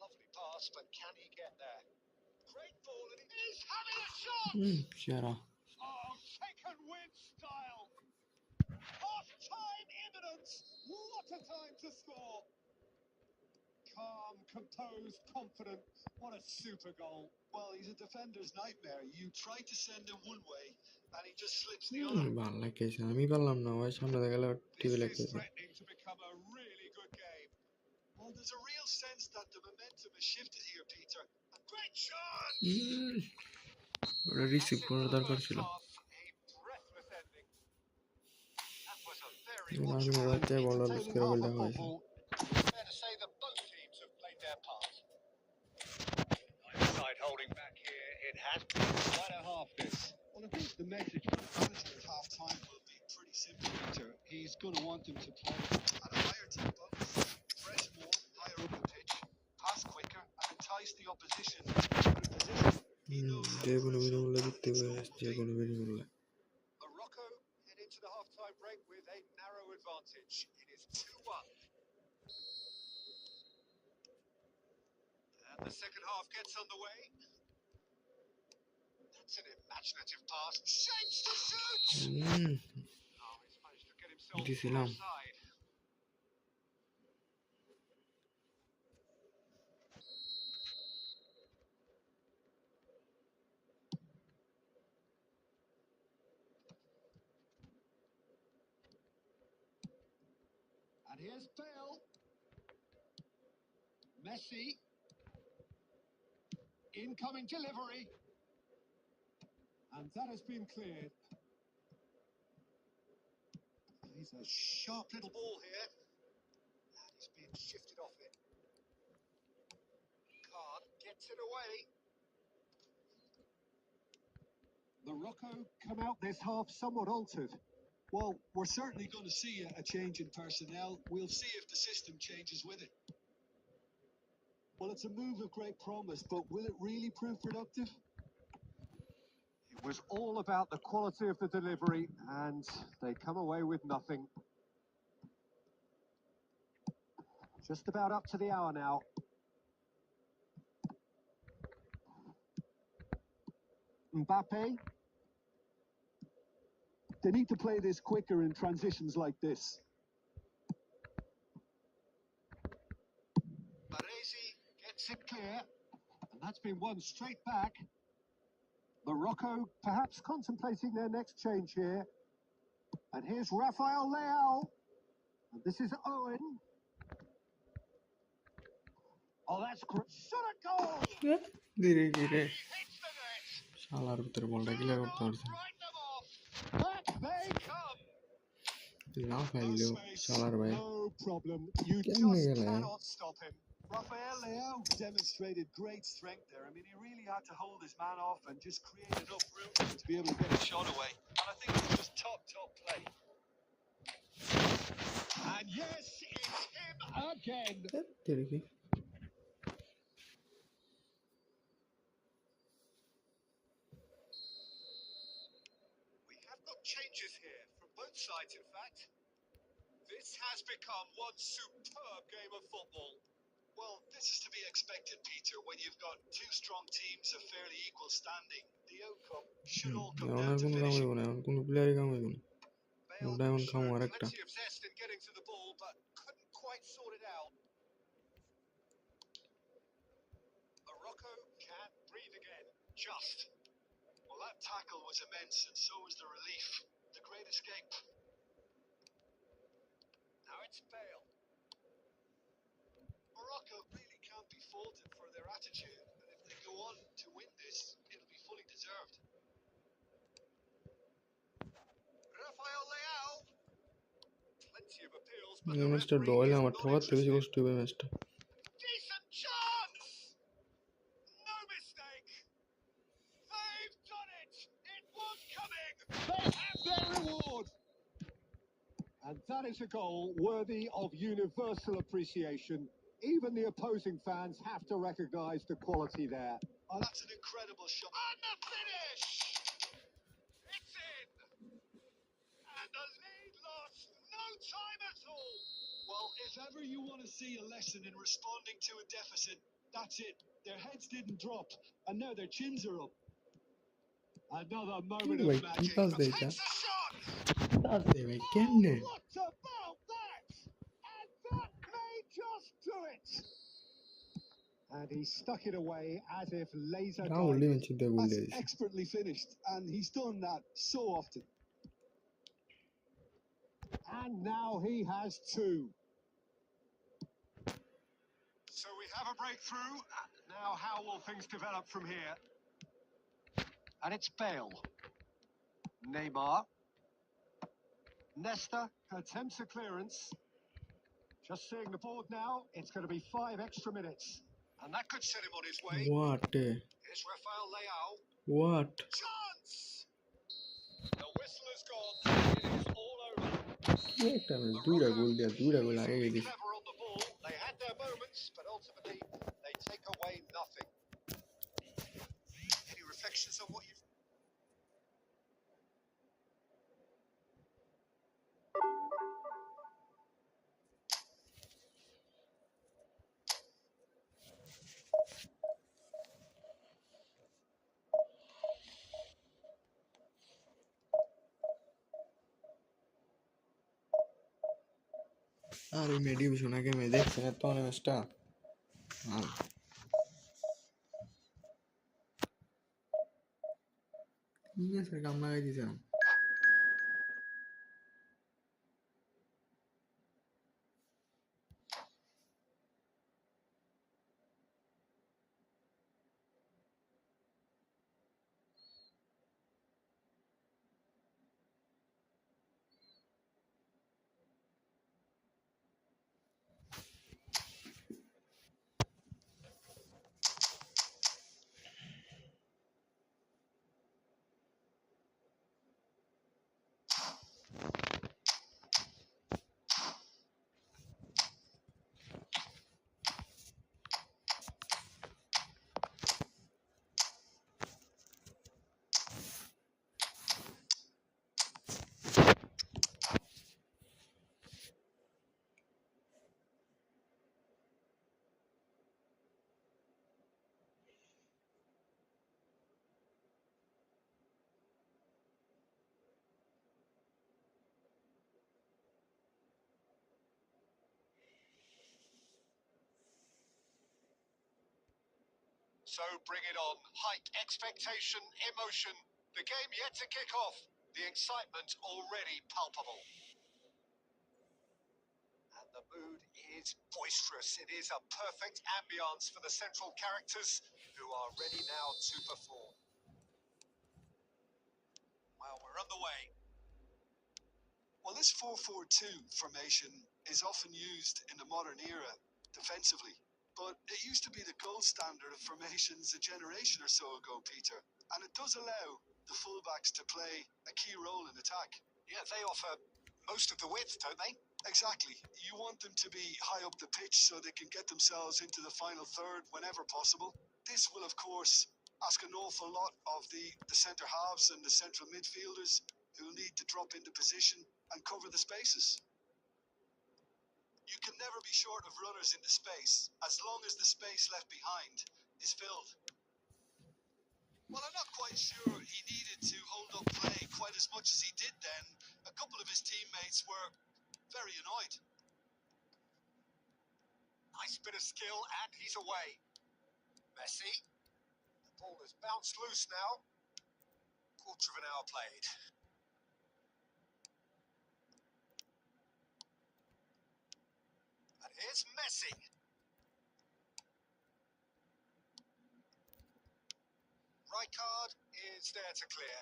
Lovely pass, but can he get there? Great ball, and he's having a shot! সেরা Oh, taken with style. Half-time imminent. What a time to score. Calm, composed, confident. What a super goal. Well, he's a defender's nightmare. You try to send him one way, and he just slips the other. ভালো লাগছে আমি পারলাম না ভাই সামনে দেখা গেল TV This is লাগতেছে threatening to become a really good game. Well, there's a real sense that the momentum has shifted here, Peter. A great shot! ওটা রিসিভ That's it করার for the দরকার first ছিল half. A breathless ending. That was a very নাজমের watchable বাচ্চায় and বড় entertaining score half গোলটা of হয়েছে football. It's fair to say that both teams have played their part. Either side holding back here. It has been quite a half, this. Well, I think the message from the manager at half-time will be pretty simple, Peter. He's going to want them to play at a higher tempo, press more, higher up the pitch, pass quicker, and entice the opposition out of position. He knows how যে কোনো crucial বিনামূল্যে that জিততে next পারে goal will যে be. কোনো বিনামূল্যে Morocco head into the half-time break with a narrow advantage. It is 2-1. And the second half gets underway. That's an imaginative pass. Shapes to shoot! Oh, he's managed to get himself দিছিলাম offside. And here's Bale. Messi. Incoming delivery. And that has been cleared. He's a sharp little ball here. And he's being shifted off it. Khan gets it away. Morocco come out this half somewhat altered. Well, we're certainly going to see a change in personnel. We'll see if the system changes with it. Well, it's a move of great promise, but will it really prove productive? It was all about the quality of the delivery, and they come away with nothing. Just about up to the hour now. Mbappe. They need to play this quicker in transitions like this. Baresi gets it clear, and that's been won straight back. Morocco perhaps contemplating their next change here. And here's Rafael Leao. And this is Owen. Oh, that's great. Shot a goal! ধীরে ধীরে He hits the net. শালার ভিতরে বলটা clear করতে পারছে না। Write them off. Back they come. না No ফাইলেও space, শালার ভাই no problem. You কেমনে just গেলে cannot stop him. Rafael Leao demonstrated great strength there. I mean, he really had to hold his man off and just create enough room for him to be able to get a shot away. And I think it was just top play. And yes, it's him again. ধীরে কি We have got changes here from both sides, in fact. This has become one superb game of football. Well, this is to be expected, Peter, when you've got two strong teams of fairly equal standing. The outcome should all come এখন down R to কোনো কাম finishing. হইব না, এখন কোনো প্লেয়ারই কাম হইব না। Bale ওটা এখন খামো showed আরেকটা। plenty of zest in getting to the ball, but couldn't quite sort it out. Morocco can't breathe again. Just. Well, that tackle was immense, and so was the relief. The great escape. Now it's Bale. Morocco really can't be faulted for their attitude, and if they go on to win this, it'll be fully deserved. Rafael Leao. Plenty of appeals, but এই the ম্যাচটা draw referee হইলে is আমার not ঠকার থেকে বেশি interested. কষ্ট হবে ম্যাচটা। Decent chance! No mistake! They've done it! It was coming! They have their reward. And that is a goal worthy of universal appreciation. Even the opposing fans have to recognise the quality there. Oh, that's an incredible shot. And the finish! It's in! And the lead lost no time at all. Well, if ever you want to see a lesson in responding to a deficit, that's it. Their heads didn't drop, and now their chins are up. Another moment of Wait, magic. pass the Takes a shot! Pass দে ভাই কেমনে? What about that? And that may just do it. And he stuck it away as if laser Rahul guided. লিমেন চিন্তা গোল That's দিয়েছে। expertly finished, and he's done that so often. And now he has two. So we have a breakthrough. Now, how will things develop from here? And it's Bale. Neymar. Nesta attempts a clearance. Just seeing the board now, it's going to be 5 extra minutes. And that could set him on his way. What? Here's Rafael Leao. What? Chance! The whistle has gone. It is all over. কি একটা match দুইটা গোল দিয়া দুইটা গোল আগে Reasonably দিছে। clever on the ball. They had their moments, but ultimately they take away nothing. Any reflections on what you've... আর ওই মেডিভিশন আগে মেয়ে দেখছেন এত অনেক ম্যাচটা কি ম্যাচের কাম লাগাই দিয়েছিলাম। So bring it on. Hype, expectation, emotion. The game yet to kick off. The excitement already palpable. And the mood is boisterous. It is a perfect ambience for the central characters who are ready now to perform. Well, we're on the way. Well, this 4-4-2 formation is often used in the modern era defensively, but it used to be the gold standard of formations a generation or so ago, Peter. And it does allow the fullbacks to play a key role in attack. Yeah, they offer most of the width, don't they? Exactly. You want them to be high up the pitch so they can get themselves into the final third whenever possible. This will, of course, ask an awful lot of the centre halves and the central midfielders who need to drop into position and cover the spaces. You can never be short of runners into space as long as the space left behind is filled. Well, I'm not quite sure he needed to hold up play quite as much as he did then. A couple of his teammates were very annoyed. Nice bit of skill, and he's away. Messi. The ball has bounced loose now. Quarter of an hour played. And here's Messi. Rijkaard is there to clear.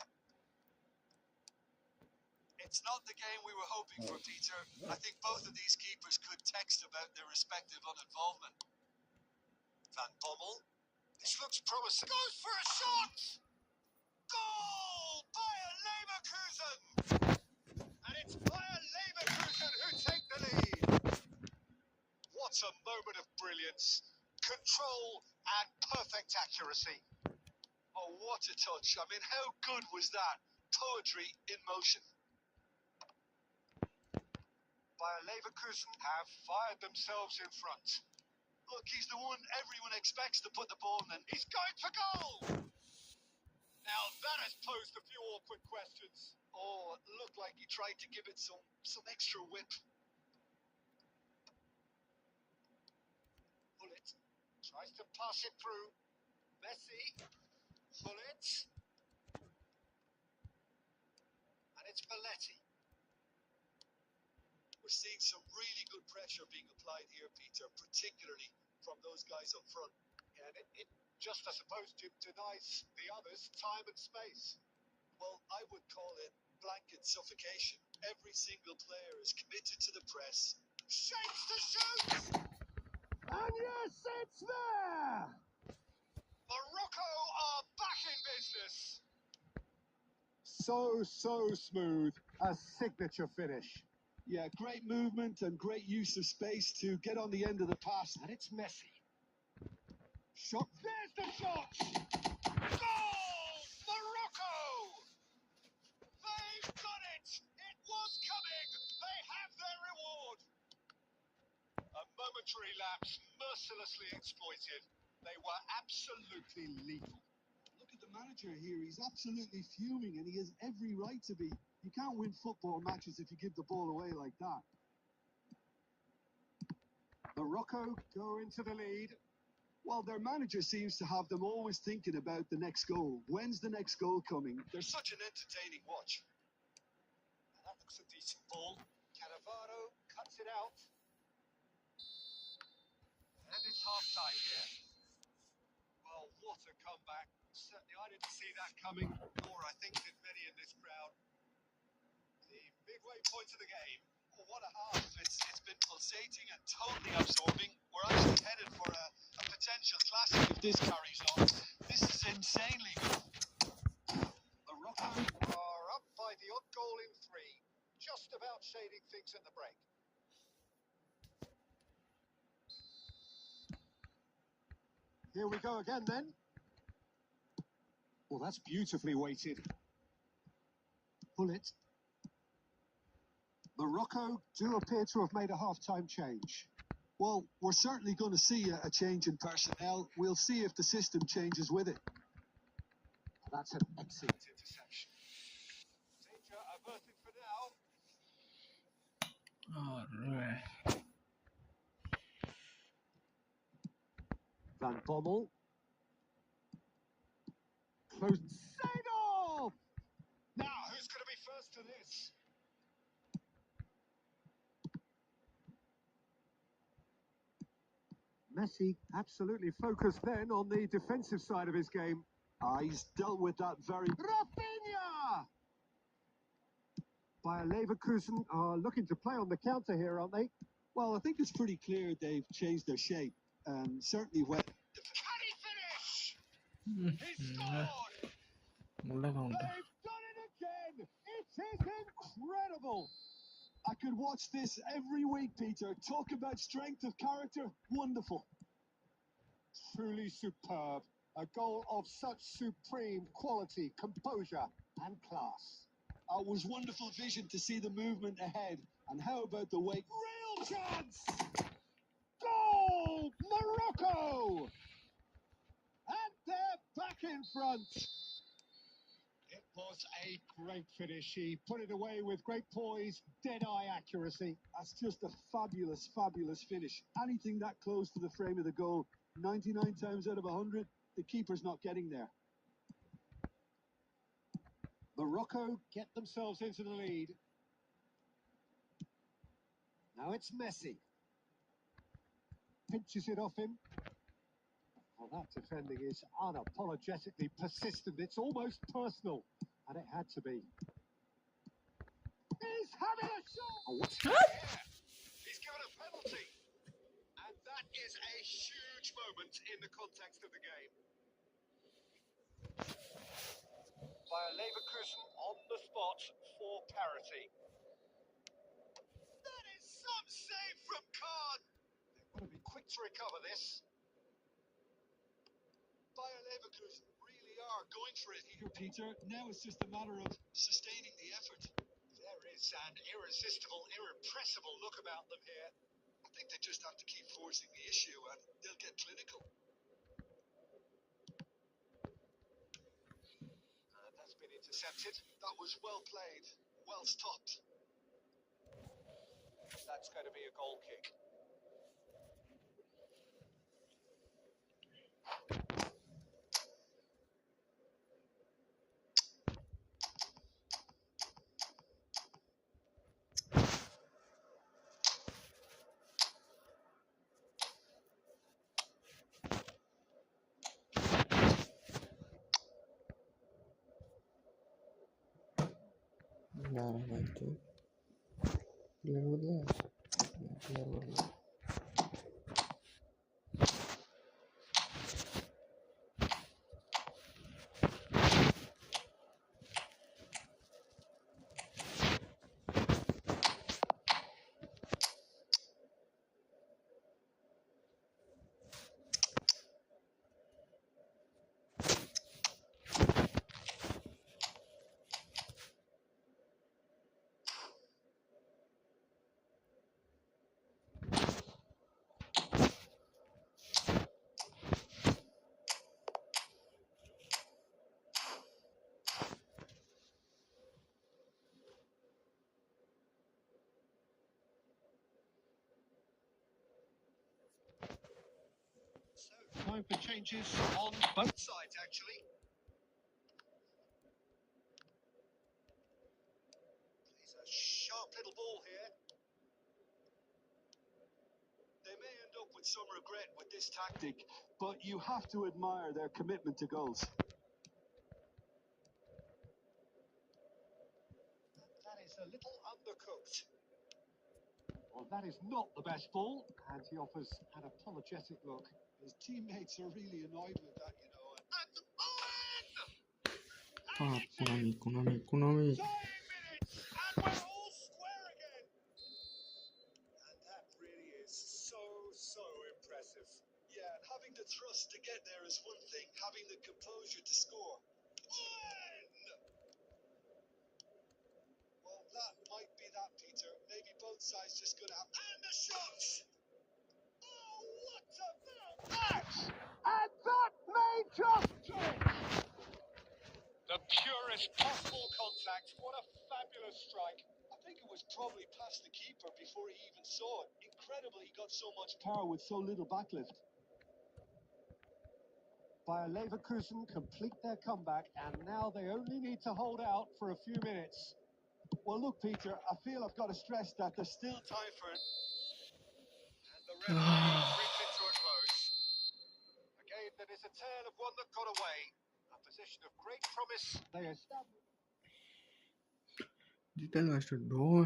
It's not the game we were hoping for, Peter. I think both of these keepers could text about their respective uninvolvement. Van Bommel. This looks promising. Goes for a shot! Goal! Bayer Leverkusen! And it's Bayer Leverkusen who take the lead. What a moment of brilliance. Control and perfect accuracy. Oh, what a touch. I mean, how good was that? Poetry in motion. Bayer Leverkusen have fired themselves in front. Look, he's the one everyone expects to put the ball in. He's going for goal! Now that has posed a few awkward questions. Oh, it looked like he tried to give it some extra whip. Bullet tries to pass it through. Messi. Bullet. And it's Belletti. We're seeing some really good pressure being applied here, Peter, particularly from those guys up front. And it just, I suppose, denies the others time and space. Well, I would call it blanket suffocation. Every single player is committed to the press. Shapes to shoot! And yes, it's there! Morocco are back in business. So smooth. A signature finish. Yeah, great movement and great use of space to get on the end of the pass. And it's Messi. Shot. There's the shot! Goal! Morocco! They've done it! It was coming! They have their reward! A momentary lapse, mercilessly exploited. They were absolutely lethal. Look at the manager here. He's absolutely fuming, and he has every right to be. You can't win football matches if you give the ball away like that. Morocco go into the lead. Well, their manager seems to have them always thinking about the next goal. When's the next goal coming? They're such an entertaining watch. And that looks a decent ball. Cannavaro cuts it out. And it's half-time here. Well, what a comeback. Certainly I didn't see that coming, nor I think did many in this crowd. The midway point of the game. Oh, what a half. It's been pulsating and totally absorbing. We're actually headed for a potential classic if this carries on. This is insanely good. Morocco are up by the odd goal in 3. Just about shading things at the break. Here we go again then. Well, that's beautifully weighted. Bullet. Morocco do appear to have made a half-time change. Well, we're certainly going to see a change in personnel. We'll see if the system changes with it. That's an excellent Interception. Danger averted for now. All right. Van Bommel. Close. Seedorf! Now, who's going to be first to this? Messi absolutely focused then on the defensive side of his game. He's dealt with that very... Rafinha! Bayer Leverkusen are looking to play on the counter here, aren't they? Well, I think it's pretty clear they've changed their shape. Certainly when... Can he finish? He Mm, scored! mulla counter. They've done it again! It is incredible! I could watch this every week, Peter. Talk about strength of character. Wonderful. Truly superb. A goal of such supreme quality, composure and class. It was wonderful vision to see the movement ahead. And how about the way... Real chance! Goal! Morocco! And they're back in front. It was a great finish. He put it away with great poise, dead-eye accuracy. That's just a fabulous, fabulous finish. Anything that close to the frame of the goal, 99 times out of 100, the keeper's not getting there. Morocco get themselves into the lead. Now it's Messi. Pinches it off him. Well, that defending is unapologetically persistent. It's almost personal. And it had to be. He's having a shot! Yeah, he's given a penalty. And that is a huge moment in the context of the game. Bayer Leverkusen on the spot for parity. That is some save from Kahn. They've got to be quick to recover this. Bayer Leverkusen really are going for it here, Peter, now it's just a matter of sustaining the effort. There is an irresistible, irrepressible look about them here. I think they just have to keep forcing the issue and they'll get clinical. And that's been intercepted. That was well played, well stopped. That's going to be a goal kick. Nah, itu bilang Time for changes on both sides, actually. Plays a sharp little ball here. They may end up with some regret with this tactic. But you have to admire their commitment to goals. That is a little undercooked. Well, that is not the best ball. And he offers an apologetic look. His teammates are really annoyed with that, you know. And economy. 9 minutes, and we're all square again. And that really is so impressive. Yeah, and having the thrust to get there is one thing, having the composure to score. Well, that might be that, Peter. Maybe both sides just gonna have... And the shot! Oh, what about that? And that may just do it! The purest possible contact. What a fabulous strike. I think it was probably past the keeper before he even saw it. Incredibly, he got so much Power with so little backlift. Bayer Leverkusen complete their comeback, and now they only need to hold out for a few minutes. Well, look, Peter, I feel I've got to stress that there's still time for it. And the referee brings it to a close. away. A position of great promise. They established. Digital Master 2